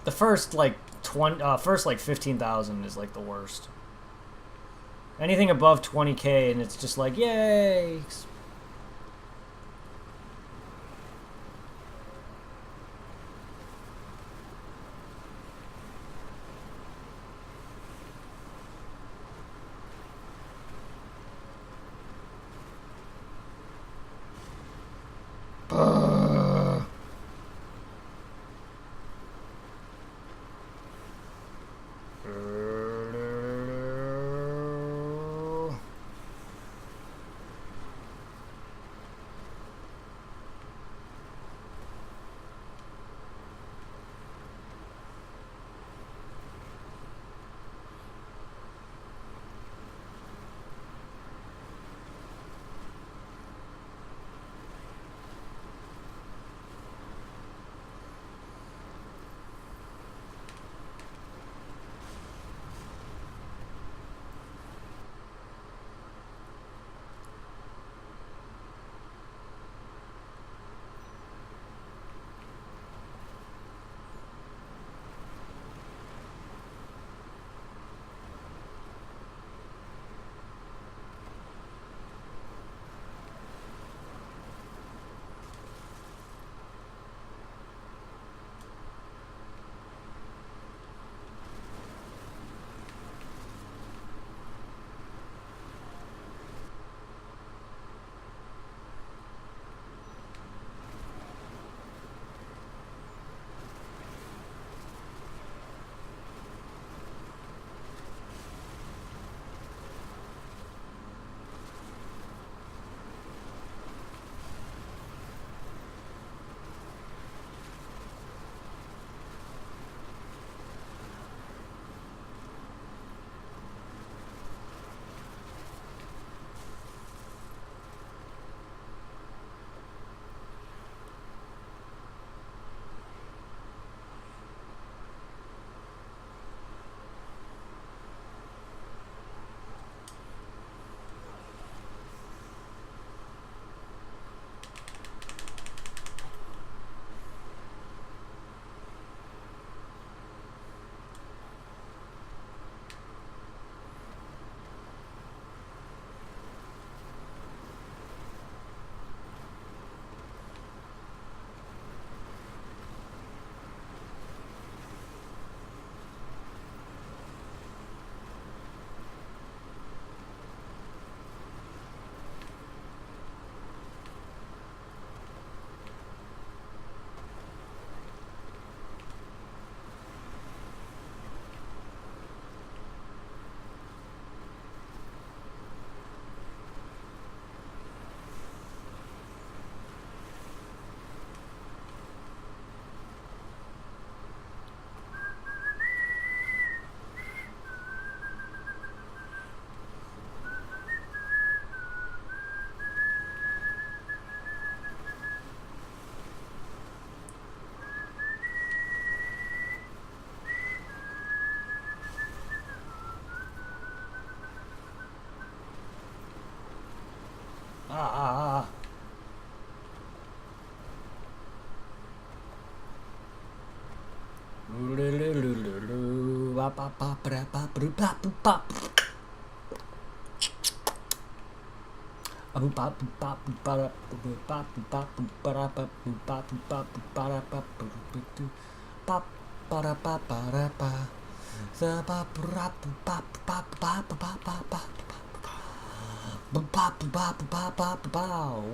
The first like 15,000 is like the worst. Anything above 20k and it's just like, yay!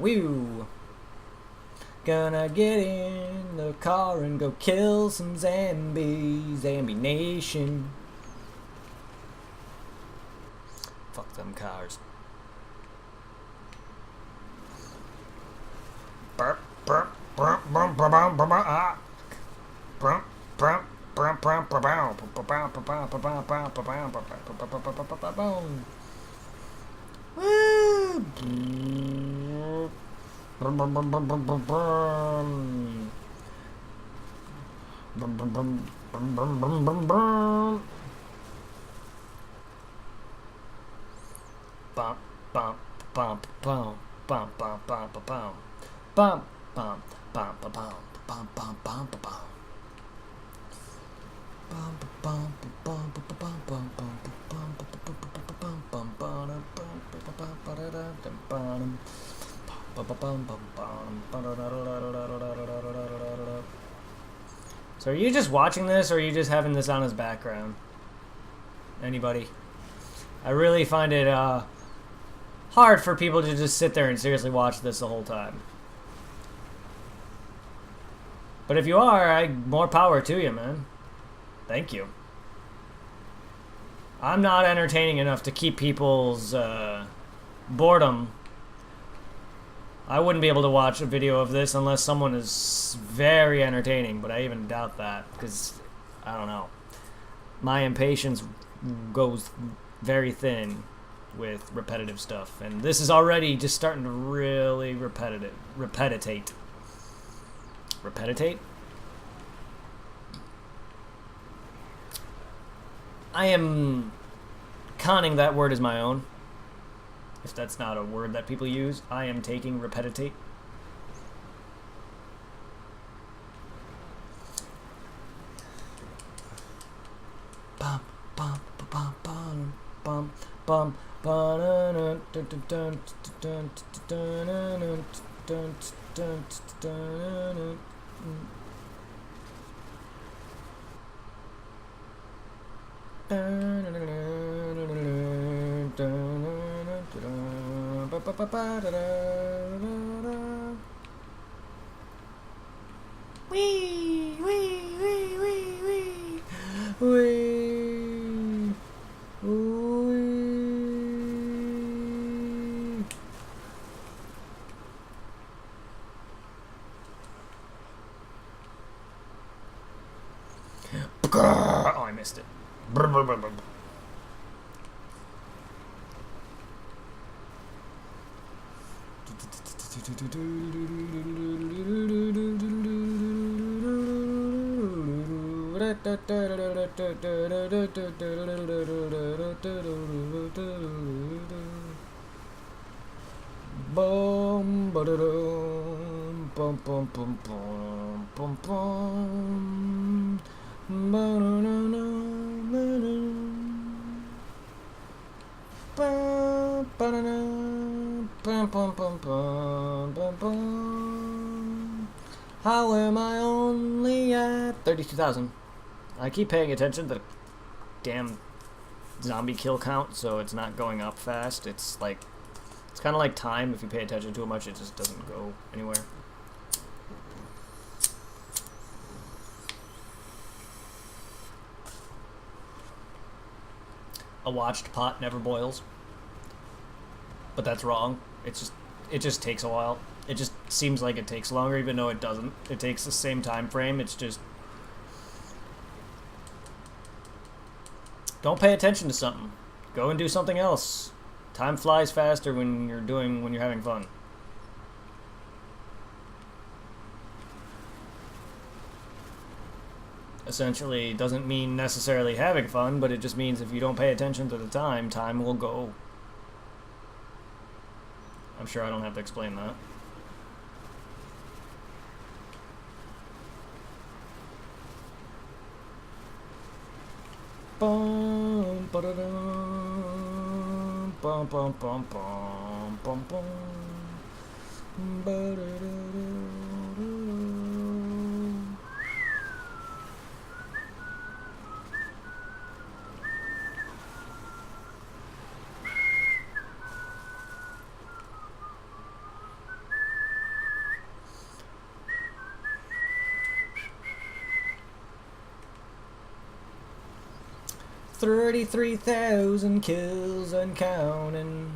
Woo! Gonna get in the car and go kill some zombies. Zombie Nation. Fuck them cars. So are you just watching this, or are you just having this on as background? Anybody? I really find it hard for people to just sit there and seriously watch this the whole time. But if you are, more power to you, man. Thank you. I'm not entertaining enough to keep people's boredom. I wouldn't be able to watch a video of this unless someone is very entertaining, but I even doubt that, because, I don't know. My impatience goes very thin with repetitive stuff, and this is already just starting to really repetitate. Repetitate? I am conning that word as my own. If that's not a word that people use, I am taking repetitate. Bum bum bum bum bum bum bum. Wee wee wee wee wee wee wee. Oh, I missed it. Bum ba da dum bum bum bum bum bum bum ba da da da ba da da bum bum bum bum bum bum. How am I only at 32,000? I keep paying attention to the damn zombie kill count, so it's not going up fast. It's like, it's kind of like time. If you pay attention to it much, it just doesn't go anywhere. A watched pot never boils. But that's wrong. It just takes a while. It just seems like it takes longer, even though it doesn't. It takes the same time frame. It's just, don't pay attention to something. Go and do something else. Time flies faster when you're having fun. Essentially, doesn't mean necessarily having fun, but it just means if you don't pay attention to the time, time will go. I'm sure I don't have to explain that. Bum, ba-da-dum, bum, bum, bum, bum, bum, bum. Ba-da-da-da-da-da. 33,000 kills and counting.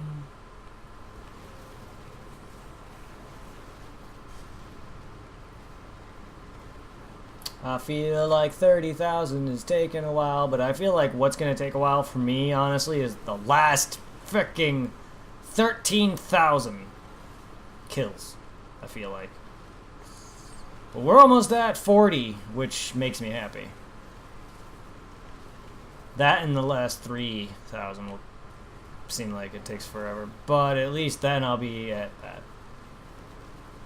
I feel like 30,000 is taking a while, but I feel like what's going to take a while for me, honestly, is the last freaking 13,000 kills, I feel like. But we're almost at 40, which makes me happy. That and the last 3,000 will seem like it takes forever, but at least then I'll be at that.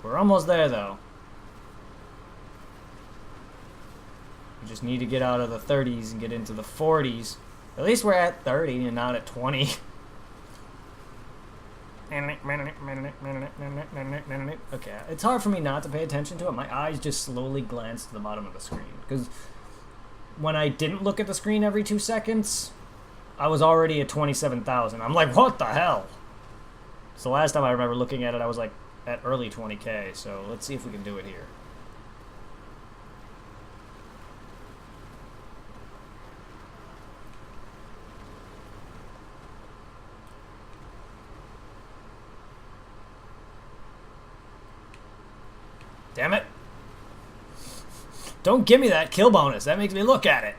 We're almost there, though. We just need to get out of the 30s and get into the 40s. At least we're at 30 and not at 20. Okay, it's hard for me not to pay attention to it. My eyes just slowly glance to the bottom of the screen. Because when I didn't look at the screen every 2 seconds, I was already at 27,000. I'm like, what the hell? So last time I remember looking at it, I was like at early 20K. So let's see if we can do it here. Damn it. Don't give me that kill bonus. That makes me look at it.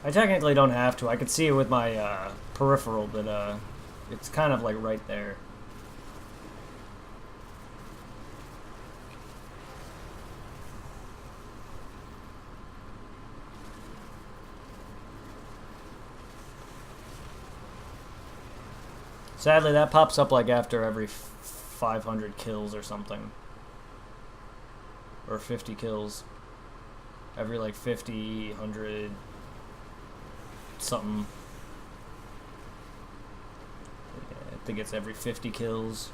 I technically don't have to. I could see it with my peripheral, but it's kind of like right there. Sadly, that pops up like after every 500 kills or something. Or 50 kills. Every like 50, 100... something. Yeah, I think it's every 50 kills.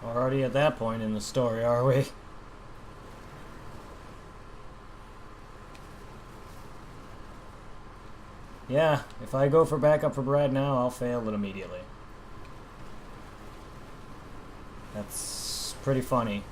Already at that point in the story, are we? Yeah, if I go for backup for Brad now, I'll fail it immediately. That's pretty funny.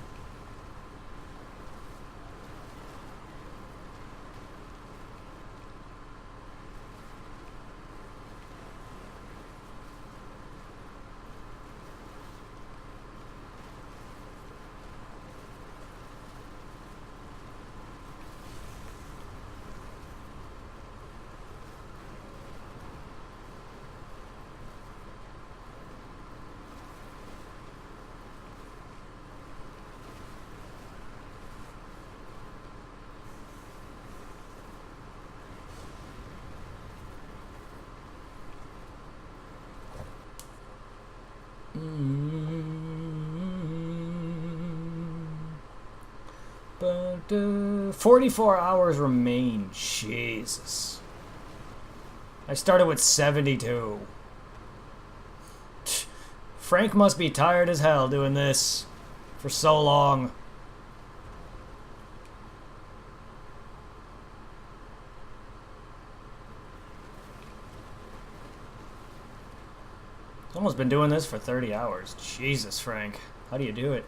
But 44 hours remain. Jesus. I started with 72. Frank must be tired as hell doing this for so long. He's almost been doing this for 30 hours. Jesus, Frank. How do you do it?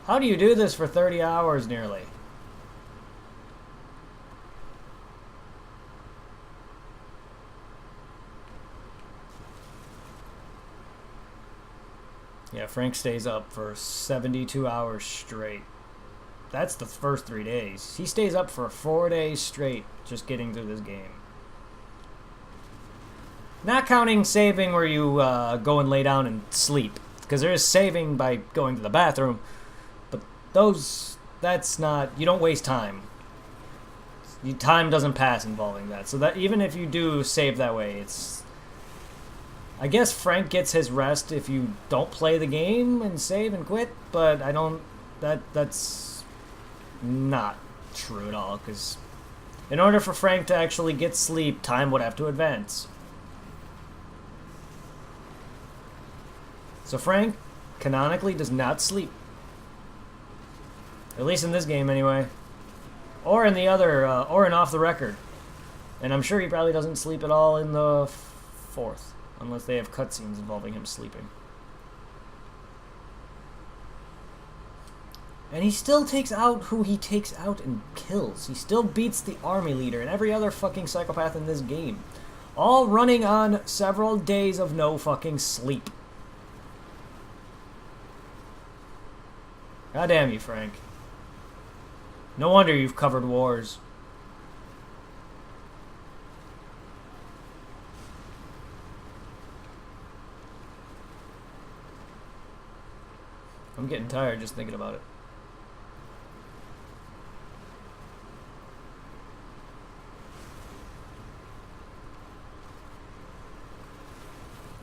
How do you do this for 30 hours nearly? Yeah, Frank stays up for 72 hours straight. That's the first 3 days. He stays up for 4 days straight just getting through this game. Not counting saving where you go and lay down and sleep. Because there is saving by going to the bathroom. But that's not, you don't waste time. Time doesn't pass involving that. So that even if you do save that way, it's... I guess Frank gets his rest if you don't play the game and save and quit, but I don't... That's not true at all, because in order for Frank to actually get sleep, time would have to advance. So Frank, canonically, does not sleep. At least in this game, anyway. Or in the other, or in Off the Record. And I'm sure he probably doesn't sleep at all in the fourth. Unless they have cutscenes involving him sleeping. And he still takes out who he takes out and kills. He still beats the army leader and every other fucking psychopath in this game. All running on several days of no fucking sleep. God damn you, Frank. No wonder you've covered wars. I'm getting tired just thinking about it.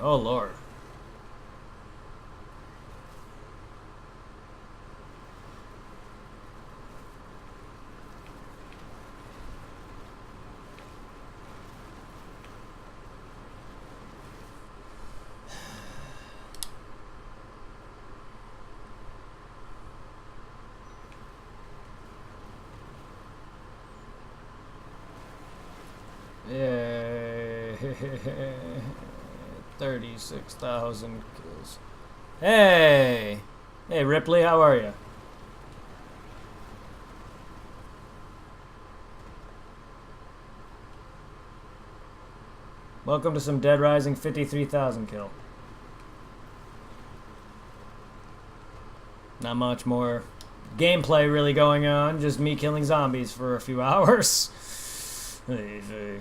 Oh, Lord. Yay. 36,000 kills. Hey! Hey, Ripley, how are you? Welcome to some Dead Rising 53,000 kill. Not much more gameplay really going on, just me killing zombies for a few hours. Hey.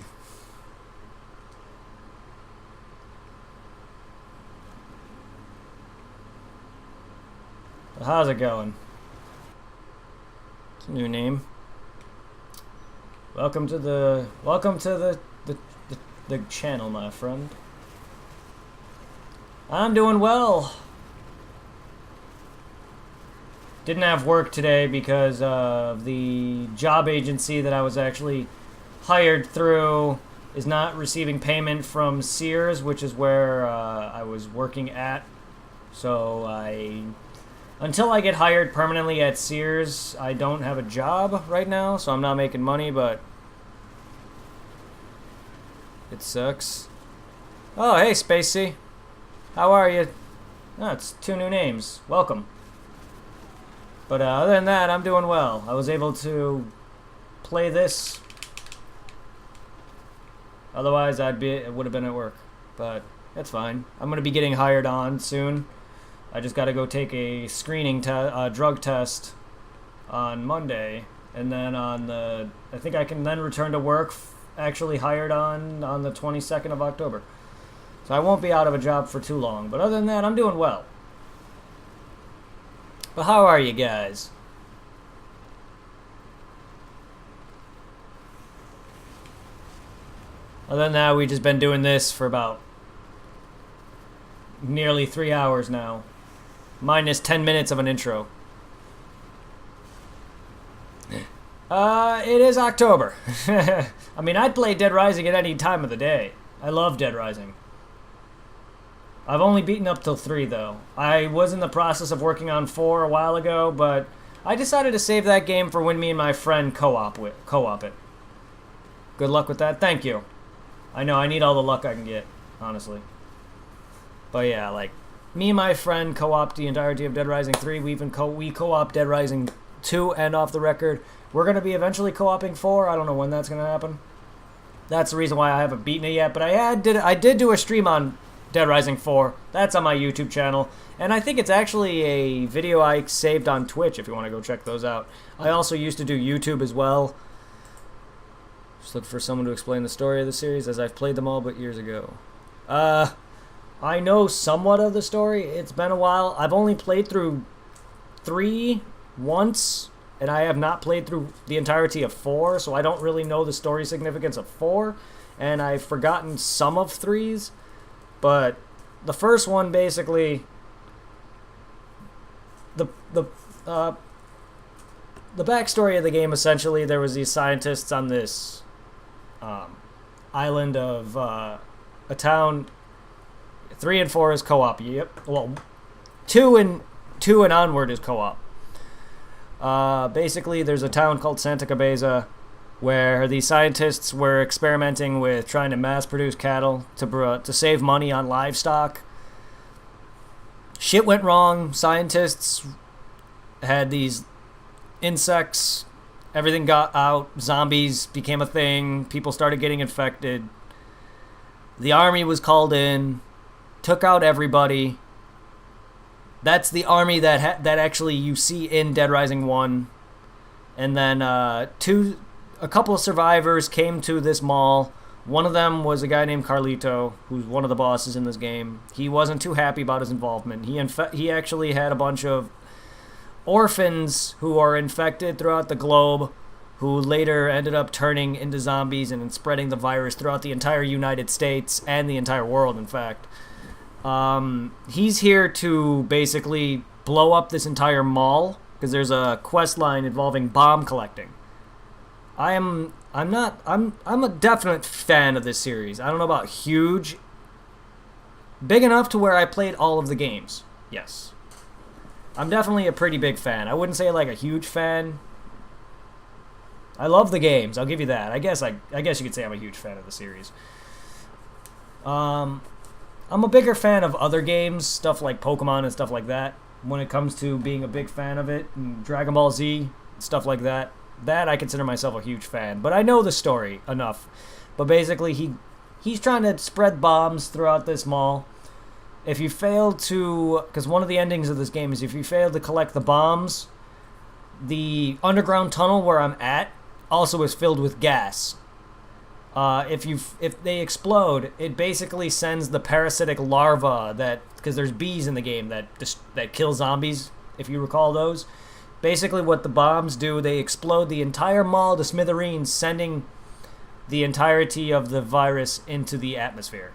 How's it going? It's a new name. Welcome to the channel, my friend. I'm doing well. Didn't have work today because of the job agency that I was actually hired through is not receiving payment from Sears, which is where I was working at. So until I get hired permanently at Sears, I don't have a job right now, so I'm not making money, but it sucks. Oh, hey, Spacey. How are you? Oh, it's 2 new names. Welcome. But other than that, I'm doing well. I was able to play this. Otherwise, it would have been at work. But that's fine. I'm going to be getting hired on soon. I just got to go take a screening drug test on Monday. And then I think I can then return to work actually hired on the 22nd of October. So I won't be out of a job for too long. But other than that, I'm doing well. But how are you guys? Other than that, we've just been doing this for about nearly 3 hours now. Minus 10 minutes of an intro. It is October. I mean, I'd play Dead Rising at any time of the day. I love Dead Rising. I've only beaten up till 3, though. I was in the process of working on 4 a while ago, but I decided to save that game for when me and my friend co-op it. Good luck with that. Thank you. I know, I need all the luck I can get, honestly. But yeah, like, me and my friend co-opted the entirety of Dead Rising 3. We co-opted Dead Rising 2 and Off the Record. We're going to be eventually co-oping 4. I don't know when that's going to happen. That's the reason why I haven't beaten it yet. But I did do a stream on Dead Rising 4. That's on my YouTube channel. And I think it's actually a video I saved on Twitch if you want to go check those out. I also used to do YouTube as well. Just look for someone to explain the story of the series, as I've played them all but years ago. I know somewhat of the story. It's been a while. I've only played through 3 once, and I have not played through the entirety of 4, so I don't really know the story significance of 4, and I've forgotten some of 3's. But the first one, basically, the backstory of the game, essentially, there was these scientists on this island of a town. 3 and 4 is co-op. Yep. Well, 2 and onward is co-op. Basically, there's a town called Santa Cabeza where the scientists were experimenting with trying to mass-produce cattle to save money on livestock. Shit went wrong. Scientists had these insects. Everything got out. Zombies became a thing. People started getting infected. The army was called in, took out everybody. That's the army that actually you see in Dead Rising 1. And then a couple of survivors came to this mall. One of them was a guy named Carlito, who's one of the bosses in this game. He wasn't too happy about his involvement. He actually had a bunch of orphans who are infected throughout the globe, who later ended up turning into zombies and spreading the virus throughout the entire United States and the entire world, in fact. He's here to basically blow up this entire mall because there's a quest line involving bomb collecting. I'm a definite fan of this series. I don't know about huge. Big enough to where I played all of the games. Yes. I'm definitely a pretty big fan. I wouldn't say like a huge fan. I love the games. I'll give you that. I guess you could say I'm a huge fan of the series. I'm a bigger fan of other games, stuff like Pokemon and stuff like that. When it comes to being a big fan of it, and Dragon Ball Z, stuff like that. That I consider myself a huge fan. But I know the story enough. But basically, he's trying to spread bombs throughout this mall. If you fail to... Because one of the endings of this game is if you fail to collect the bombs, the underground tunnel where I'm at also is filled with gas. If they explode, it basically sends the parasitic larva that... Because there's bees in the game that kill zombies, if you recall those. Basically what the bombs do, they explode the entire mall to smithereens, sending the entirety of the virus into the atmosphere.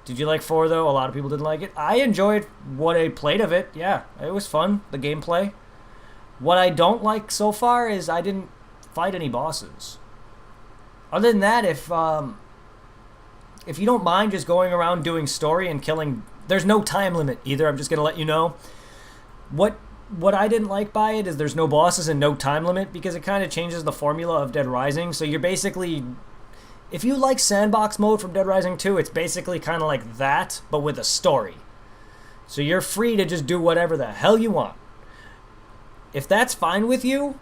Did you like 4, though? A lot of people didn't like it. I enjoyed what I played of it. Yeah, it was fun, the gameplay. What I don't like so far is I didn't fight any bosses. Other than that, if you don't mind just going around doing story and killing, there's no time limit either. I'm just gonna let you know. What I didn't like by it is there's no bosses and no time limit, because it kind of changes the formula of Dead Rising. So you're basically, if you like sandbox mode from Dead Rising 2, it's basically kind of like that, but with a story. So you're free to just do whatever the hell you want. If that's fine with you,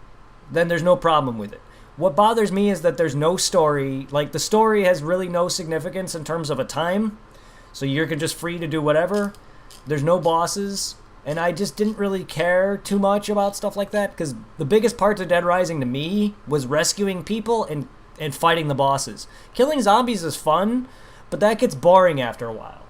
then there's no problem with it. What bothers me is that there's no story. Like, the story has really no significance in terms of a time. So you're just free to do whatever. There's no bosses. And I just didn't really care too much about stuff like that, because the biggest parts of Dead Rising to me was rescuing people and fighting the bosses. Killing zombies is fun, but that gets boring after a while.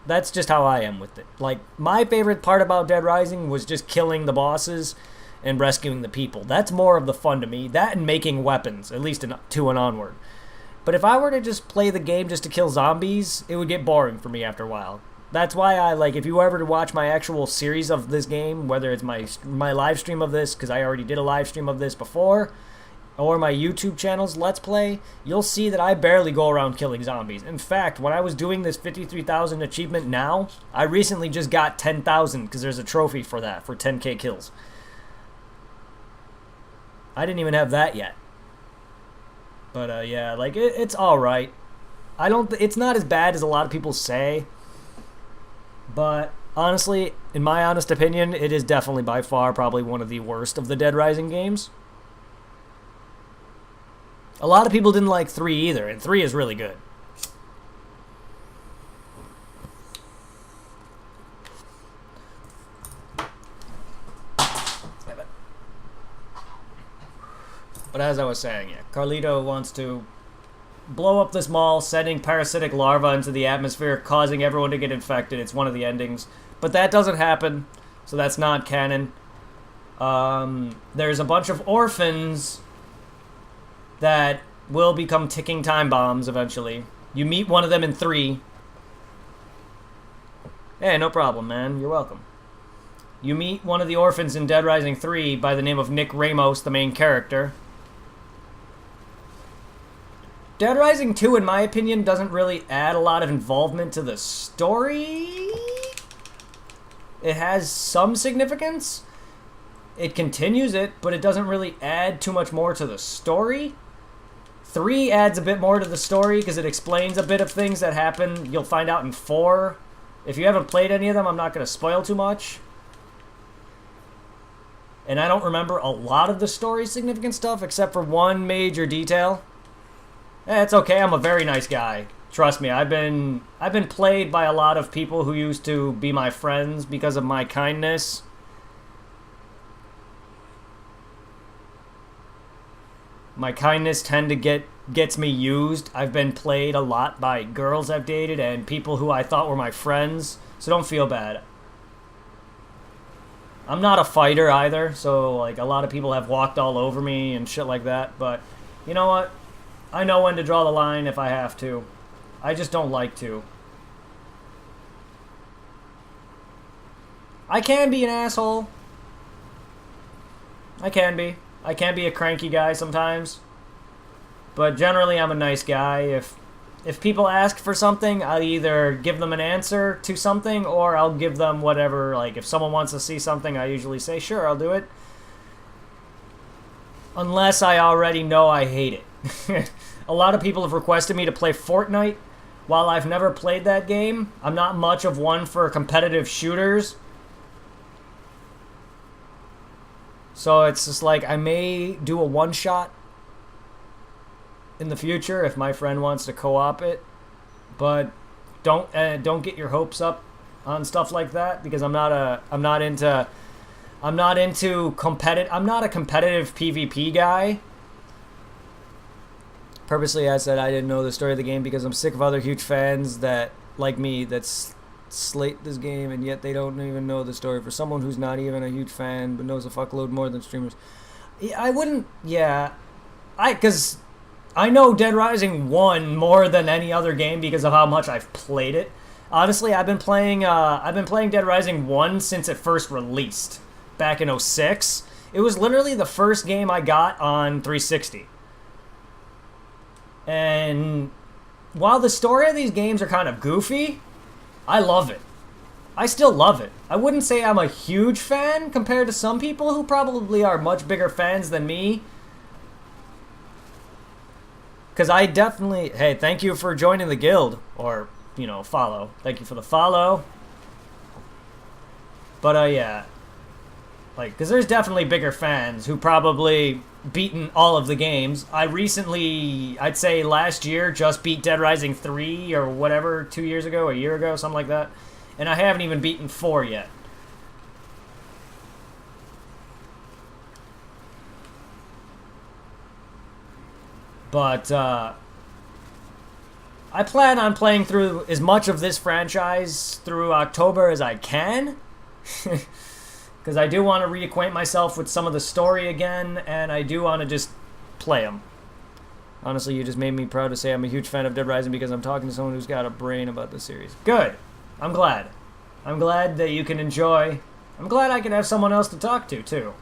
That's just how I am with it. Like, my favorite part about Dead Rising was just killing the bosses and rescuing the people. That's more of the fun to me. That and making weapons, at least in 2 and onward. But if I were to just play the game just to kill zombies, it would get boring for me after a while. That's why I, like, if you ever watch my actual series of this game, whether it's my live stream of this, because I already did a live stream of this before, or my YouTube channel's Let's Play, you'll see that I barely go around killing zombies. In fact, when I was doing this 53,000 achievement now, I recently just got 10,000, because there's a trophy for that, for 10k kills. I didn't even have that yet. But, yeah, like, it's alright. It's not as bad as a lot of people say. But, honestly, in my honest opinion, it is definitely by far probably one of the worst of the Dead Rising games. A lot of people didn't like 3 either, and 3 is really good. But as I was saying, yeah, Carlito wants to blow up this mall, sending parasitic larvae into the atmosphere, causing everyone to get infected. It's one of the endings. But that doesn't happen, so that's not canon. There's a bunch of orphans that will become ticking time bombs eventually. You meet one of them in 3. Hey, no problem, man. You're welcome. You meet one of the orphans in Dead Rising 3 by the name of Nick Ramos, the main character. Dead Rising 2, in my opinion, doesn't really add a lot of involvement to the story. It has some significance. It continues it, but it doesn't really add too much more to the story. 3 adds a bit more to the story because it explains a bit of things that happen. You'll find out in 4. If you haven't played any of them, I'm not going to spoil too much. And I don't remember a lot of the story significant stuff except for one major detail. It's okay, I'm a very nice guy. Trust me, I've been played by a lot of people who used to be my friends because of my kindness. My kindness gets me used. I've been played a lot by girls I've dated and people who I thought were my friends, so don't feel bad. I'm not a fighter either, so like a lot of people have walked all over me and shit like that, but you know what? I know when to draw the line if I have to. I just don't like to. I can be an asshole. I can be. I can be a cranky guy sometimes. But generally I'm a nice guy. If people ask for something, I'll either give them an answer to something or I'll give them whatever. Like if someone wants to see something, I usually say, sure, I'll do it. Unless I already know I hate it. A lot of people have requested me to play Fortnite. While I've never played that game, I'm not much of one for competitive shooters. So it's just like I may do a one-shot in the future if my friend wants to co-op it, but don't get your hopes up on stuff like that because I'm not a competitive PvP guy. Purposely, I said I didn't know the story of the game because I'm sick of other huge fans that, like me, that slate this game and yet they don't even know the story. For someone who's not even a huge fan but knows a fuckload more than streamers, I wouldn't. Yeah, because I know Dead Rising 1 more than any other game because of how much I've played it. Honestly, I've been playing Dead Rising 1 since it first released back in 06. It was literally the first game I got on 360. And while the story of these games are kind of goofy, I love it. I still love it. I wouldn't say I'm a huge fan compared to some people who probably are much bigger fans than me. Because I definitely... Hey, thank you for joining the guild. Or, you know, follow. Thank you for the follow. But, yeah. Like, because there's definitely bigger fans who probably beaten all of the games. I recently, I'd say last year, just beat Dead Rising 3 or whatever, 2 years ago, a year ago, something like that. And I haven't even beaten 4 yet. But, I plan on playing through as much of this franchise through October as I can. Because I do want to reacquaint myself with some of the story again, and I do want to just play them. Honestly, you just made me proud to say I'm a huge fan of Dead Rising because I'm talking to someone who's got a brain about the series. Good. I'm glad. I'm glad that you can enjoy. I'm glad I can have someone else to talk to, too.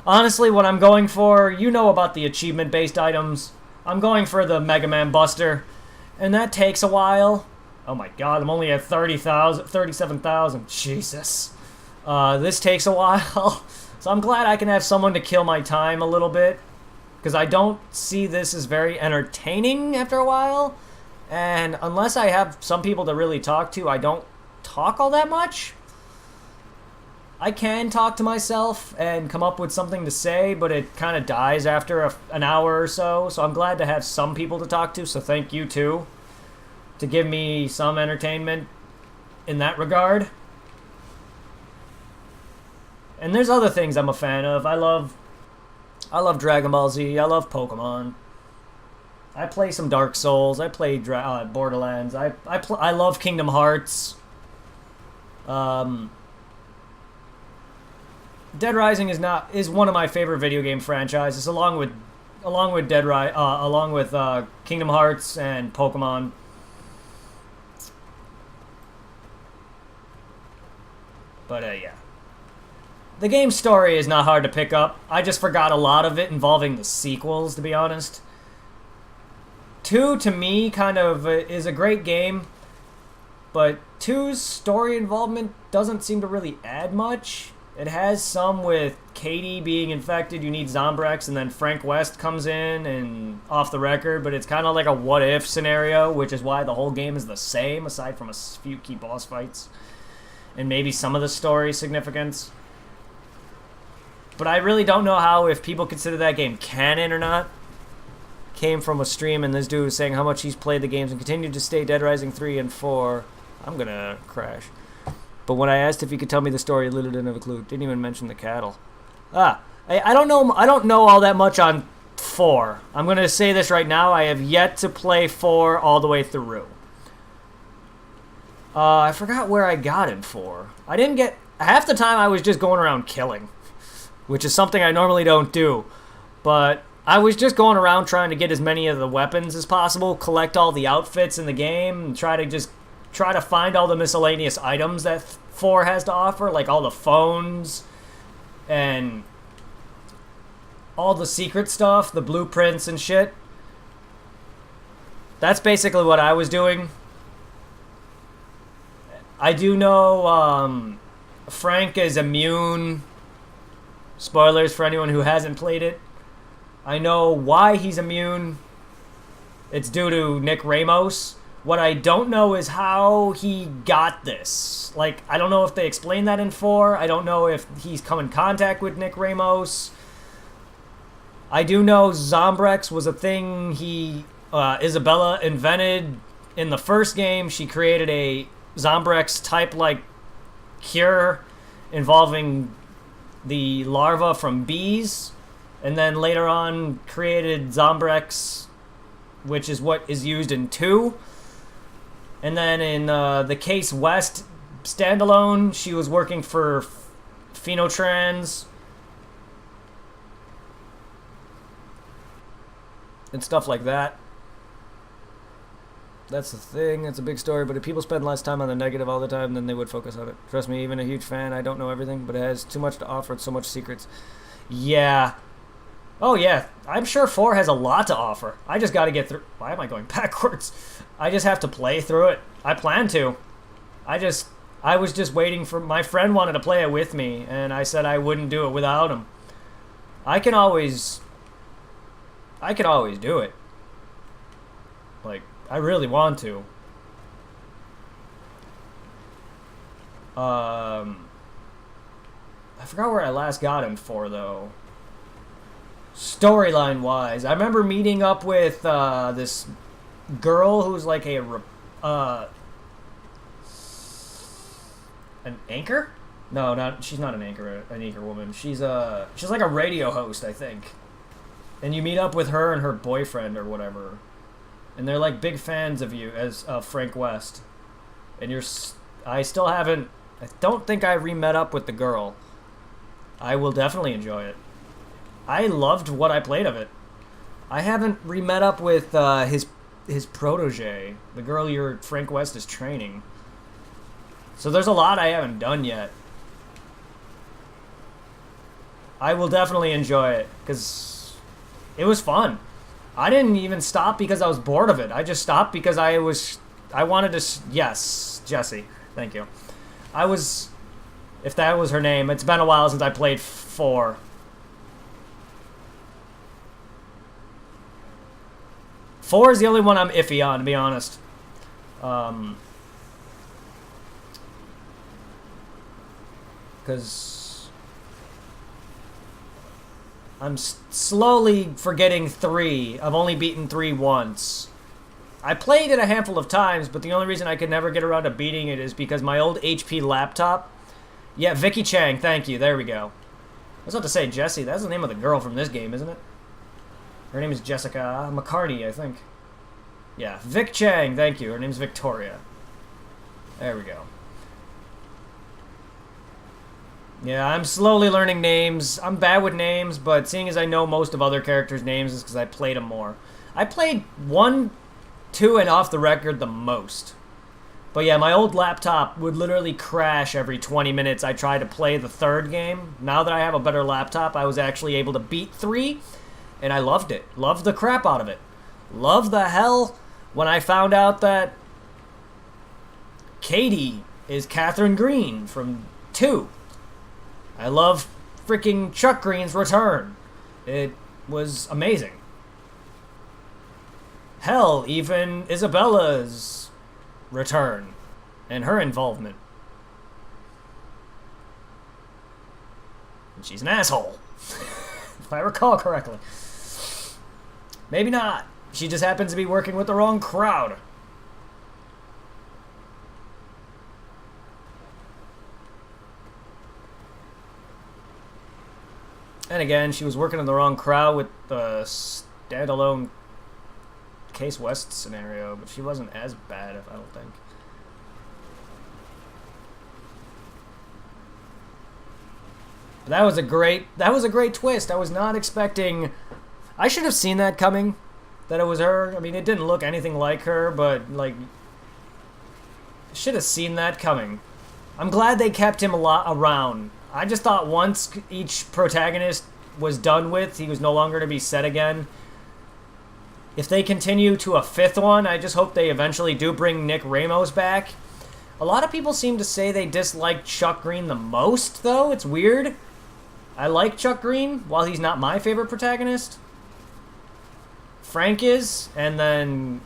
Honestly, what I'm going for, you know about the achievement-based items. I'm going for the Mega Man Buster, and that takes a while. Oh my god, I'm only at 37,000. Jesus. This takes a while, so I'm glad I can have someone to kill my time a little bit, because I don't see this as very entertaining after a while, and unless I have some people to really talk to, I don't talk all that much. I can talk to myself and come up with something to say, but it kind of dies after an hour or so, so I'm glad to have some people to talk to, so thank you too, to give me some entertainment in that regard. And there's other things I'm a fan of. I love Dragon Ball Z. I love Pokemon. I play some Dark Souls. I play Borderlands. I love Kingdom Hearts. Dead Rising is one of my favorite video game franchises, along with Kingdom Hearts and Pokemon. But yeah. The game's story is not hard to pick up. I just forgot a lot of it involving the sequels, to be honest. 2, to me, kind of is a great game, but 2's story involvement doesn't seem to really add much. It has some with Katie being infected, you need Zombrex, and then Frank West comes in and off the record, but it's kind of like a what-if scenario, which is why the whole game is the same, aside from a few key boss fights, and maybe some of the story significance. But I really don't know how, if people consider that game canon or not. Came from a stream, and this dude was saying how much he's played the games and continued to stay Dead Rising 3 and 4. I'm gonna crash. But when I asked if he could tell me the story, Little didn't have a clue. Didn't even mention the cattle. I don't know all that much on 4. I'm gonna say this right now. I have yet to play 4 all the way through. I forgot where I got in 4. I didn't get... Half the time I was just going around killing, which is something I normally don't do. But I was just going around trying to get as many of the weapons as possible, collect all the outfits in the game, and try to find all the miscellaneous items that 4 has to offer, like all the phones and all the secret stuff, the blueprints and shit. That's basically what I was doing. I do know Frank is immune. Spoilers for anyone who hasn't played it. I know why he's immune. It's due to Nick Ramos. What I don't know is how he got this. Like, I don't know if they explain that in 4. I don't know if he's come in contact with Nick Ramos. I do know Zombrex was a thing Isabella invented in the first game. She created a Zombrex type-like cure involving the larva from bees, and then later on created Zombrex, which is what is used in 2. And then in the Case West standalone, she was working for Phenotrans and stuff like that. That's the thing. That's a big story, but if people spend less time on the negative all the time, then they would focus on it. Trust me, even a huge fan, I don't know everything, but it has too much to offer. It's so much secrets. Yeah. Oh yeah, I'm sure 4 has a lot to offer. I just got to get through. Why am I going backwards? I just have to play through it. I plan to. I just I was just waiting for my friend wanted to play it with me, and I said I wouldn't do it without him. I can always do it. Like, I really want to. I forgot where I last got him for, though. Storyline wise, I remember meeting up with this girl who's like an anchor. No, not she's not an anchor. An anchor woman. She's like a radio host, I think. And you meet up with her and her boyfriend or whatever, and they're like big fans of you as Frank West. And I still haven't. I don't think I re-met up with the girl. I will definitely enjoy it. I loved what I played of it. I haven't re-met up with his protege, the girl your Frank West is training. So there's a lot I haven't done yet. I will definitely enjoy it because it was fun. I didn't even stop because I was bored of it. I just stopped because I wanted to. Yes, Jessie. Thank you. If that was her name. It's been a while since I played 4. 4 is the only one I'm iffy on, to be honest. Because I'm slowly forgetting 3. I've only beaten 3 once. I played it a handful of times, but the only reason I could never get around to beating it is because my old HP laptop... Yeah, Vicky Chang, thank you. There we go. I was about to say Jessie. That's the name of the girl from this game, isn't it? Her name is Jessica McCartney, I think. Yeah, Vic Chang, thank you. Her name's Victoria. There we go. Yeah, I'm slowly learning names. I'm bad with names, but seeing as I know most of other characters' names is because I played them more. I played 1, 2, and Off the Record the most. But yeah, my old laptop would literally crash every 20 minutes I tried to play the 3rd game. Now that I have a better laptop, I was actually able to beat 3, and I loved it. Loved the crap out of it. Loved the hell when I found out that Katie is Catherine Green from 2. I love freaking Chuck Green's return. It was amazing. Hell, even Isabella's return and her involvement. And she's an asshole, if I recall correctly. Maybe not. She just happens to be working with the wrong crowd. And again, she was working in the wrong crowd with the standalone Case West scenario, but she wasn't as bad, I don't think. But that was a great twist. I was not expecting. I should have seen that coming, that it was her. I mean, it didn't look anything like her, but like, should have seen that coming. I'm glad they kept him a lot around. I just thought once each protagonist was done with, he was no longer to be set again. If they continue to a 5th one, I just hope they eventually do bring Nick Ramos back. A lot of people seem to say they dislike Chuck Green the most, though. It's weird. I like Chuck Green, while he's not my favorite protagonist. Frank is, and then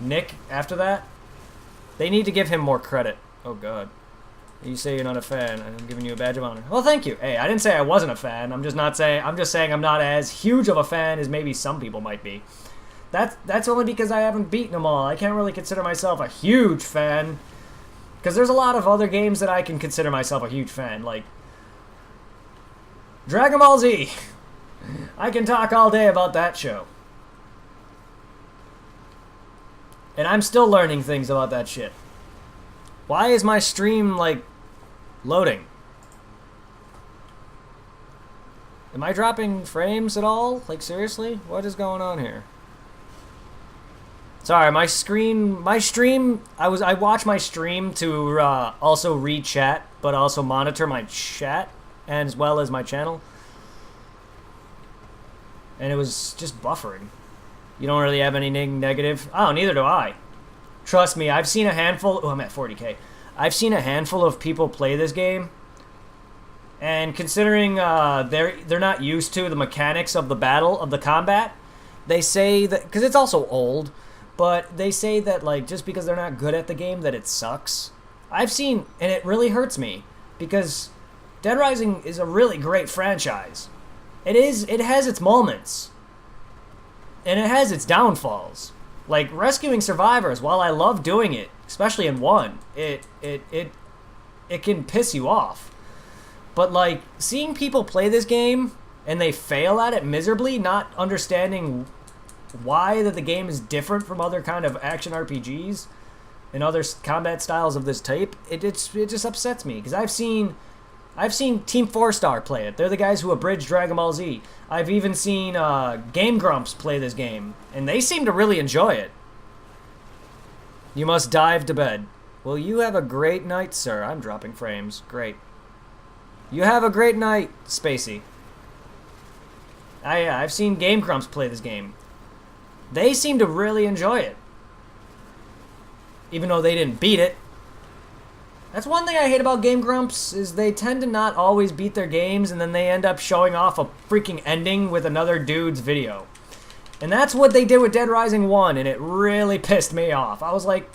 Nick after that. They need to give him more credit. Oh, God. You say you're not a fan. I'm giving you a badge of honor. Well, thank you. Hey, I didn't say I wasn't a fan. I'm just saying I'm not as huge of a fan as maybe some people might be. That's only because I haven't beaten them all. I can't really consider myself a huge fan, because there's a lot of other games that I can consider myself a huge fan, like Dragon Ball Z. I can talk all day about that show. And I'm still learning things about that shit. Why is my stream, like, loading? Am I dropping frames at all? Like, seriously? What is going on here? Sorry, my stream, I watch my stream to also read chat, but also monitor my chat, as well as my channel. and it was just buffering. You don't really have any negative? Oh, neither do I. Trust me, I've seen a handful... Oh, I'm at 40k. I've seen a handful of people play this game, and considering they're not used to the mechanics of the battle, of the combat, they say that... Because it's also old, but they say that, like, just because they're not good at the game, that it sucks. I've seen... And it really hurts me, because Dead Rising is a really great franchise. It has its moments. And it has its downfalls. Like, rescuing survivors, while I love doing it, especially in 1, it can piss you off. But, like, seeing people play this game, and they fail at it miserably, not understanding why that the game is different from other kind of action RPGs and other combat styles of this type, it just upsets me. Because I've seen Team 4-Star play it. They're the guys who abridged Dragon Ball Z. I've even seen Game Grumps play this game, and they seem to really enjoy it. You must dive to bed. Well, you have a great night, sir. I'm dropping frames. Great. You have a great night, Spacey. I've seen Game Grumps play this game. They seem to really enjoy it. Even though they didn't beat it. That's one thing I hate about Game Grumps, is they tend to not always beat their games, and then they end up showing off a freaking ending with another dude's video. And that's what they did with Dead Rising 1, and it really pissed me off. I was like,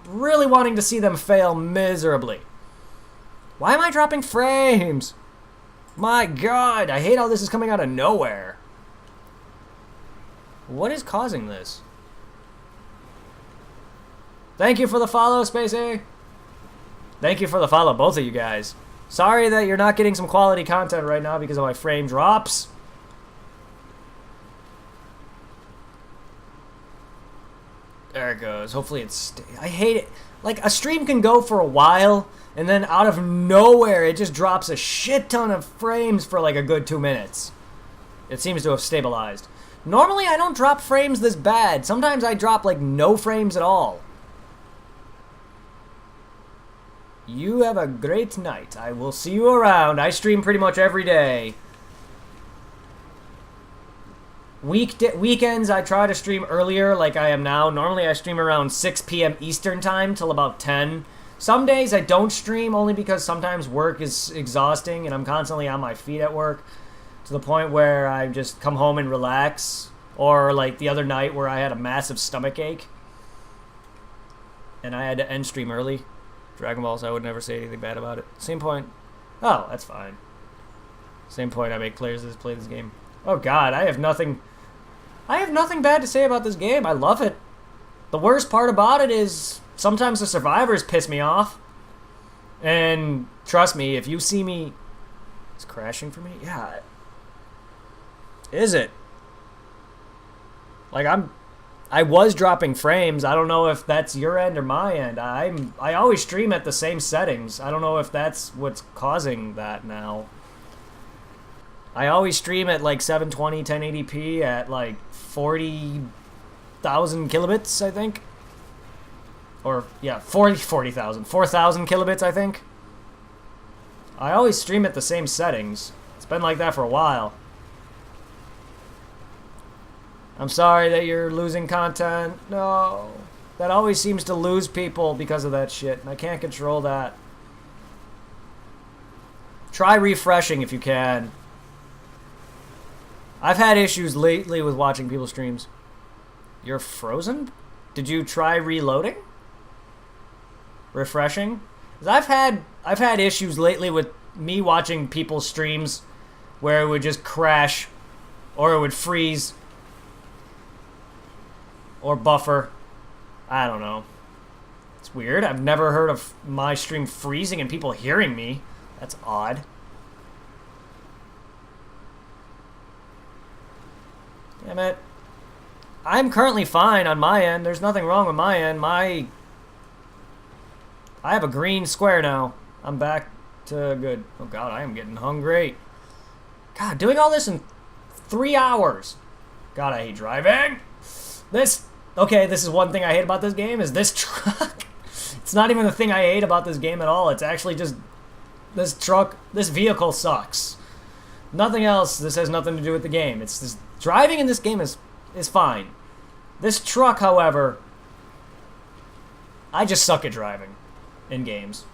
really wanting to see them fail miserably. Why am I dropping frames? My god, I hate how this is coming out of nowhere. What is causing this? Thank you for the follow, Spacey. Thank you for the follow, both of you guys. Sorry that you're not getting some quality content right now because of my frame drops. There it goes. Hopefully it's... I hate it. Like, a stream can go for a while, and then out of nowhere, it just drops a shit ton of frames for like a good 2 minutes. It seems to have stabilized. Normally, I don't drop frames this bad. Sometimes I drop, like, no frames at all. You have a great night. I will see you around. I stream pretty much every day. Weekends, I try to stream earlier like I am now. Normally, I stream around 6 p.m. Eastern time till about 10. Some days, I don't stream only because sometimes work is exhausting and I'm constantly on my feet at work to the point where I just come home and relax. Or like the other night where I had a massive stomach ache and I had to end stream early. Dragon Balls, I would never say anything bad about it. Same point. Oh, that's fine. Same point I make players that play this game. Oh god, I have nothing bad to say about this game. I love it. The worst part about it is sometimes the survivors piss me off. And trust me, if you see me... It's crashing for me? Yeah. Is it? Like, I was dropping frames. I don't know if that's your end or my end. I always stream at the same settings. I don't know if that's what's causing that now. I always stream at like 720, 1080p at like 40,000 kilobits, I think. Or, yeah, 40,000. 4,000 kilobits, I think. I always stream at the same settings. It's been like that for a while. I'm sorry that you're losing content. No. That always seems to lose people because of that shit, and I can't control that. Try refreshing if you can. I've had issues lately with watching people's streams. You're frozen? Did you try reloading? Refreshing? 'Cause I've had issues lately with me watching people's streams where it would just crash or it would freeze or buffer. I don't know. It's weird. I've never heard of my stream freezing and people hearing me. That's odd. Damn it. I'm currently fine on my end. There's nothing wrong with my end. I have a green square now. I'm back to good. Oh god, I am getting hungry. God, doing all this in 3 hours. God, I hate driving. Okay, this is one thing I hate about this game, is this truck. It's not even the thing I hate about this game at all. It's actually just, this vehicle sucks. Nothing else. This has nothing to do with the game. It's this, driving in this game is fine. This truck, however, I just suck at driving in games.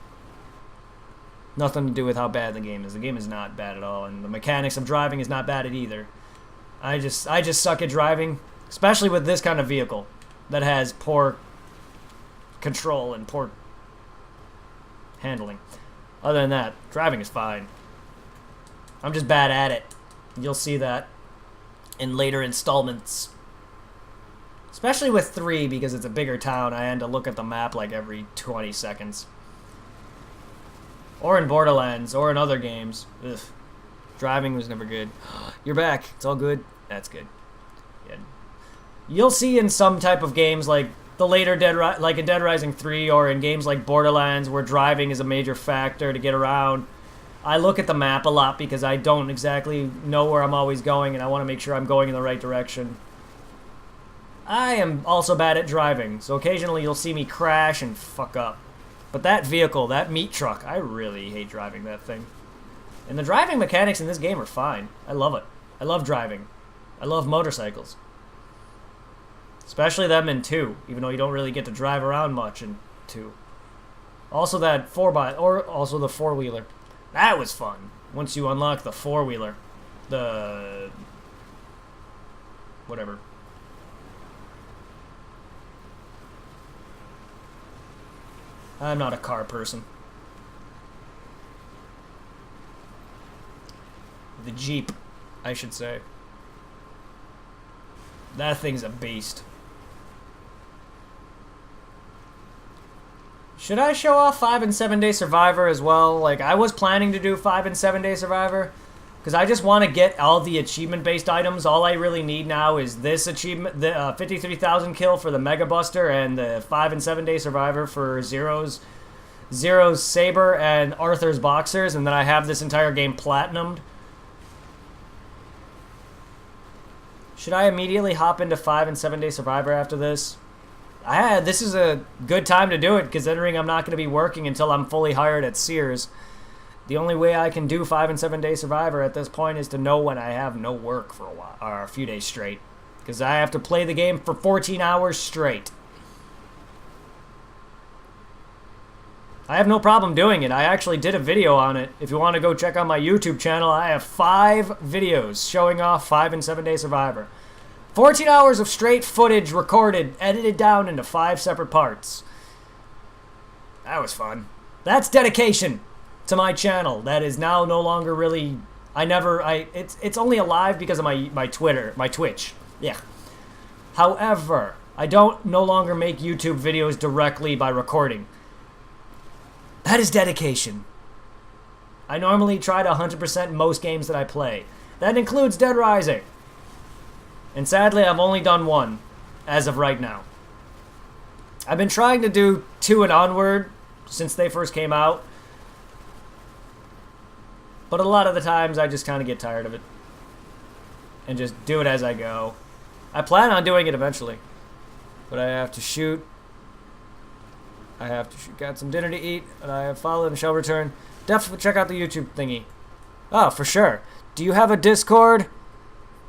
Nothing to do with how bad the game is. The game is not bad at all, and the mechanics of driving is not bad at either. I just suck at driving, especially with this kind of vehicle that has poor control and poor handling. Other than that, driving is fine. I'm just bad at it. You'll see that in later installments. Especially with 3, because it's a bigger town, I had to look at the map like every 20 seconds. Or in Borderlands, or in other games. Ugh. Driving was never good. You're back. It's all good. That's good. Yeah. You'll see in some type of games like the later like in Dead Rising 3, or in games like Borderlands, where driving is a major factor to get around. I look at the map a lot because I don't exactly know where I'm always going, and I want to make sure I'm going in the right direction. I am also bad at driving, so occasionally you'll see me crash and fuck up. But that vehicle, that meat truck, I really hate driving that thing. And the driving mechanics in this game are fine. I love it. I love driving. I love motorcycles. Especially them in 2, even though you don't really get to drive around much in 2. Also that 4x, or also the 4-wheeler. That was fun. Once you unlock the 4-wheeler. The... whatever. I'm not a car person. The Jeep, I should say. That thing's a beast. Should I show off 5 and 7 Day Survivor as well? Like, I was planning to do 5 and 7 Day Survivor, because I just want to get all the achievement-based items. All I really need now is this achievement, the 53,000 kill for the Mega Buster, and the 5 and 7 Day Survivor for Zero's Saber and Arthur's Boxers, and then I have this entire game platinumed. Should I immediately hop into 5 and 7 Day Survivor after this? This is a good time to do it, considering I'm not going to be working until I'm fully hired at Sears. The only way I can do 5 and 7 Day Survivor at this point is to know when I have no work for a while, or a few days straight. Because I have to play the game for 14 hours straight. I have no problem doing it. I actually did a video on it. If you want to go check out my YouTube channel, I have 5 videos showing off 5 and 7 Day Survivor. 14 hours of straight footage recorded, edited down into 5 separate parts. That was fun. That's dedication to my channel. That is now no longer really... It's only alive because of my Twitch. Yeah. However, I don't no longer make YouTube videos directly by recording. That is dedication. I normally try to 100% most games that I play. That includes Dead Rising. And sadly, I've only done 1 as of right now. I've been trying to do 2 and onward since they first came out. But a lot of the times, I just kind of get tired of it. And just do it as I go. I plan on doing it eventually. But I have to shoot. Got some dinner to eat, and I have followed and shall return. Definitely check out the YouTube thingy. Oh, for sure. Do you have a Discord?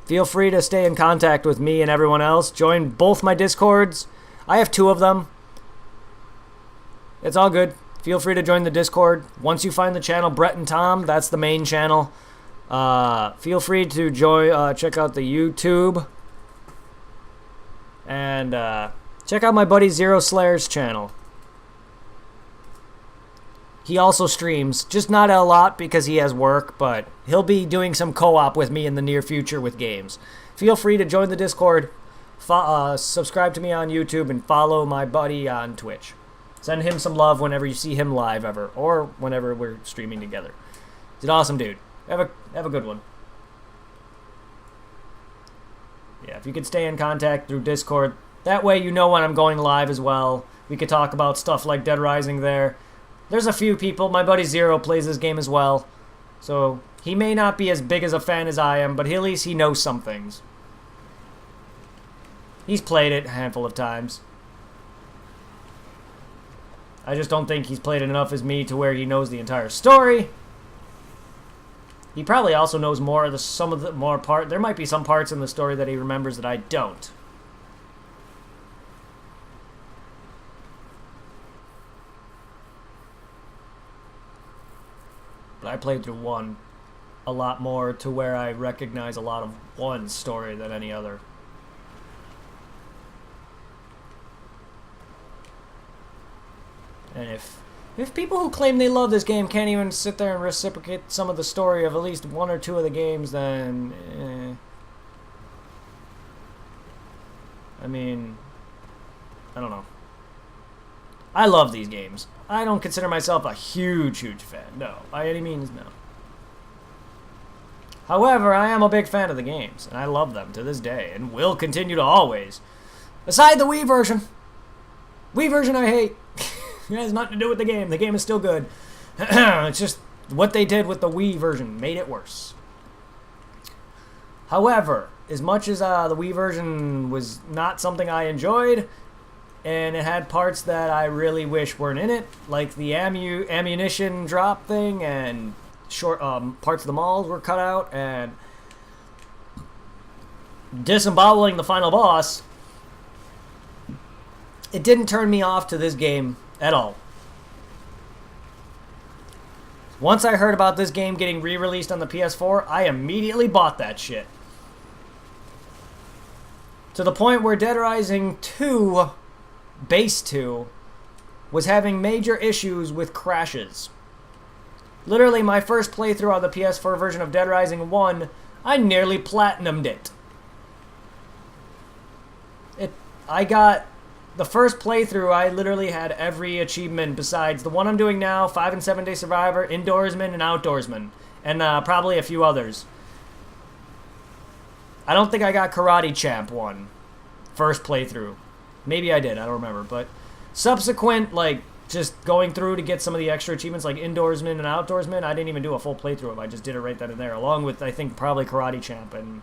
Feel free to stay in contact with me and everyone else. Join both my Discords. I have 2 of them. It's all good. Feel free to join the Discord. Once you find the channel Brett and Tom, that's the main channel. Feel free to check out the YouTube. And check out my buddy Zero Slayer's channel. He also streams, just not a lot because he has work, but he'll be doing some co-op with me in the near future with games. Feel free to join the Discord, subscribe to me on YouTube, and follow my buddy on Twitch. Send him some love whenever you see him live ever, or whenever we're streaming together. He's an awesome dude. Have a good one. Yeah, if you could stay in contact through Discord, that way you know when I'm going live as well. We could talk about stuff like Dead Rising there. There's a few people. My buddy Zero plays this game as well. So he may not be as big as a fan as I am, but at least he knows some things. He's played it a handful of times. I just don't think he's played it enough as me to where he knows the entire story. He probably also knows more of some of the more part. There might be some parts in the story that he remembers that I don't. But I played through 1 a lot more to where I recognize a lot of 1's story than any other. And if people who claim they love this game can't even sit there and reciprocate some of the story of at least 1 or 2 of the games, then I mean, I don't know. I love these games. I don't consider myself a huge fan. No, by any means, no. However, I am a big fan of the games, and I love them to this day, and will continue to always. Aside the Wii version. Wii version I hate. It has nothing to do with the game. The game is still good. It's just what they did with the Wii version made it worse. However, as much as the Wii version was not something I enjoyed, and it had parts that I really wish weren't in it, like the ammunition drop thing, and short parts of the malls were cut out, and disemboweling the final boss, it didn't turn me off to this game at all. Once I heard about this game getting re-released on the PS4, I immediately bought that shit. To the point where Dead Rising 2, Base 2, was having major issues with crashes. Literally, my first playthrough on the PS4 version of Dead Rising 1, I nearly platinumed it. I got the first playthrough, I literally had every achievement besides the one I'm doing now, 5 and 7 Day Survivor, Indoorsman, and Outdoorsman. And probably a few others. I don't think I got Karate Champ 1. First playthrough. Maybe I did, I don't remember. But subsequent, like, just going through to get some of the extra achievements, like Indoorsman and Outdoorsman, I didn't even do a full playthrough of it. I just did it right then and there. Along with, I think, probably Karate Champ and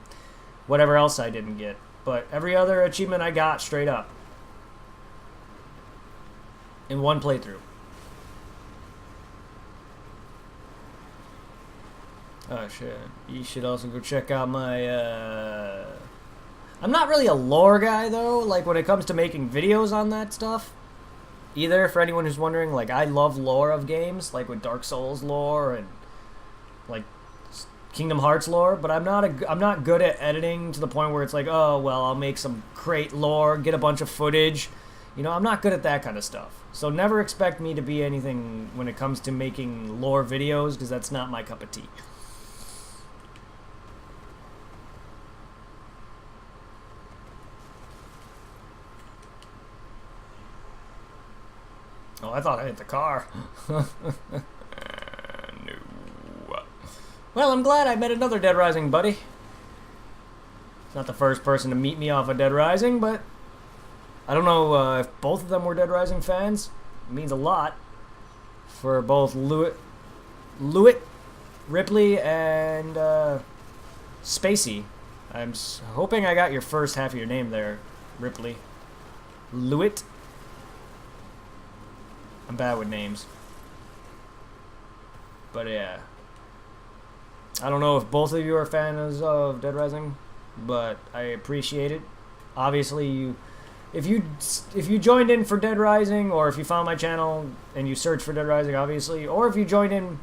whatever else I didn't get. But every other achievement I got straight up. In one playthrough. Oh shit. You should also go check out my I'm not really a lore guy though, like when it comes to making videos on that stuff. Either, for anyone who's wondering, like I love lore of games, like with Dark Souls lore and like Kingdom Hearts lore, but I'm not good at editing to the point where it's like, oh well, I'll make some crate lore, get a bunch of footage. You know, I'm not good at that kind of stuff. So never expect me to be anything when it comes to making lore videos, because that's not my cup of tea. Oh, I thought I hit the car. No. Well, I'm glad I met another Dead Rising buddy. It's not the first person to meet me off of Dead Rising, but I don't know if both of them were Dead Rising fans. It means a lot for both Lewitt, Ripley, and Spacey. I'm hoping I got your first half of your name there, Ripley. Lewitt. I'm bad with names. But yeah. I don't know if both of you are fans of Dead Rising, but I appreciate it. Obviously, if you joined in for Dead Rising, or if you found my channel and you searched for Dead Rising, obviously, or if you joined in,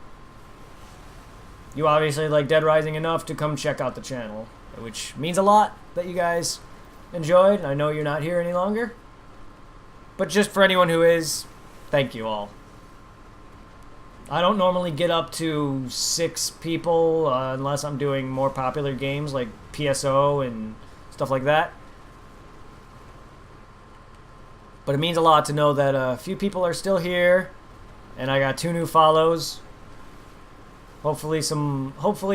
you obviously like Dead Rising enough to come check out the channel, which means a lot that you guys enjoyed. I know you're not here any longer, but just for anyone who is, thank you all. I don't normally get up to 6 people unless I'm doing more popular games like PSO and stuff like that. But it means a lot to know that a few people are still here, and I got 2 new follows. Hopefully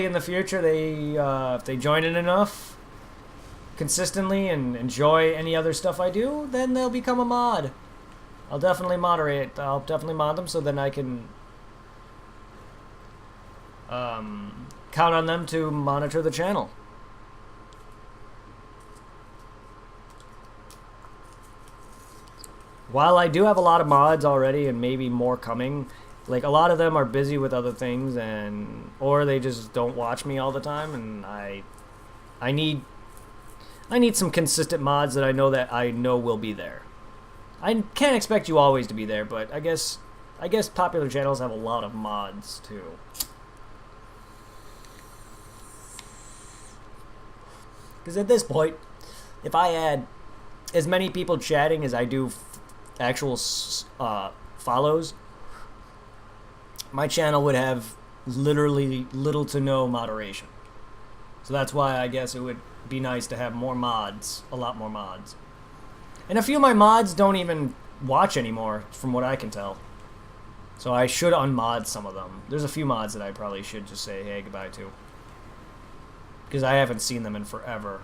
in the future if they join in enough consistently and enjoy any other stuff I do, then they'll become a mod. I'll definitely moderate. I'll definitely mod them so then I can count on them to monitor the channel. While I do have a lot of mods already and maybe more coming, Like a lot of them are busy with other things, and or they just don't watch me all the time, and I need some consistent mods that I know will be there. I can't expect you always to be there, but I guess popular channels have a lot of mods too. Because at this point, if I add as many people chatting as I do actual follows, my channel would have literally little to no moderation. So that's why I guess it would be nice to have more mods, a lot more mods. And a few of my mods don't even watch anymore, from what I can tell. So I should unmod some of them. There's a few mods that I probably should just say, hey, goodbye to. Because I haven't seen them in forever.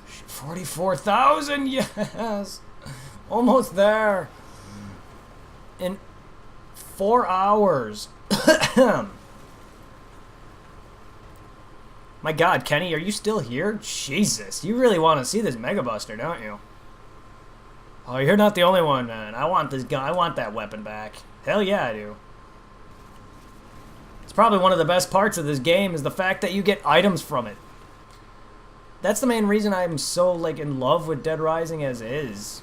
44,000, yes! Almost there. In 4 hours. My God, Kenny, are you still here? Jesus, you really want to see this Mega Buster, don't you? Oh, you're not the only one, man. I want this gun. I want that weapon back. Hell yeah, I do. It's probably one of the best parts of this game is the fact that you get items from it. That's the main reason I'm so like in love with Dead Rising as is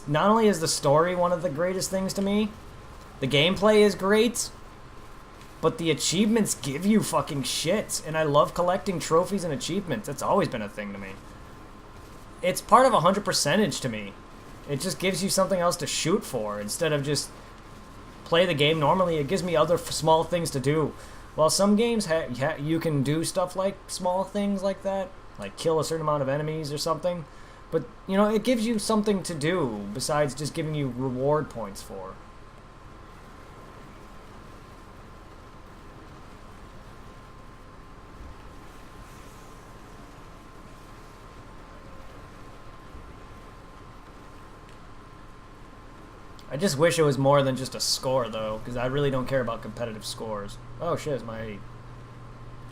not only is the story one of the greatest things to me, the gameplay is great, but the achievements give you fucking shit, and I love collecting trophies and achievements. That's always been a thing to me. It's part of 100%age to me. It just gives you something else to shoot for instead of just play the game normally. It gives me other small things to do. While some games you can do stuff like small things like that, like kill a certain amount of enemies or something, but you know, it gives you something to do besides just giving you reward points for. I just wish it was more than just a score, though, because I really don't care about competitive scores. Oh, shit, it's my...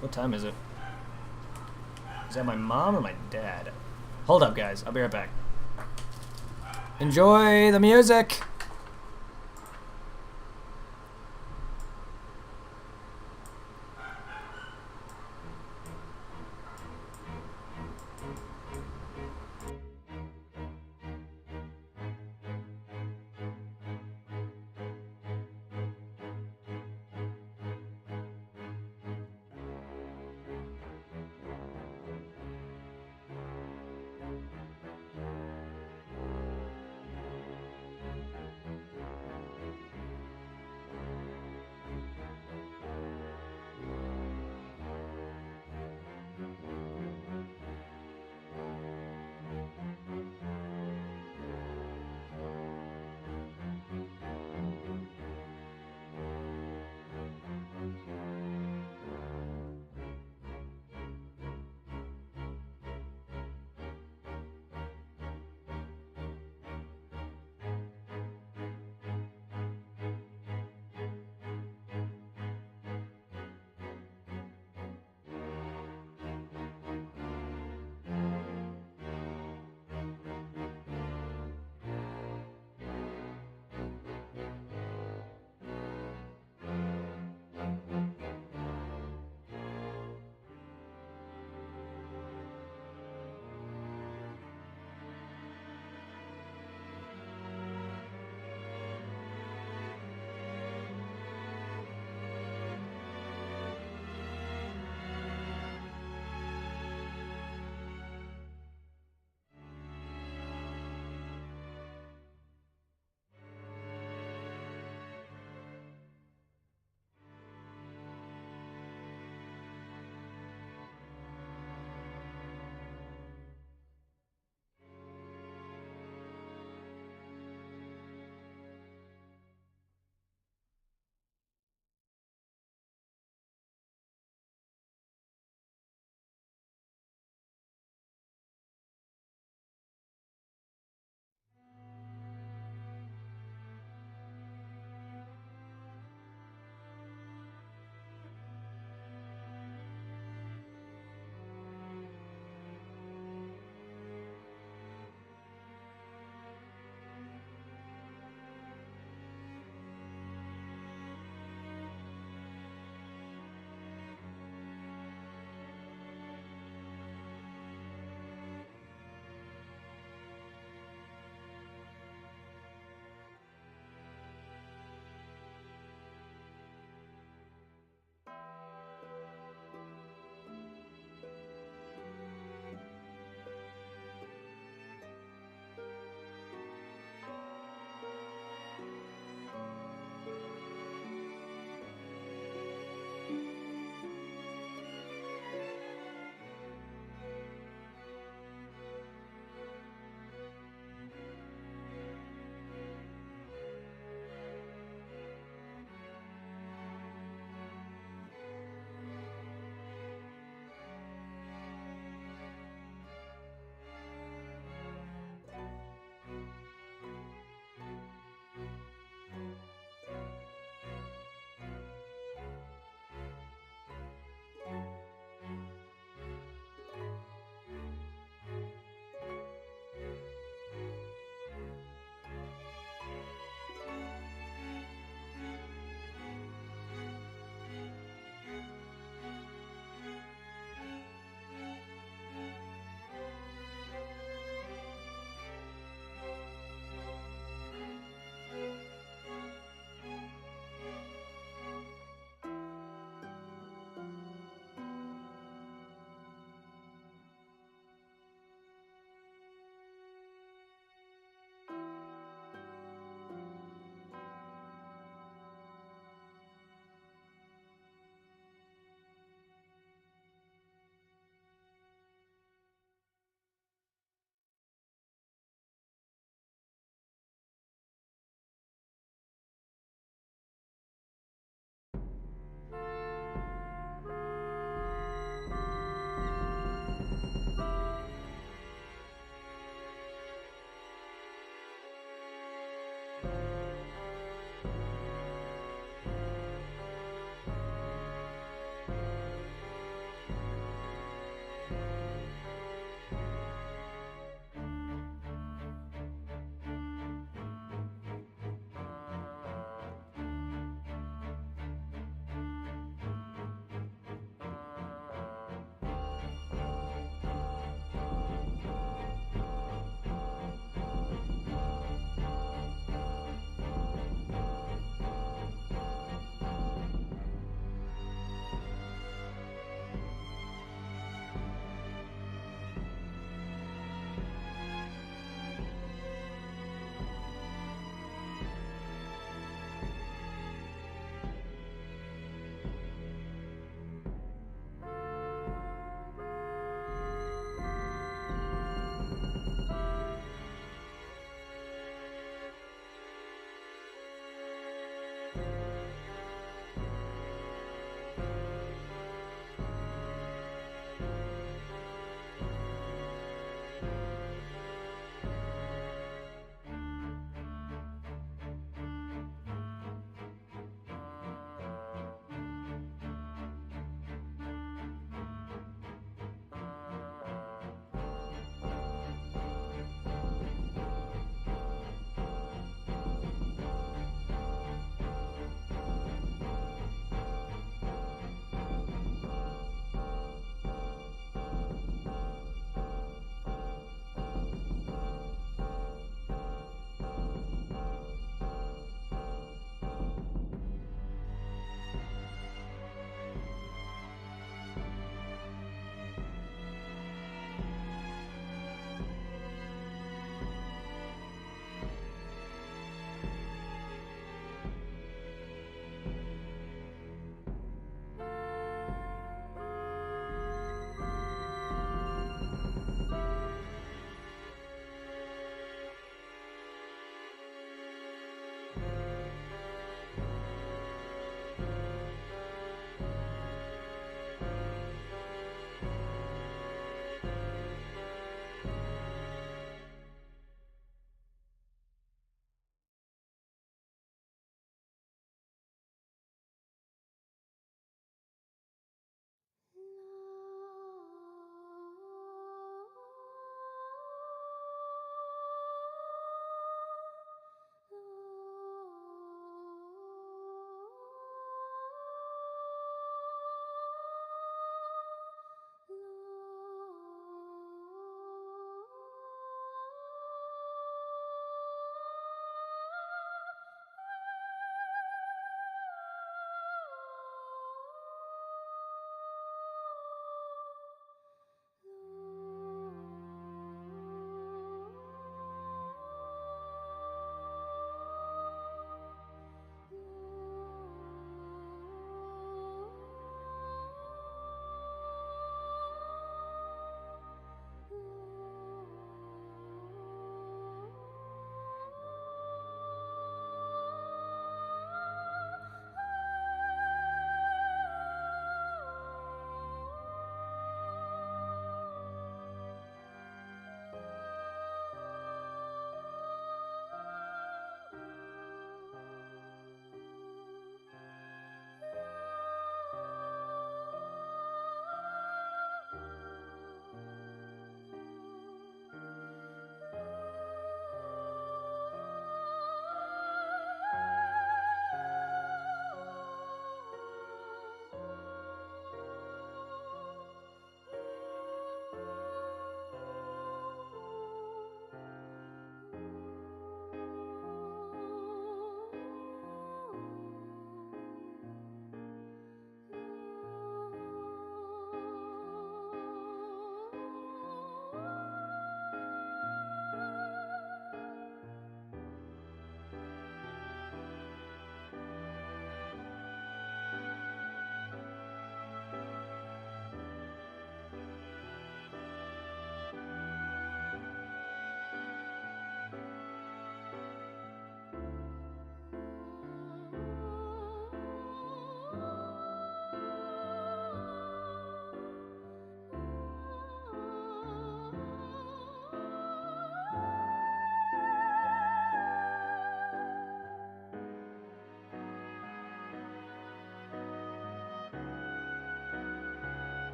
What time is it? Is that my mom or my dad? Hold up, guys. I'll be right back. Enjoy the music!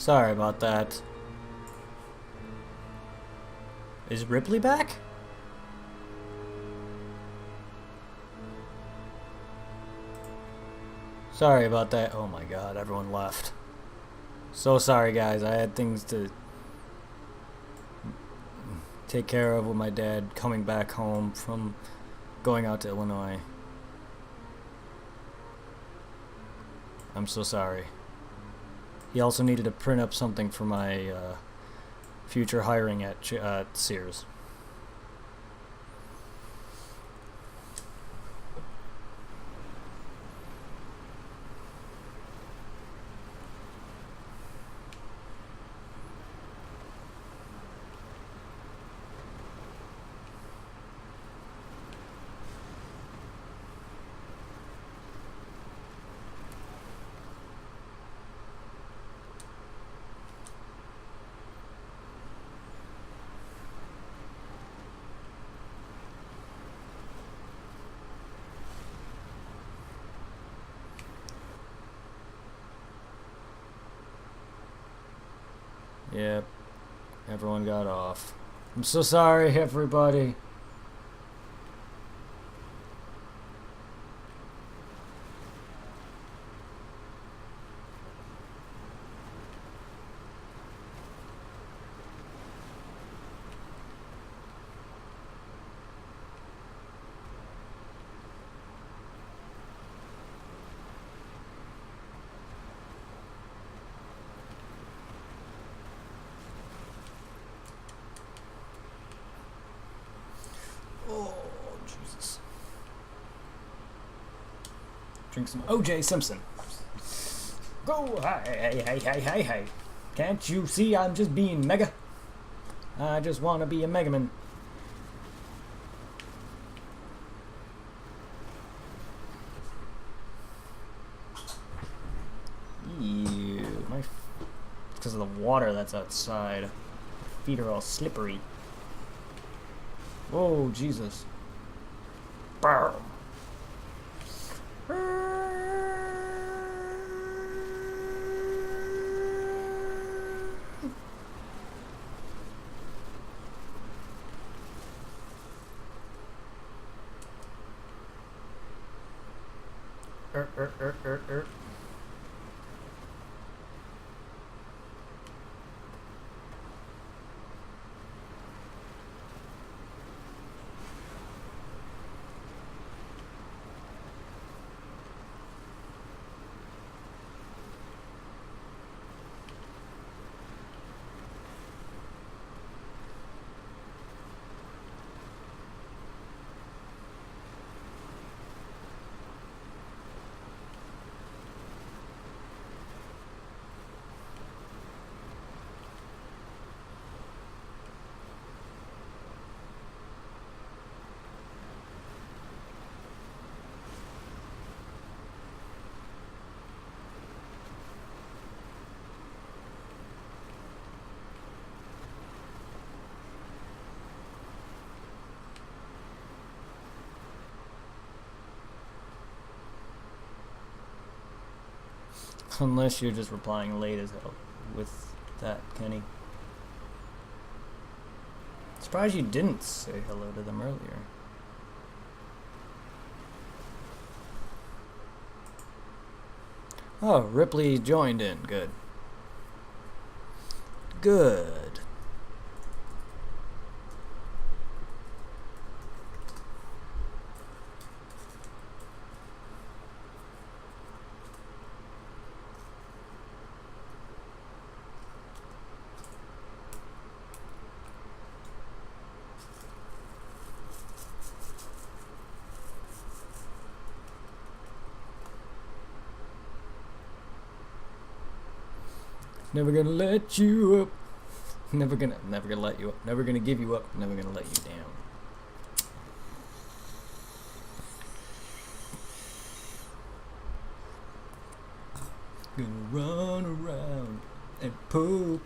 Sorry about that. Is Ripley back? Sorry about that. Oh my god, everyone left. So sorry, guys. I had things to take care of with my dad coming back home from going out to Illinois. I'm so sorry. He also needed to print up something for my future hiring at Sears. Yep, everyone got off. I'm so sorry, everybody. Oh, Jesus. Drink some OJ Simpson. Go, hey. Can't you see I'm just being mega? I just want to be a Megaman. Ew, it's because of the water that's outside. My feet are all slippery. Whoa, Jesus. Boom. Unless you're just replying late as hell with that, Kenny. Surprised you didn't say hello to them earlier. Oh, Ripley joined in. Good. Good. Never gonna let you up. Never gonna let you up. Never gonna give you up. Never gonna let you down. Gonna run around and poop.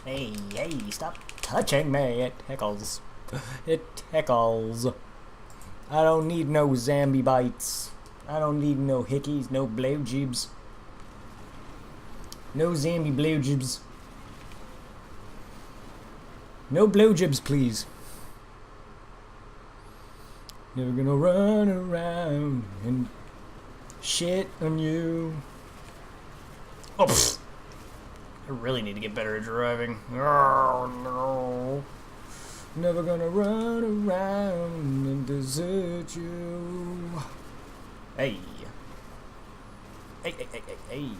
Hey, stop touching me. It tickles. It tickles. I don't need no zombie bites. I don't need no hickeys, no blowjibs. No zombie blowjibs. No blowjibs, please. Never gonna run around and shit on you. Oh, pfft. I really need to get better at driving. Oh, no. Never gonna run around and desert you. Hey. Hey, hey, hey, hey, hey.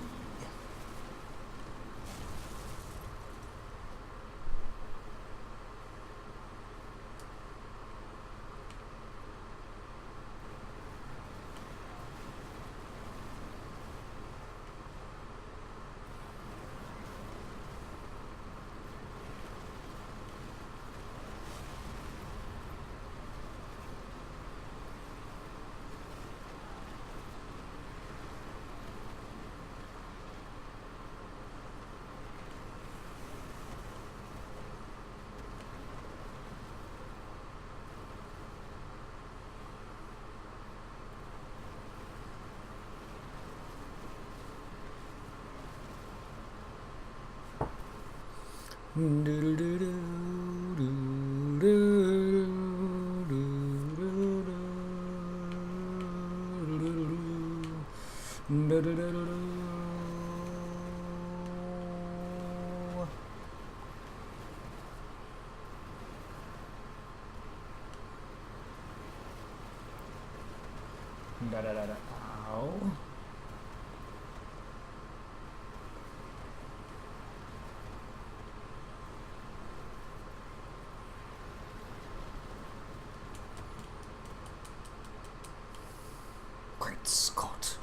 Ow. Great Scott.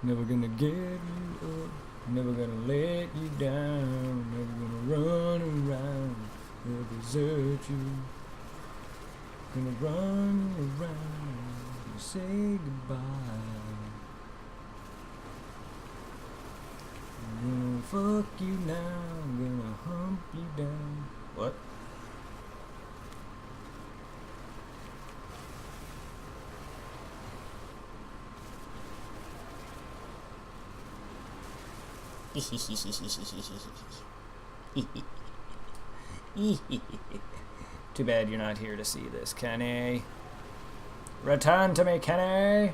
Never gonna give you up, never gonna let you down, never gonna run around or desert you. Gonna run around and say goodbye. I'm gonna fuck you now, I'm gonna hump you down. What? Too bad you're not here to see this, Kenny. Return to me, Kenny!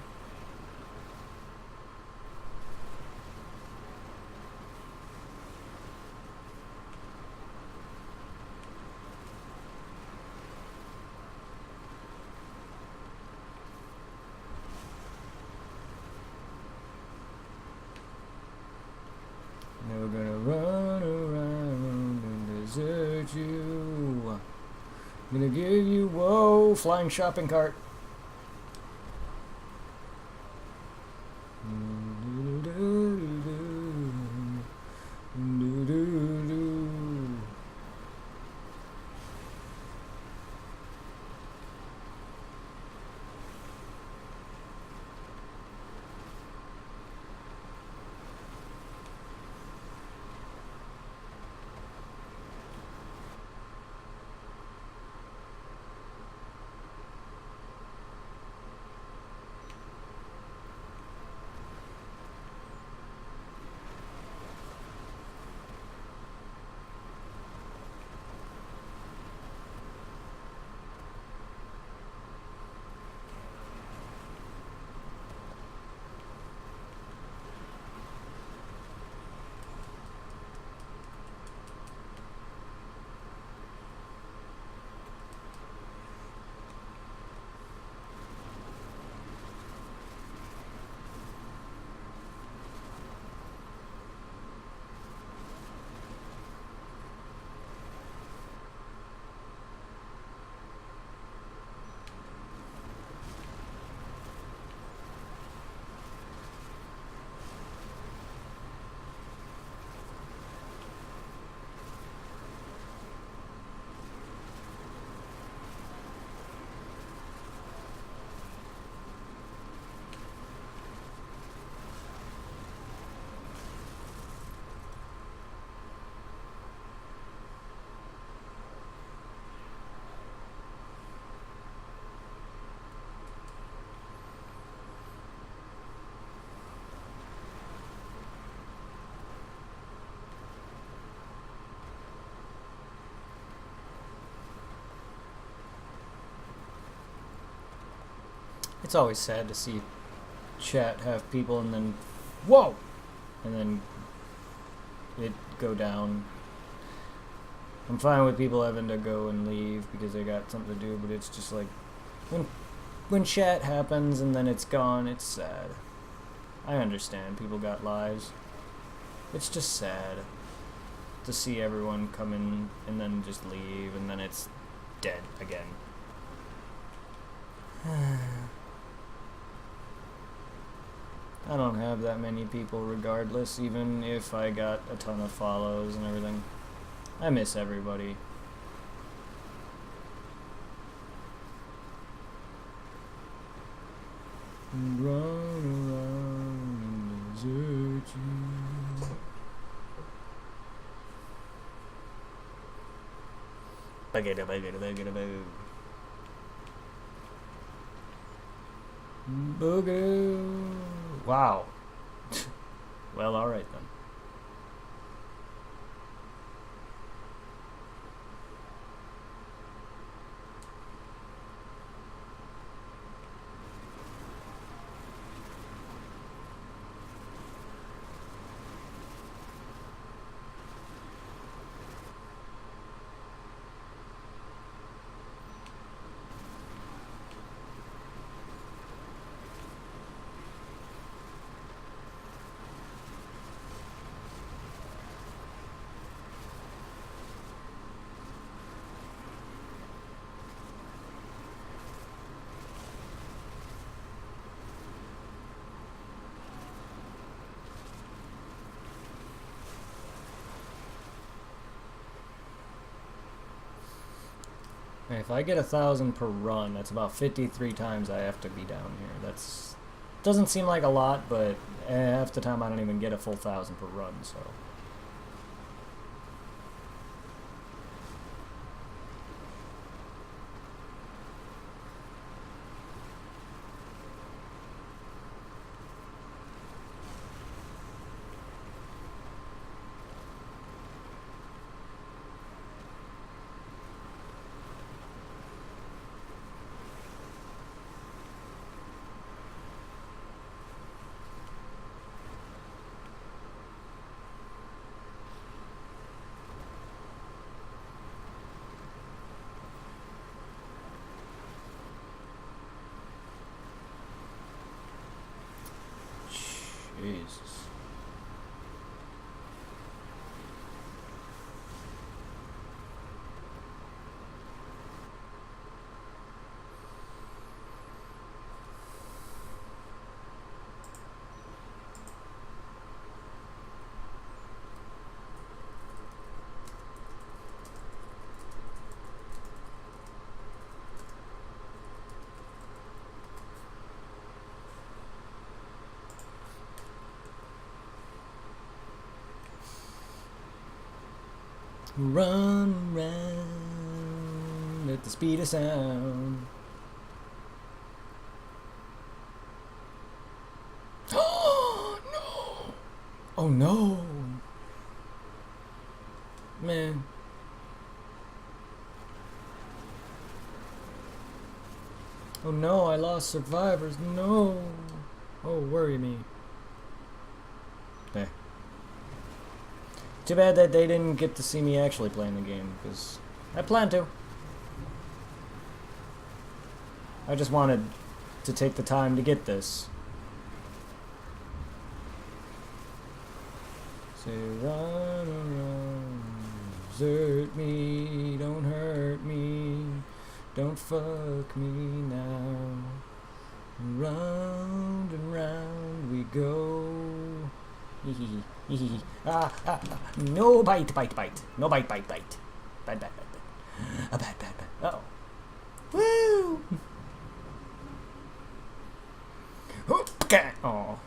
Never gonna run around and desert you. I'm gonna give you, whoa, flying shopping cart. It's always sad to see chat have people and then, whoa, and then it go down. I'm fine with people having to go and leave because they got something to do, but it's just like, when chat happens and then it's gone, it's sad. I understand people got lives. It's just sad to see everyone come in and then just leave and then it's dead again. I don't have that many people regardless, even if I got a ton of follows and everything. I miss everybody. Run around and desert you. Boogaloo. Wow. Well, alright then. If I get 1,000 per run, that's about 53 times I have to be down here. That's doesn't seem like a lot, but half the time I don't even get a full 1,000 per run, so. Jesus. Run around at the speed of sound. Oh no! Oh no! Man. Oh no, I lost survivors. No! Oh, worry me. There. Too bad that they didn't get to see me actually playing the game, because I planned to. I just wanted to take the time to get this. Say, run around, desert me, don't hurt me, don't fuck me now. Round and round we go. No bite. No bite. Bite. A bite. Uh-oh. Woo! Oh.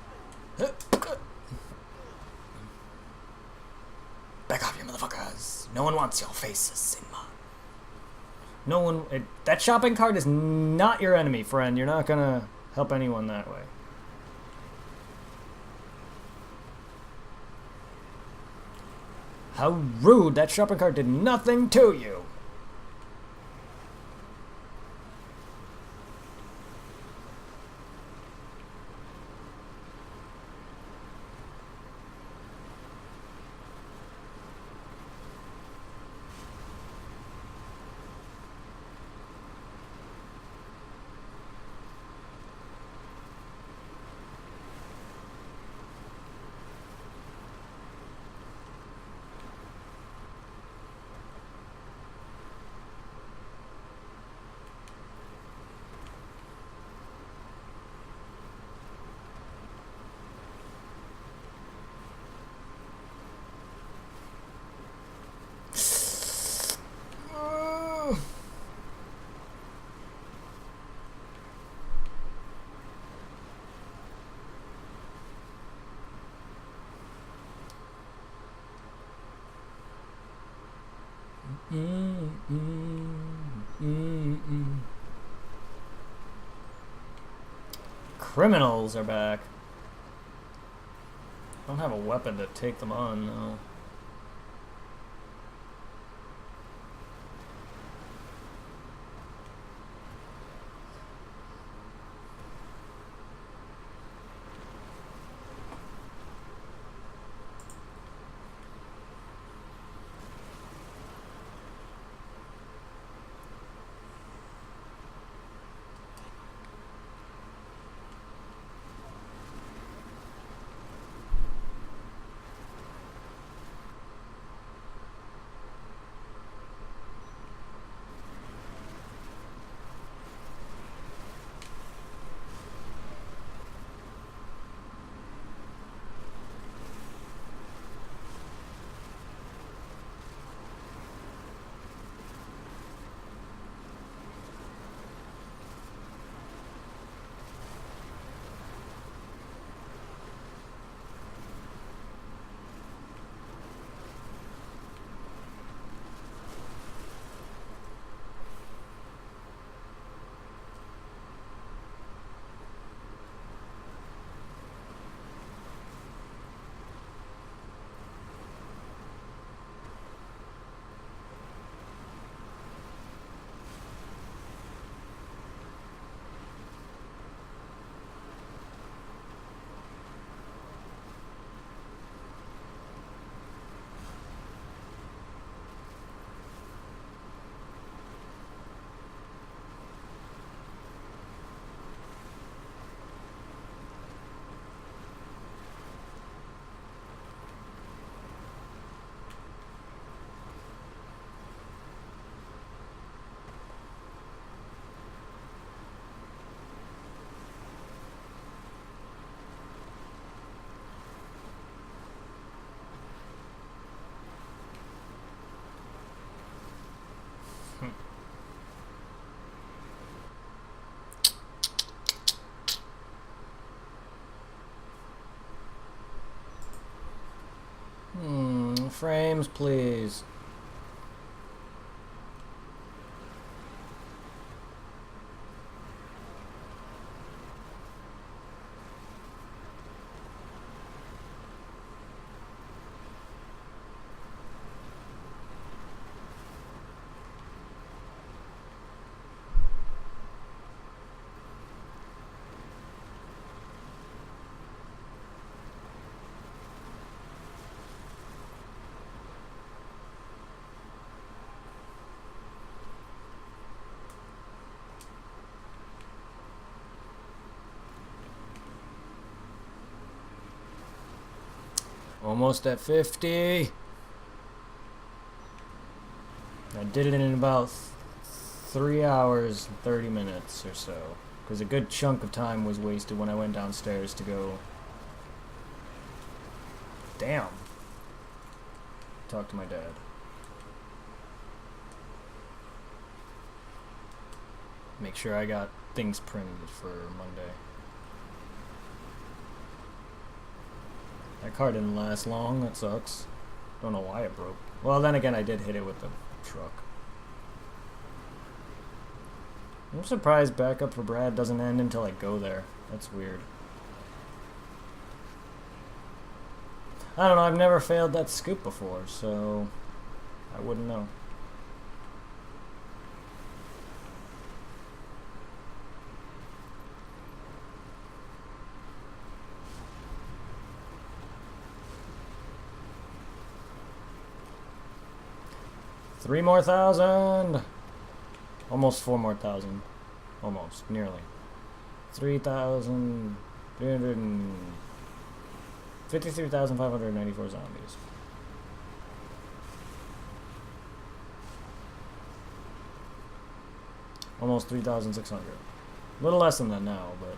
Back off, you motherfuckers. No one wants your faces, Sigma. No one... that shopping cart is not your enemy, friend. You're not gonna help anyone that way. How rude! That shopping cart did nothing to you! Criminals are back. I don't have a weapon to take them on, though. Frames, please. Almost at 50. I did it in about 3 hours and 30 minutes or so. Because a good chunk of time was wasted when I went downstairs to go... Damn. Talk to my dad. Make sure I got things printed for Monday. That car didn't last long, that sucks. Don't know why it broke. Well, then again, I did hit it with the truck. I'm surprised backup for Brad doesn't end until I go there. That's weird. I don't know, I've never failed that scoop before, so I wouldn't know. Three more thousand! Almost 4 more thousand. Almost. Nearly. 53,594 zombies. Almost 3,600. A little less than that now, but...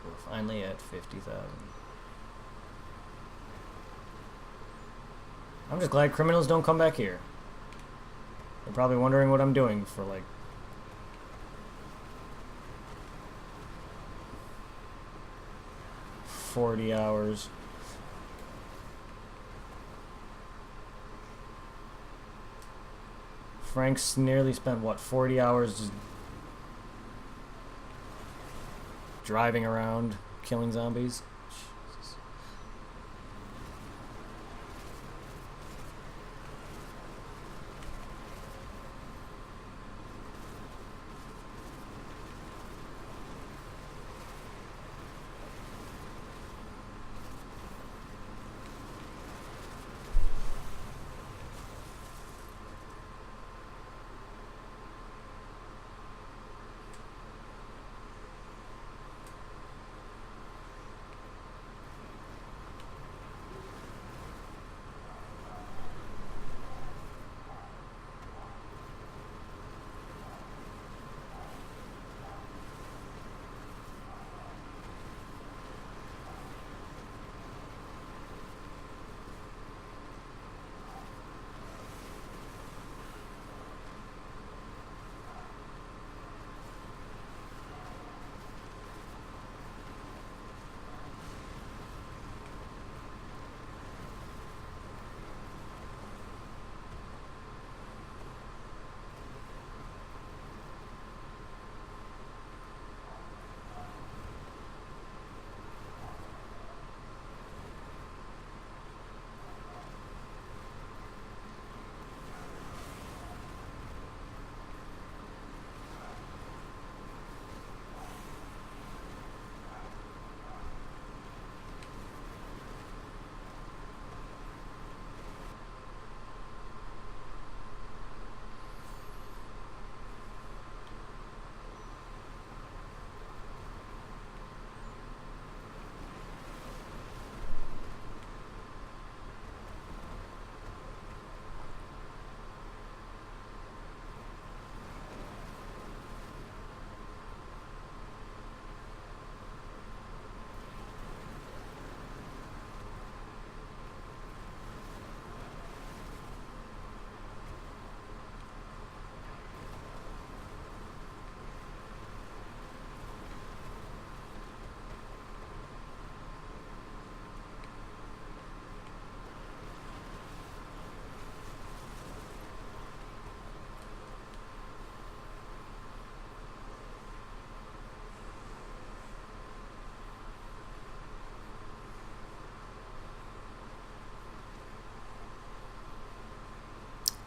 we're finally at 50,000. I'm just glad criminals don't come back here. They're probably wondering what I'm doing for like... $40 hours. Frank's nearly spent, what, 40 hours just driving around, killing zombies. Jesus.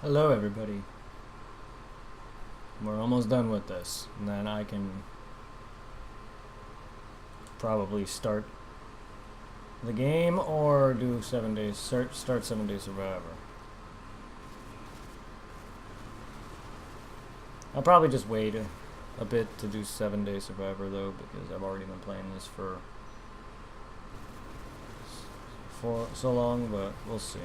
Hello, everybody. We're almost done with this, and then I can probably start the game or do 7 days. Start 7 Days Survivor. I'll probably just wait a bit to do 7 Days Survivor though, because I've already been playing this for so long, but we'll see.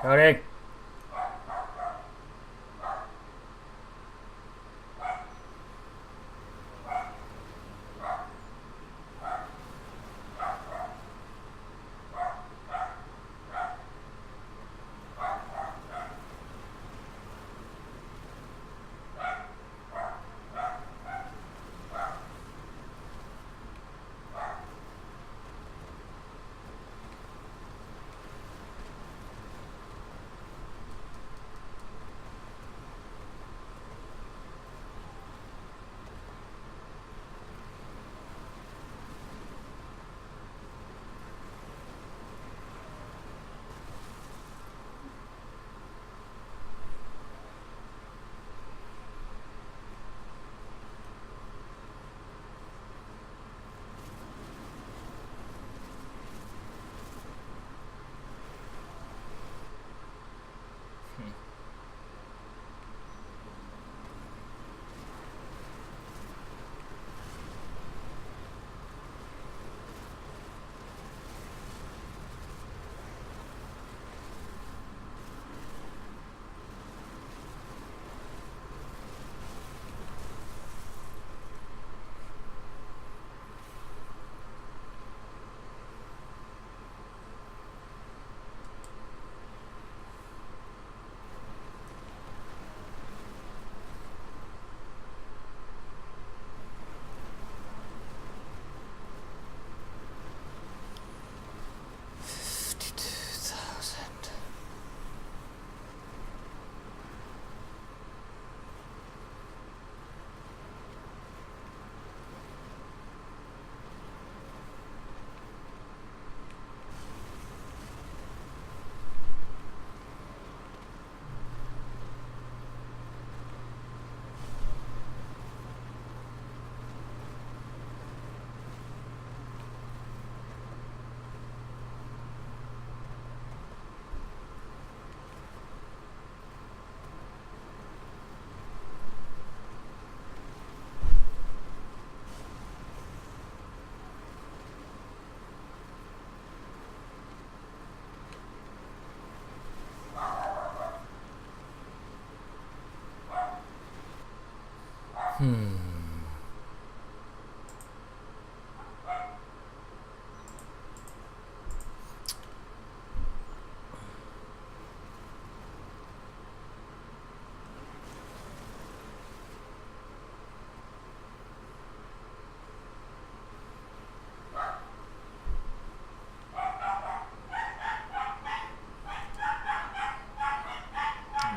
Cody.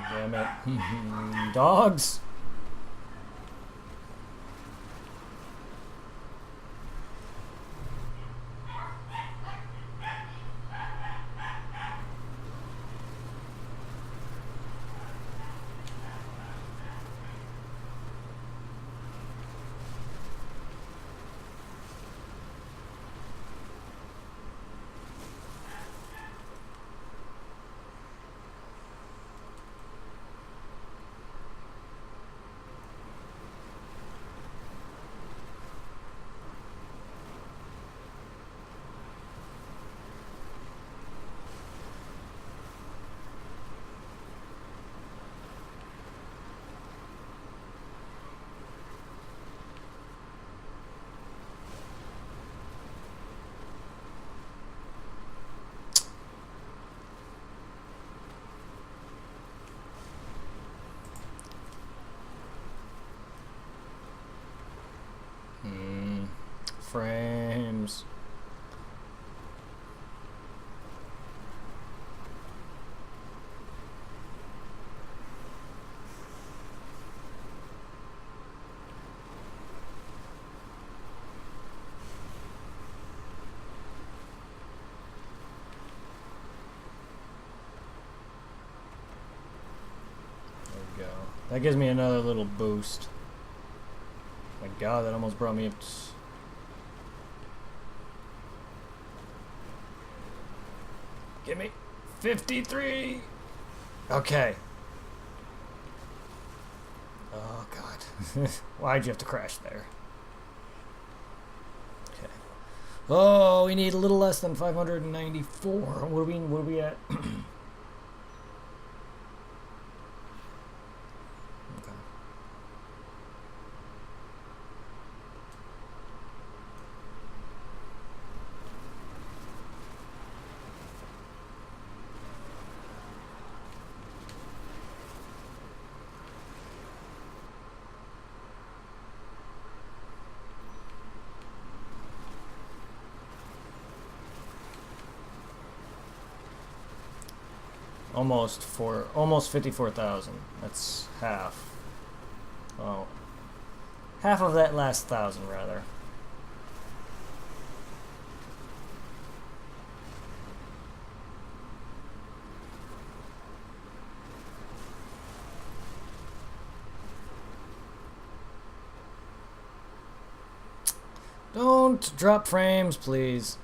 Damn it. Dogs! Frames. There we go. That gives me another little boost. My God, that almost brought me up to... Give me 53. Okay. Oh God. Why'd you have to crash there? Okay. Oh, we need a little less than 594. What are we at? Okay. Almost 54,000. That's half. Oh, half of that last 1,000 rather. Don't drop frames, please.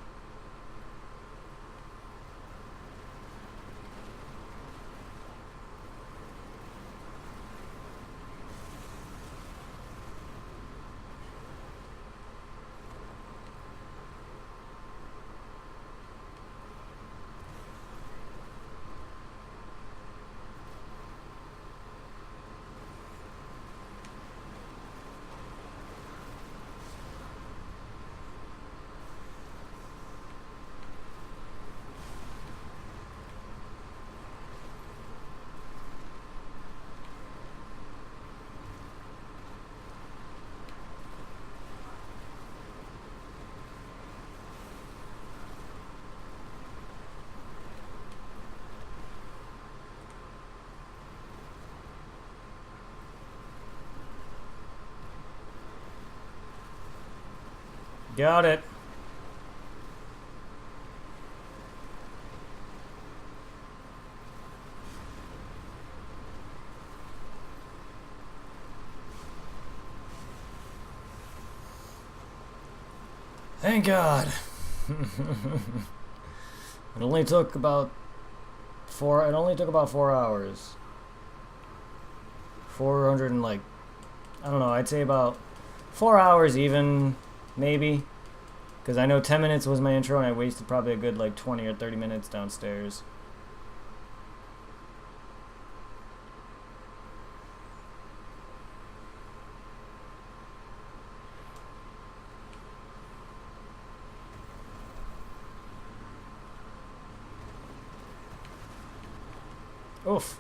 Got it. Thank God. It only took about 4 hours. 400 and like, I don't know, I'd say about 4 hours even, maybe. Because I know 10 minutes was my intro and I wasted probably a good like 20 or 30 minutes downstairs. Oof.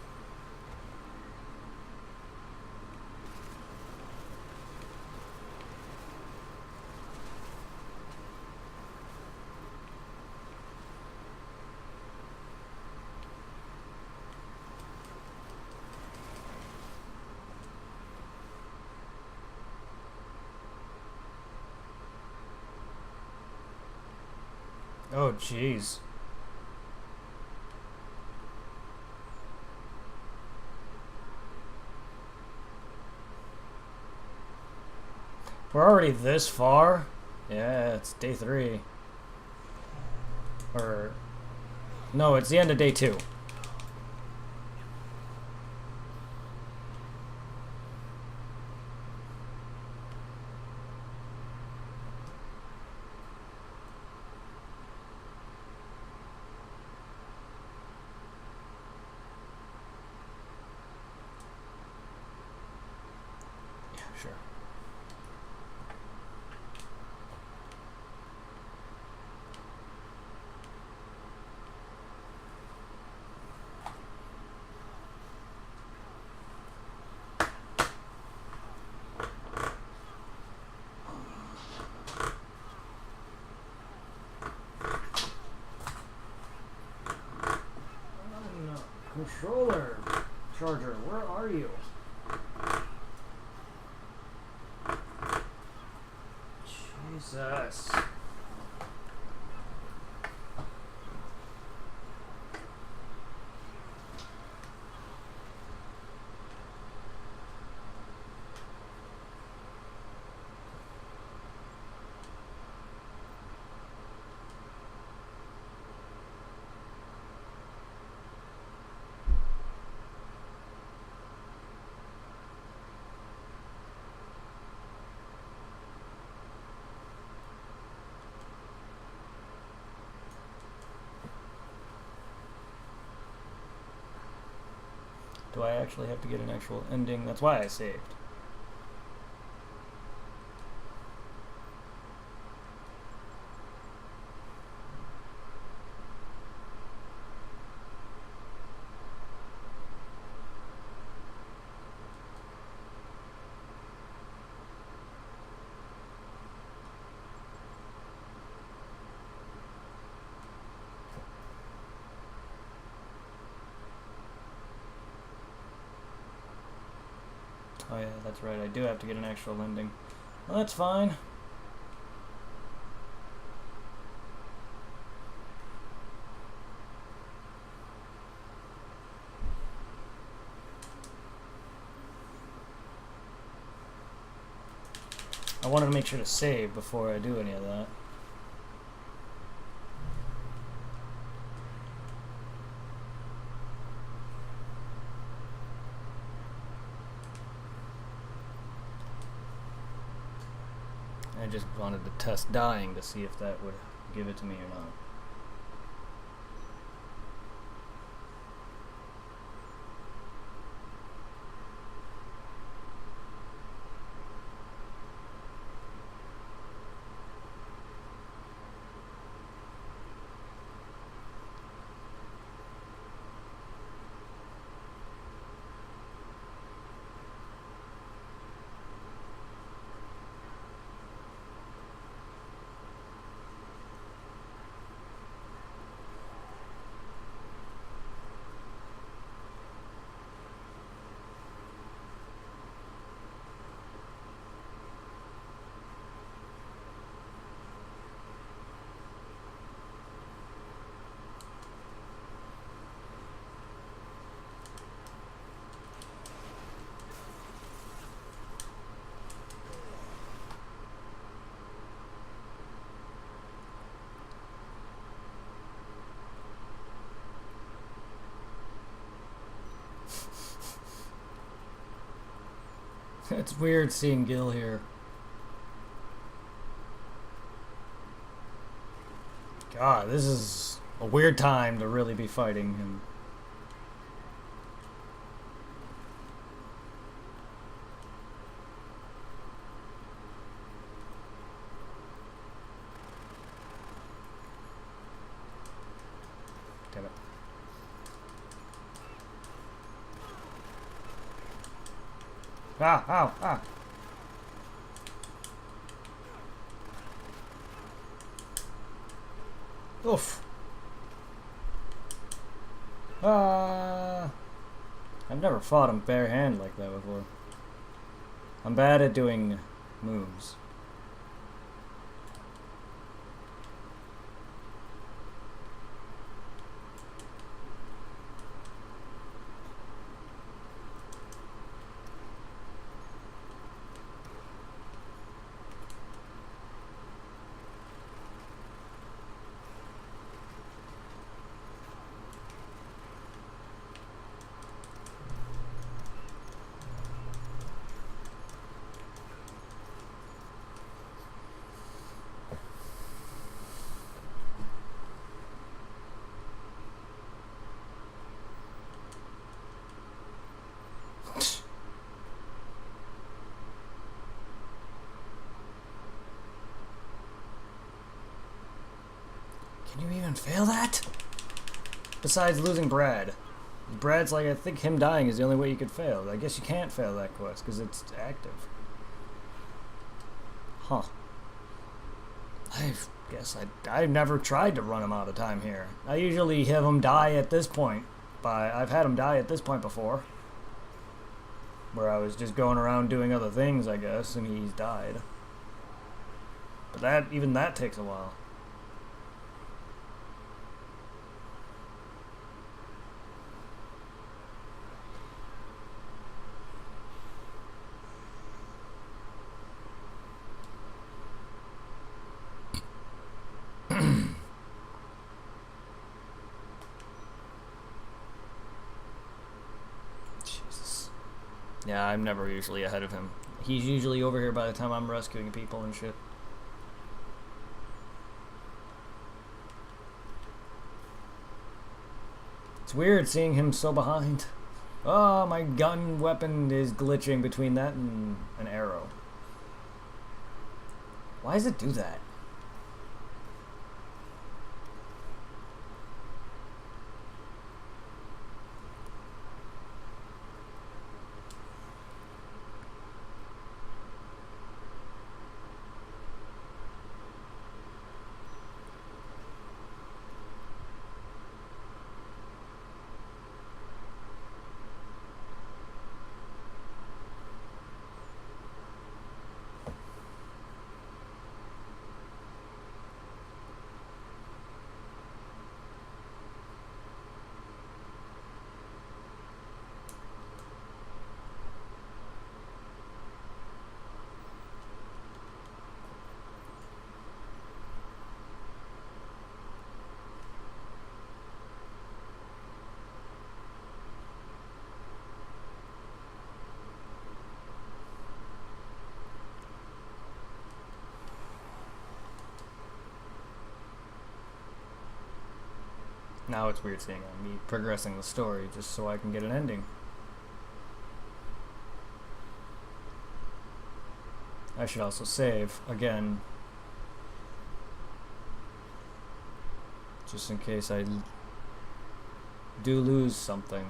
Oh, jeez. We're already this far? Yeah, it's day 3. Or... No, it's the end of day 2. Yeah, sure. Controller charger, where are you? Jesus. Do I actually have to get an actual ending? That's why I saved. Oh yeah, that's right, I do have to get an actual ending. Well, that's fine. I wanted to make sure to save before I do any of that. I just wanted to test dying to see if that would give it to me or not. It's weird seeing Gil here. God, this is a weird time to really be fighting him. Damn it. Ah, ow, ah. Oof. I've never fought him bare hand like that before. I'm bad at doing moves. Can you even fail that? Besides losing Brad. Brad's like, I think him dying is the only way you could fail. I guess you can't fail that quest because it's active. Huh. I've never tried to run him out of time here. I usually have him die at this point. I've had him die at this point before. Where I was just going around doing other things, I guess, and he's died. But even that takes a while. Yeah, I'm never usually ahead of him. He's usually over here by the time I'm rescuing people and shit. It's weird seeing him so behind. Oh, my gun weapon is glitching between that and an arrow. Why does it do that? Now it's weird seeing me progressing the story just so I can get an ending. I should also save again, just in case I do lose something.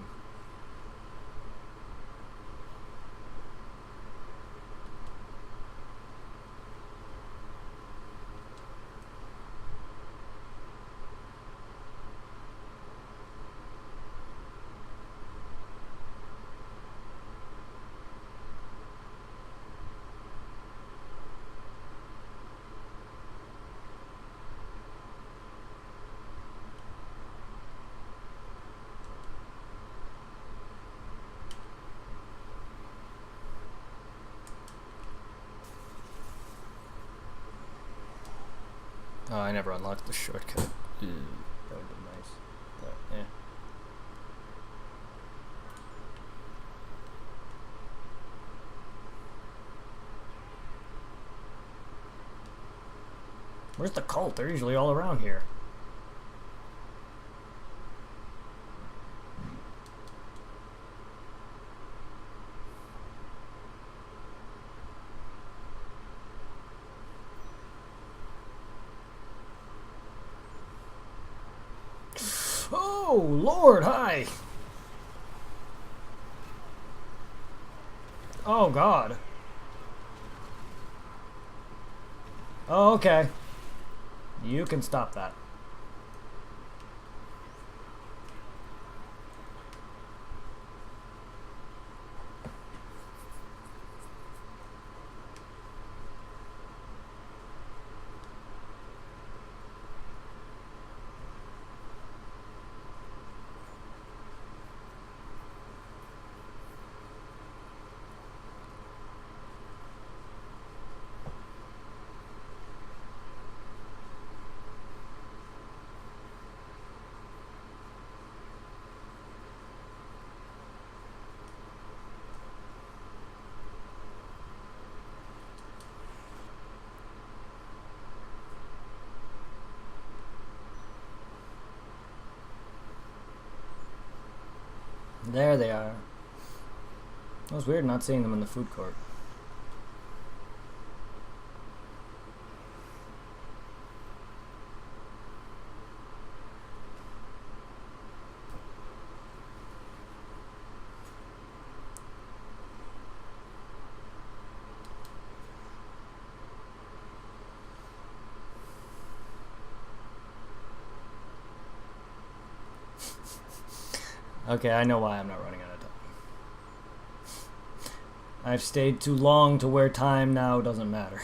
Oh, I never unlocked the shortcut. That would have been nice. But, yeah. Where's the cult? They're usually all around here. Oh, Lord, hi! Oh, God. Oh, okay. You can stop that. There they are. It was weird not seeing them in the food court. Okay, I know why I'm not running out of time. I've stayed too long to where time now doesn't matter.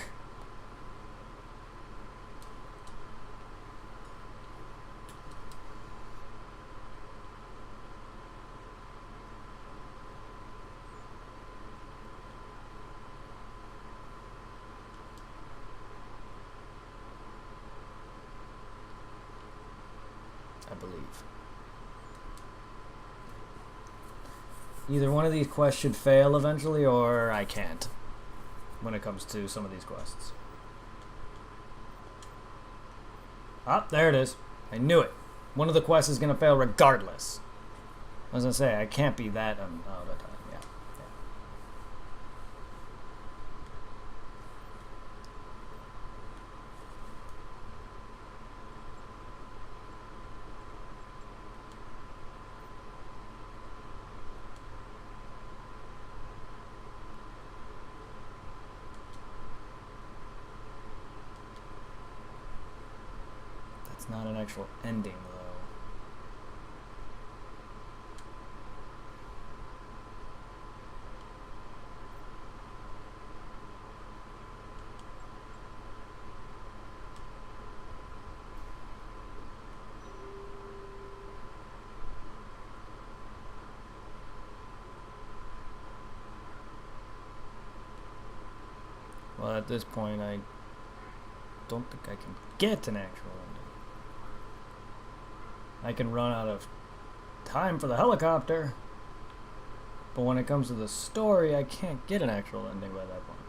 I believe. Either one of these quests should fail eventually, or I can't when it comes to some of these quests. Ah, there it is. I knew it. One of the quests is going to fail regardless. I was going to say, I can't be that out of time. Yeah. That's not an actual ending, though. Well, at this point, I don't think I can get an actual ending. I can run out of time for the helicopter, but when it comes to the story, I can't get an actual ending by that point.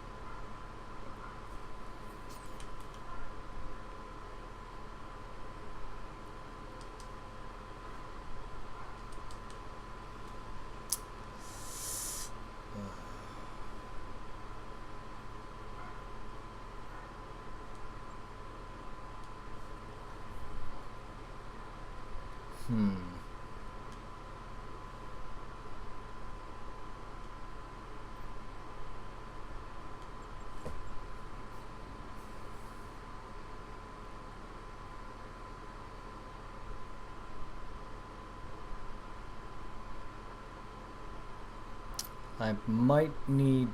I might need...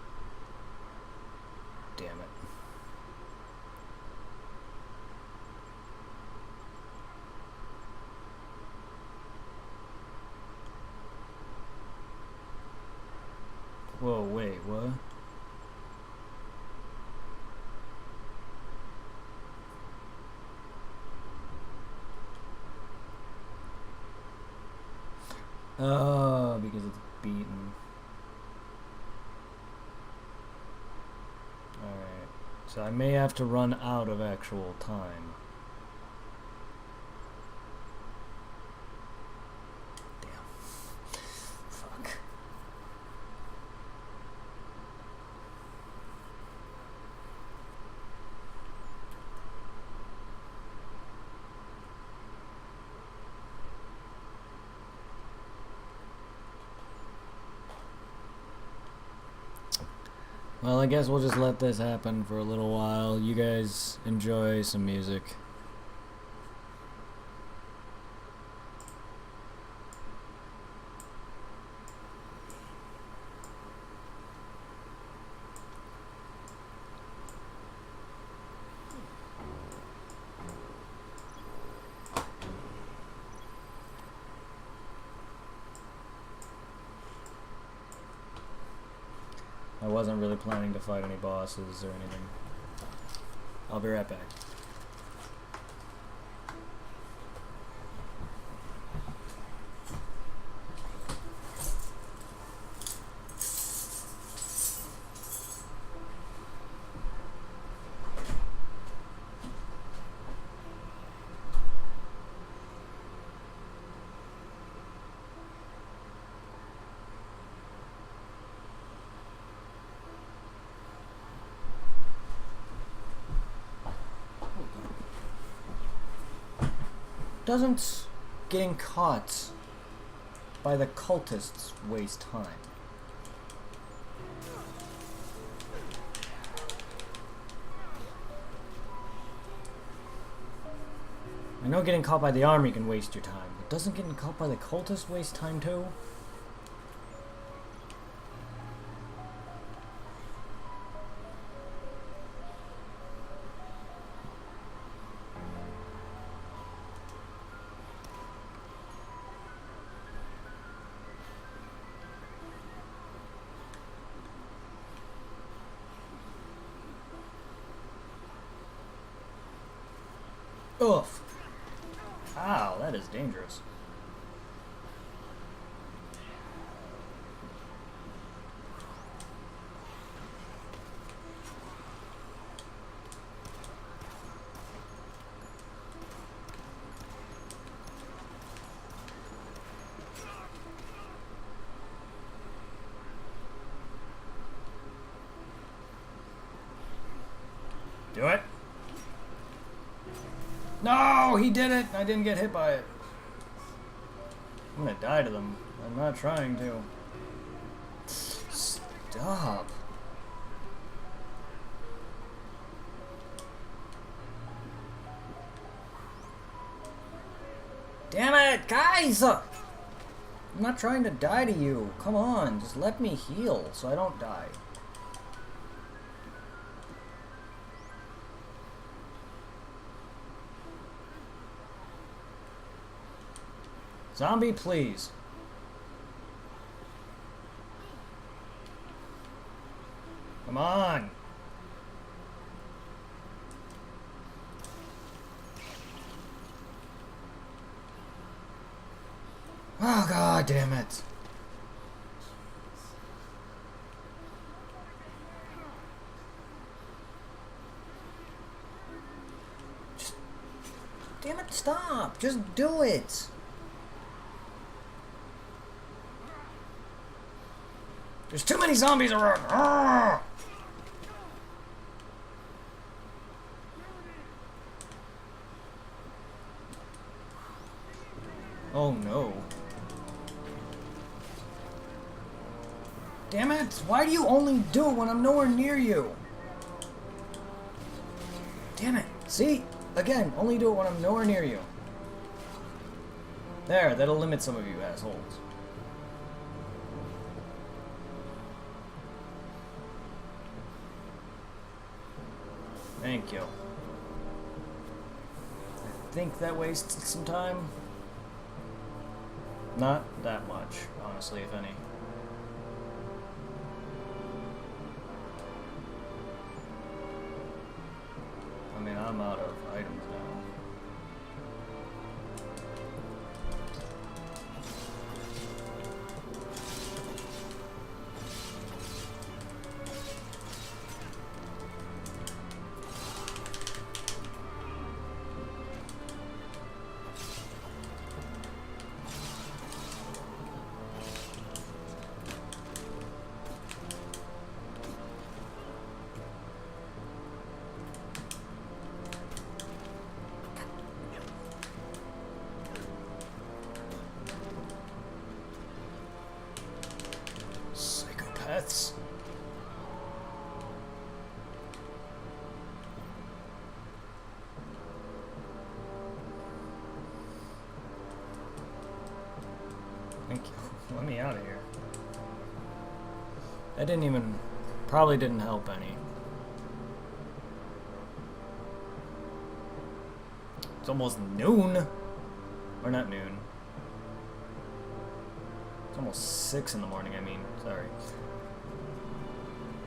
Damn it. Whoa, wait, what? Oh, because it's beaten. Alright. So I may have to run out of actual time. Damn. Fuck. Well, I guess we'll just let this happen for a little while. You guys enjoy some music. I wasn't really planning to fight any bosses or anything. I'll be right back. Doesn't getting caught by the cultists waste time? I know getting caught by the army can waste your time, but doesn't getting caught by the cultists waste time too? Oof. Ow, that is dangerous. Do it. No, he did it. I didn't get hit by it. I'm gonna die to them. I'm not trying to. Stop. Damn it, guys! I'm not trying to die to you. Come on, just let me heal so I don't die. Zombie, please. Come on. Oh, God damn it. Just, damn it, stop. Just do it. There's too many zombies around. Arrgh! Oh no. Damn it! Why do you only do it when I'm nowhere near you? Damn it! See? Again, only do it when I'm nowhere near you. There, that'll limit some of you assholes. Thank you. I think that wasted some time. Not that much, honestly, if any. I mean, I'm out of items now. Thank you. Let me out of here. That didn't even... Probably didn't help any. It's almost noon. Or not noon. It's almost 6 in the morning, I mean. Sorry.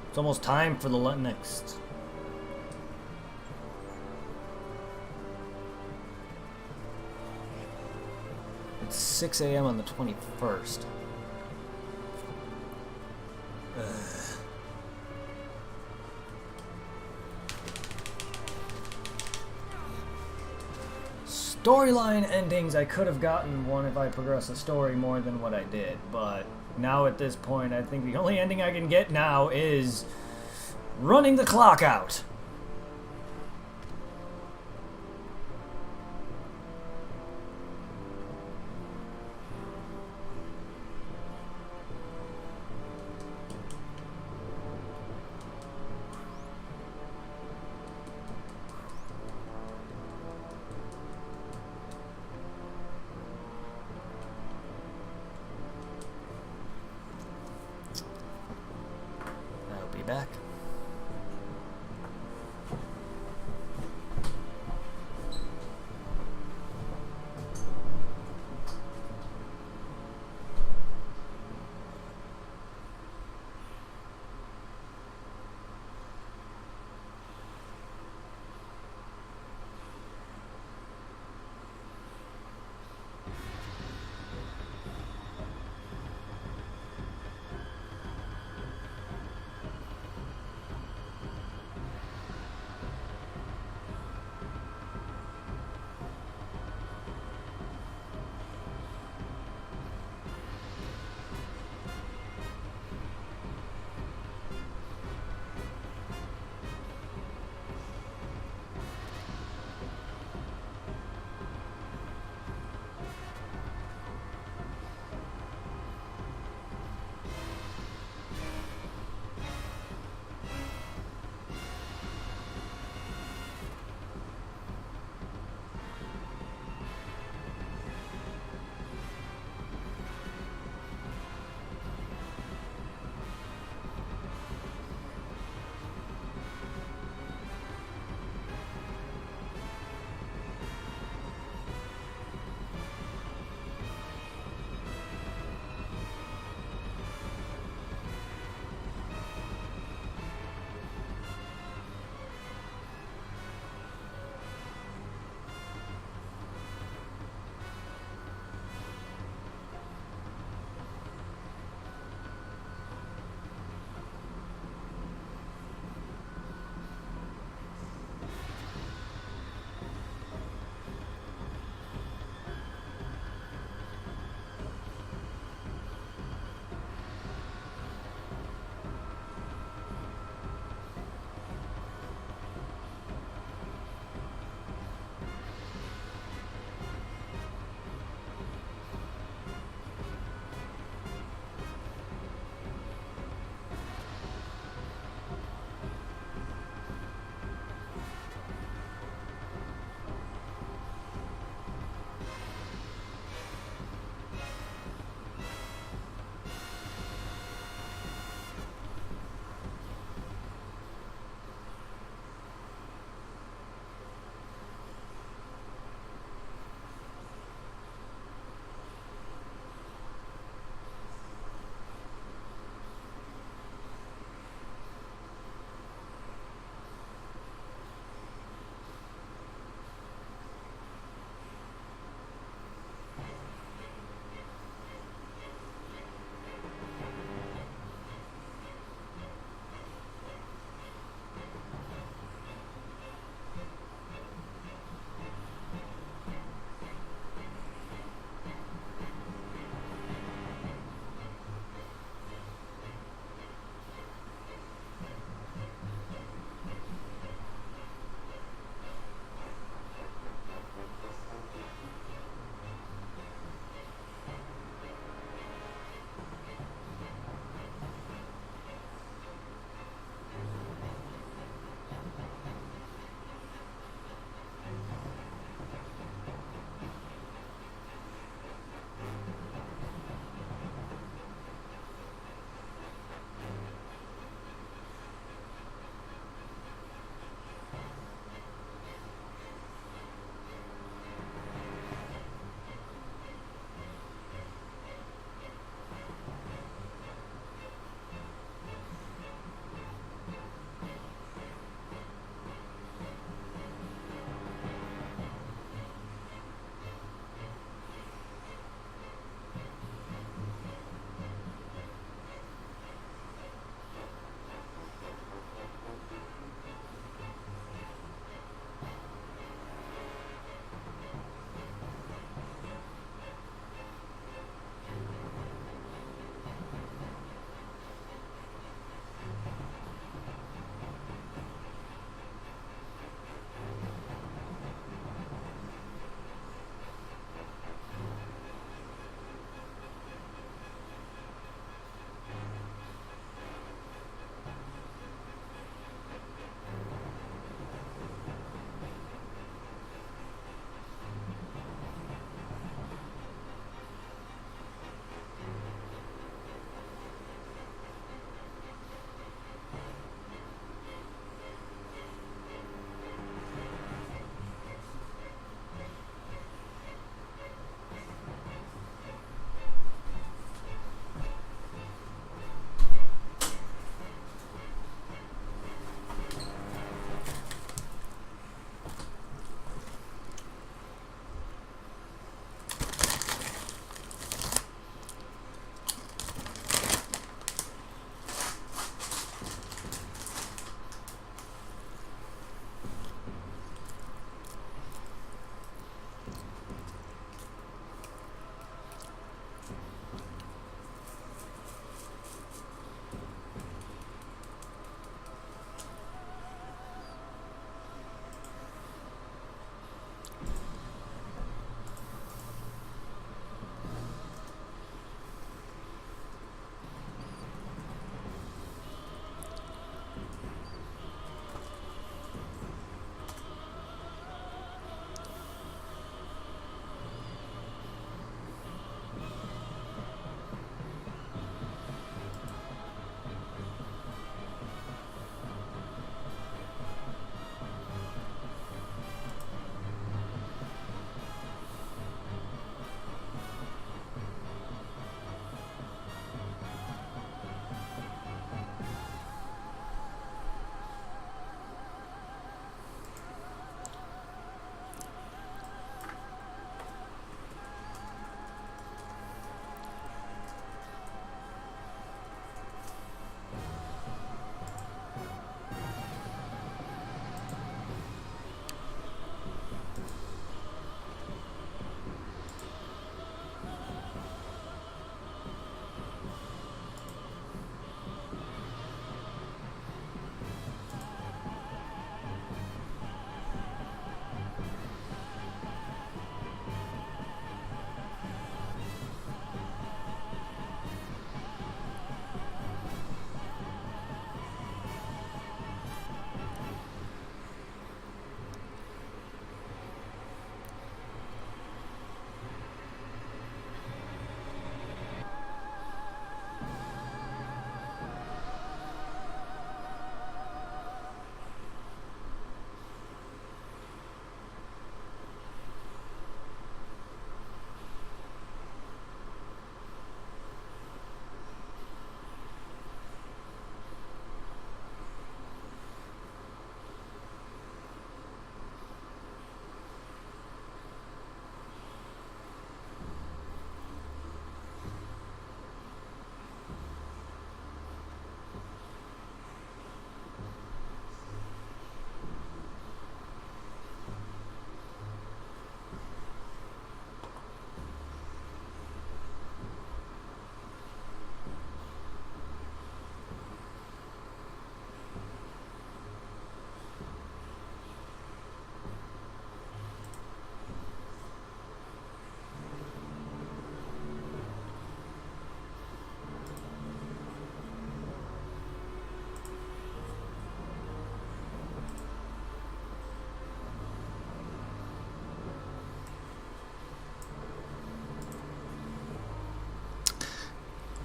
It's almost time for the next. It's 6 a.m. on the 21st. Storyline endings, I could have gotten one if I progressed the story more than what I did, but now at this point, I think the only ending I can get now is running the clock out. Back.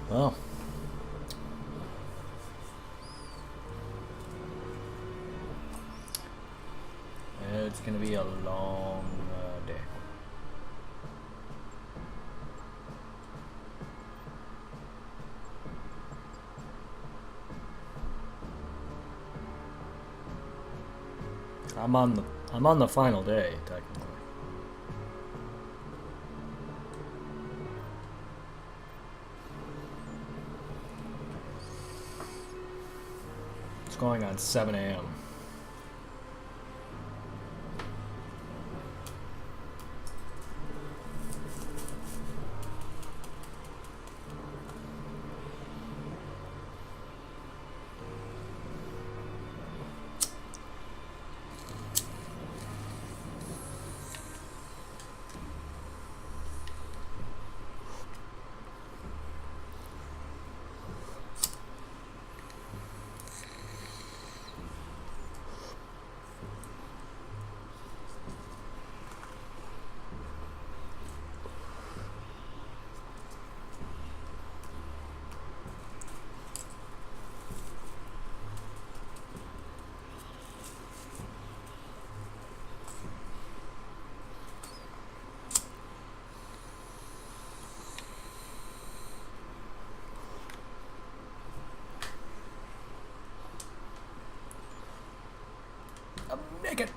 Well, it's gonna be a long day. I'm on the final day, technically. It's going on 7 a.m. I'm naked.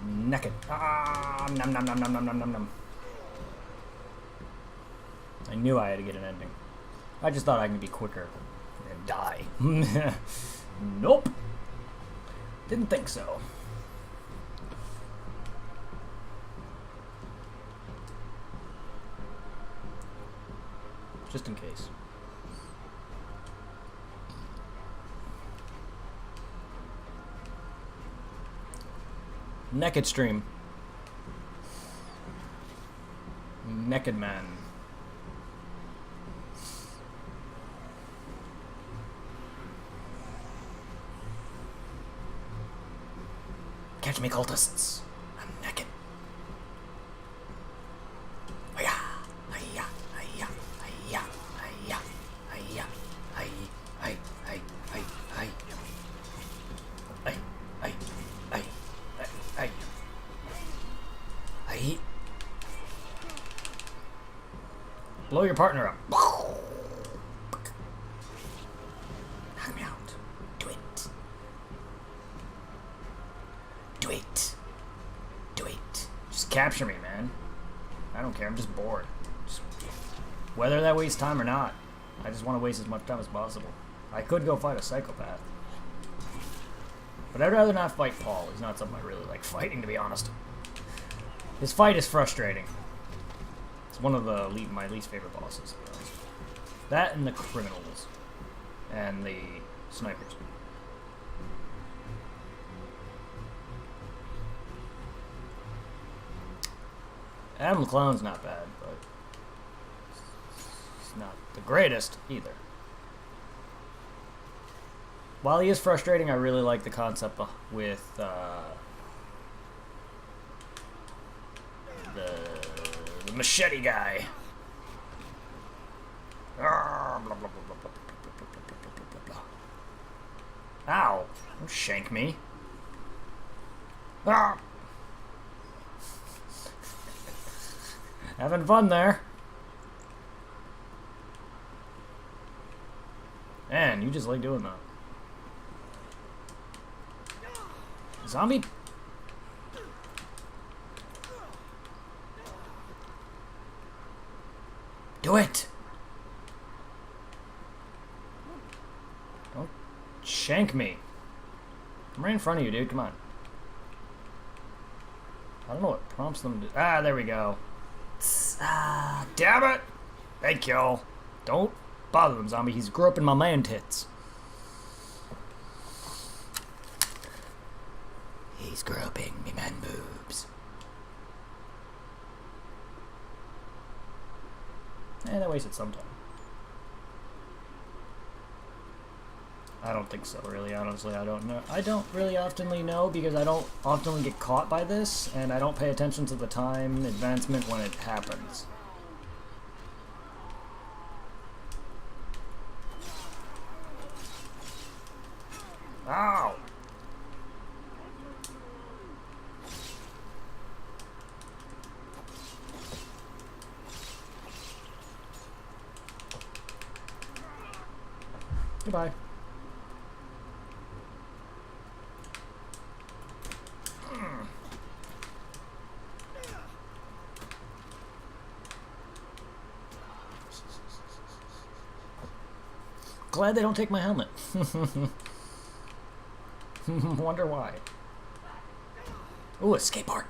Naked. Ah, nom nom nom nom nom nom nom nom. I knew I had to get an ending. I just thought I could be quicker and die. Nope. Didn't think so. Just in case. Naked stream. Naked man. Catch me, cultists. I'm naked. Hiya, hiya, hiya, hiya, hiya, hiya, hi, hi, hi, hi, hi. Hi, hi, hi, hi, hi. Blow your partner up. Knock me out. Do it. Do it. Do it. Just capture me, man. I don't care. I'm just bored. Just, whether that wastes time or not, I just want to waste as much time as possible. I could go fight a psychopath. But I'd rather not fight Paul. He's not something I really like fighting, to be honest. His fight is frustrating. It's one of the my least favorite bosses, to be honest. That and the criminals. And the snipers. Adam the Clown's not bad, but it's not the greatest either. While he is frustrating, I really like the concept with the machete guy. Ow! Don't shank me. Ah! Having fun there. Man, you just like doing that. Zombie? Do it! Don't shank me. I'm right in front of you, dude. Come on. I don't know what prompts them to... Ah, there we go. Ah, damn it! Thank you. Don't bother him, zombie. He's grew up in my man tits. He's groping me man boobs. That wasted some time. I don't think so, really, honestly. I don't know. I don't really oftenly know because I don't often get caught by this, and I don't pay attention to the time advancement when it happens. Ow! Goodbye. Glad they don't take my helmet. Wonder why. Ooh, a skateboard.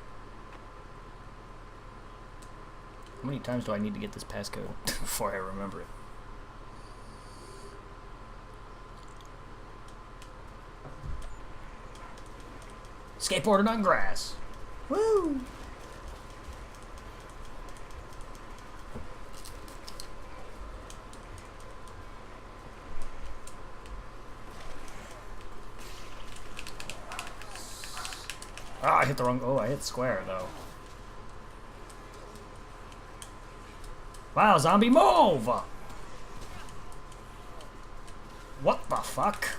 How many times do I need to get this passcode before I remember it? Skateboarding on grass. Woo! Ah, I hit the wrong... Oh, I hit square, though. Wow, zombie move! What the fuck?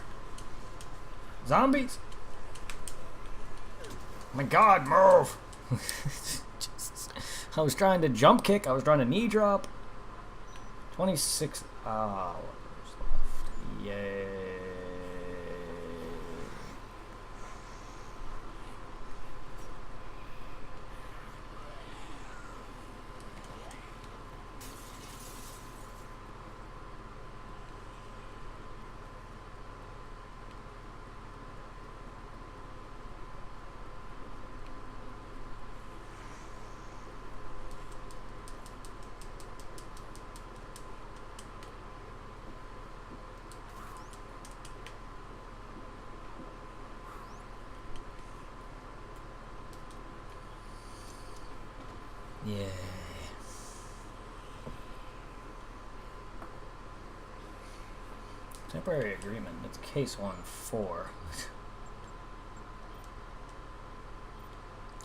Zombies? Oh my god, move! I was trying to jump kick, I was trying to knee drop. 26 hours left. Yay. Yay. Temporary agreement. That's case 1-4.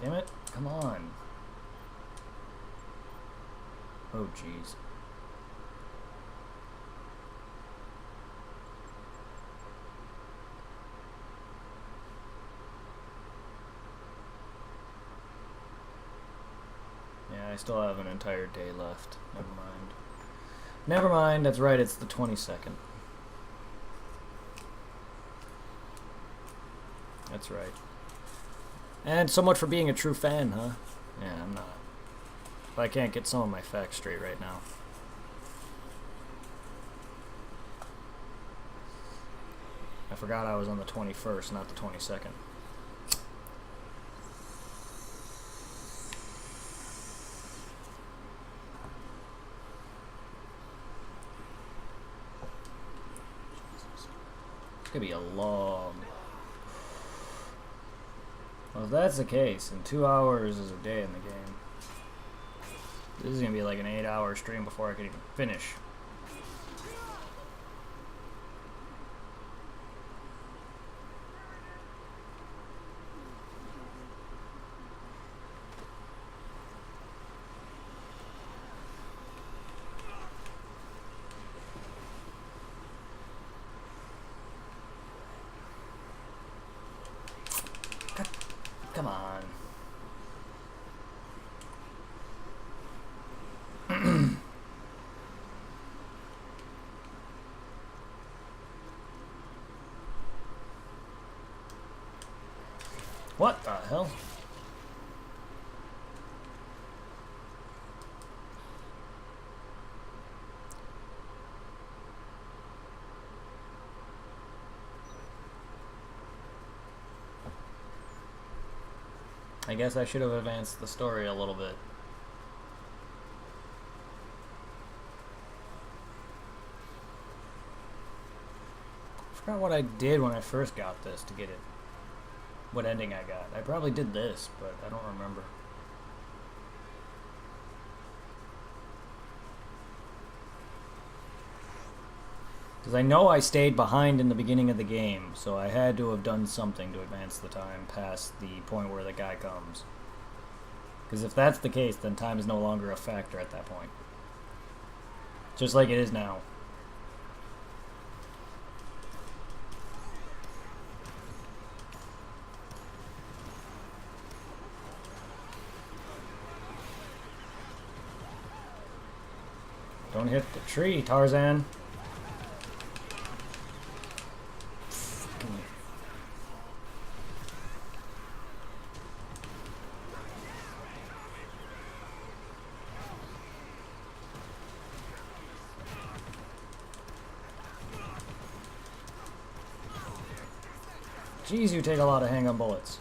Damn it. Come on. Oh, jeez. Yeah, I still have an entire day left. Never mind. Never mind, that's right, it's the 22nd. That's right. And so much for being a true fan, huh? Yeah, I'm not. But I can't get some of my facts straight right now. I forgot I was on the 21st, not the 22nd. It's gonna be a long... Well, if that's the case, then 2 hours is a day in the game. This is gonna be like an 8-hour stream before I can even finish. Come on. What the hell? I guess I should have advanced the story a little bit. I forgot what I did when I first got this to get it. What ending I got. I probably did this, but I don't remember. Because I know I stayed behind in the beginning of the game, so I had to have done something to advance the time past the point where the guy comes. Because if that's the case, then time is no longer a factor at that point. Just like it is now. Don't hit the tree, Tarzan. Jeez, you take a lot of hang-on bullets.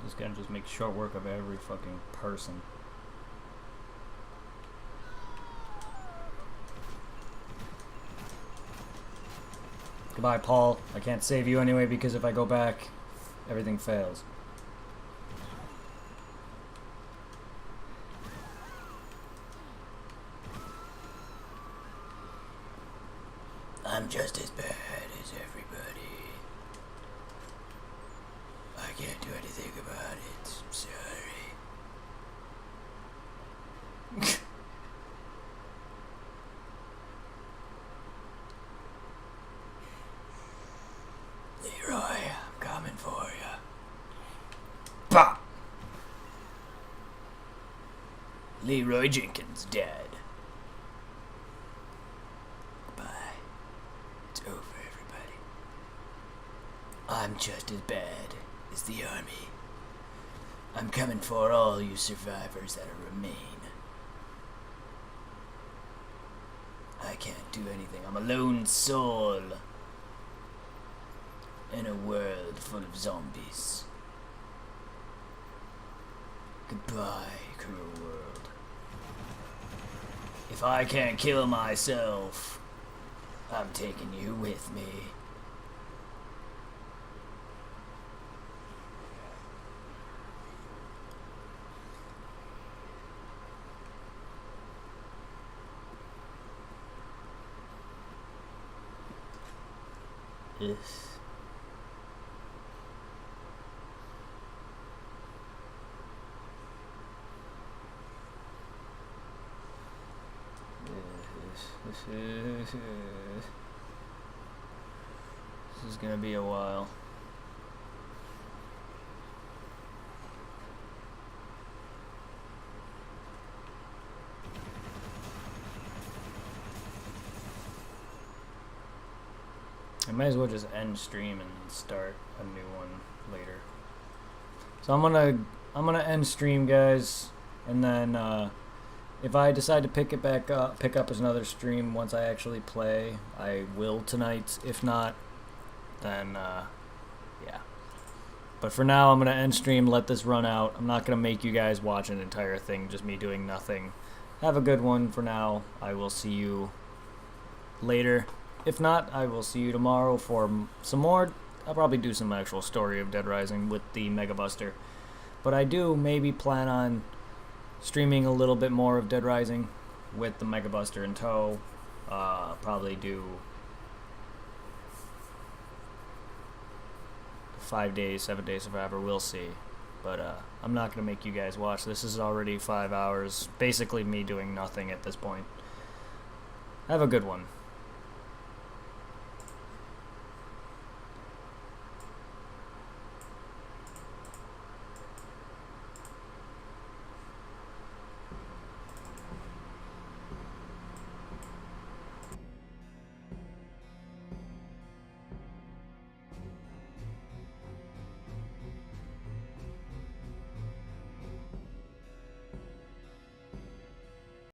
Just gonna just make short work of every fucking person. Goodbye, Paul. I can't save you anyway because if I go back, everything fails. I'm just as bad as everybody. I can't do anything about it. Sorry. Leroy, I'm coming for you. Pop! Leroy Jenkins dead. Goodbye. It's over, everybody. I'm just as bad as the army. I'm coming for all you survivors that remain. I can't do anything. I'm a lone soul in a world full of zombies. Goodbye, cruel world. If I can't kill myself, I'm taking you with me. Yes. This is gonna be a while. I might as well just end stream and start a new one later. So I'm gonna end stream, guys, and then if I decide to pick up as another stream once I actually play, I will tonight. If not, then yeah. But for now, I'm going to end stream, let this run out. I'm not going to make you guys watch an entire thing, just me doing nothing. Have a good one for now. I will see you later. If not, I will see you tomorrow for some more. I'll probably do some actual story of Dead Rising with the Mega Buster. But I do maybe plan on streaming a little bit more of Dead Rising with the Mega Buster in tow. Probably do 5 days, 7 days, or whatever. We'll see. But I'm not going to make you guys watch. This is already 5 hours. Basically me doing nothing at this point. Have a good one.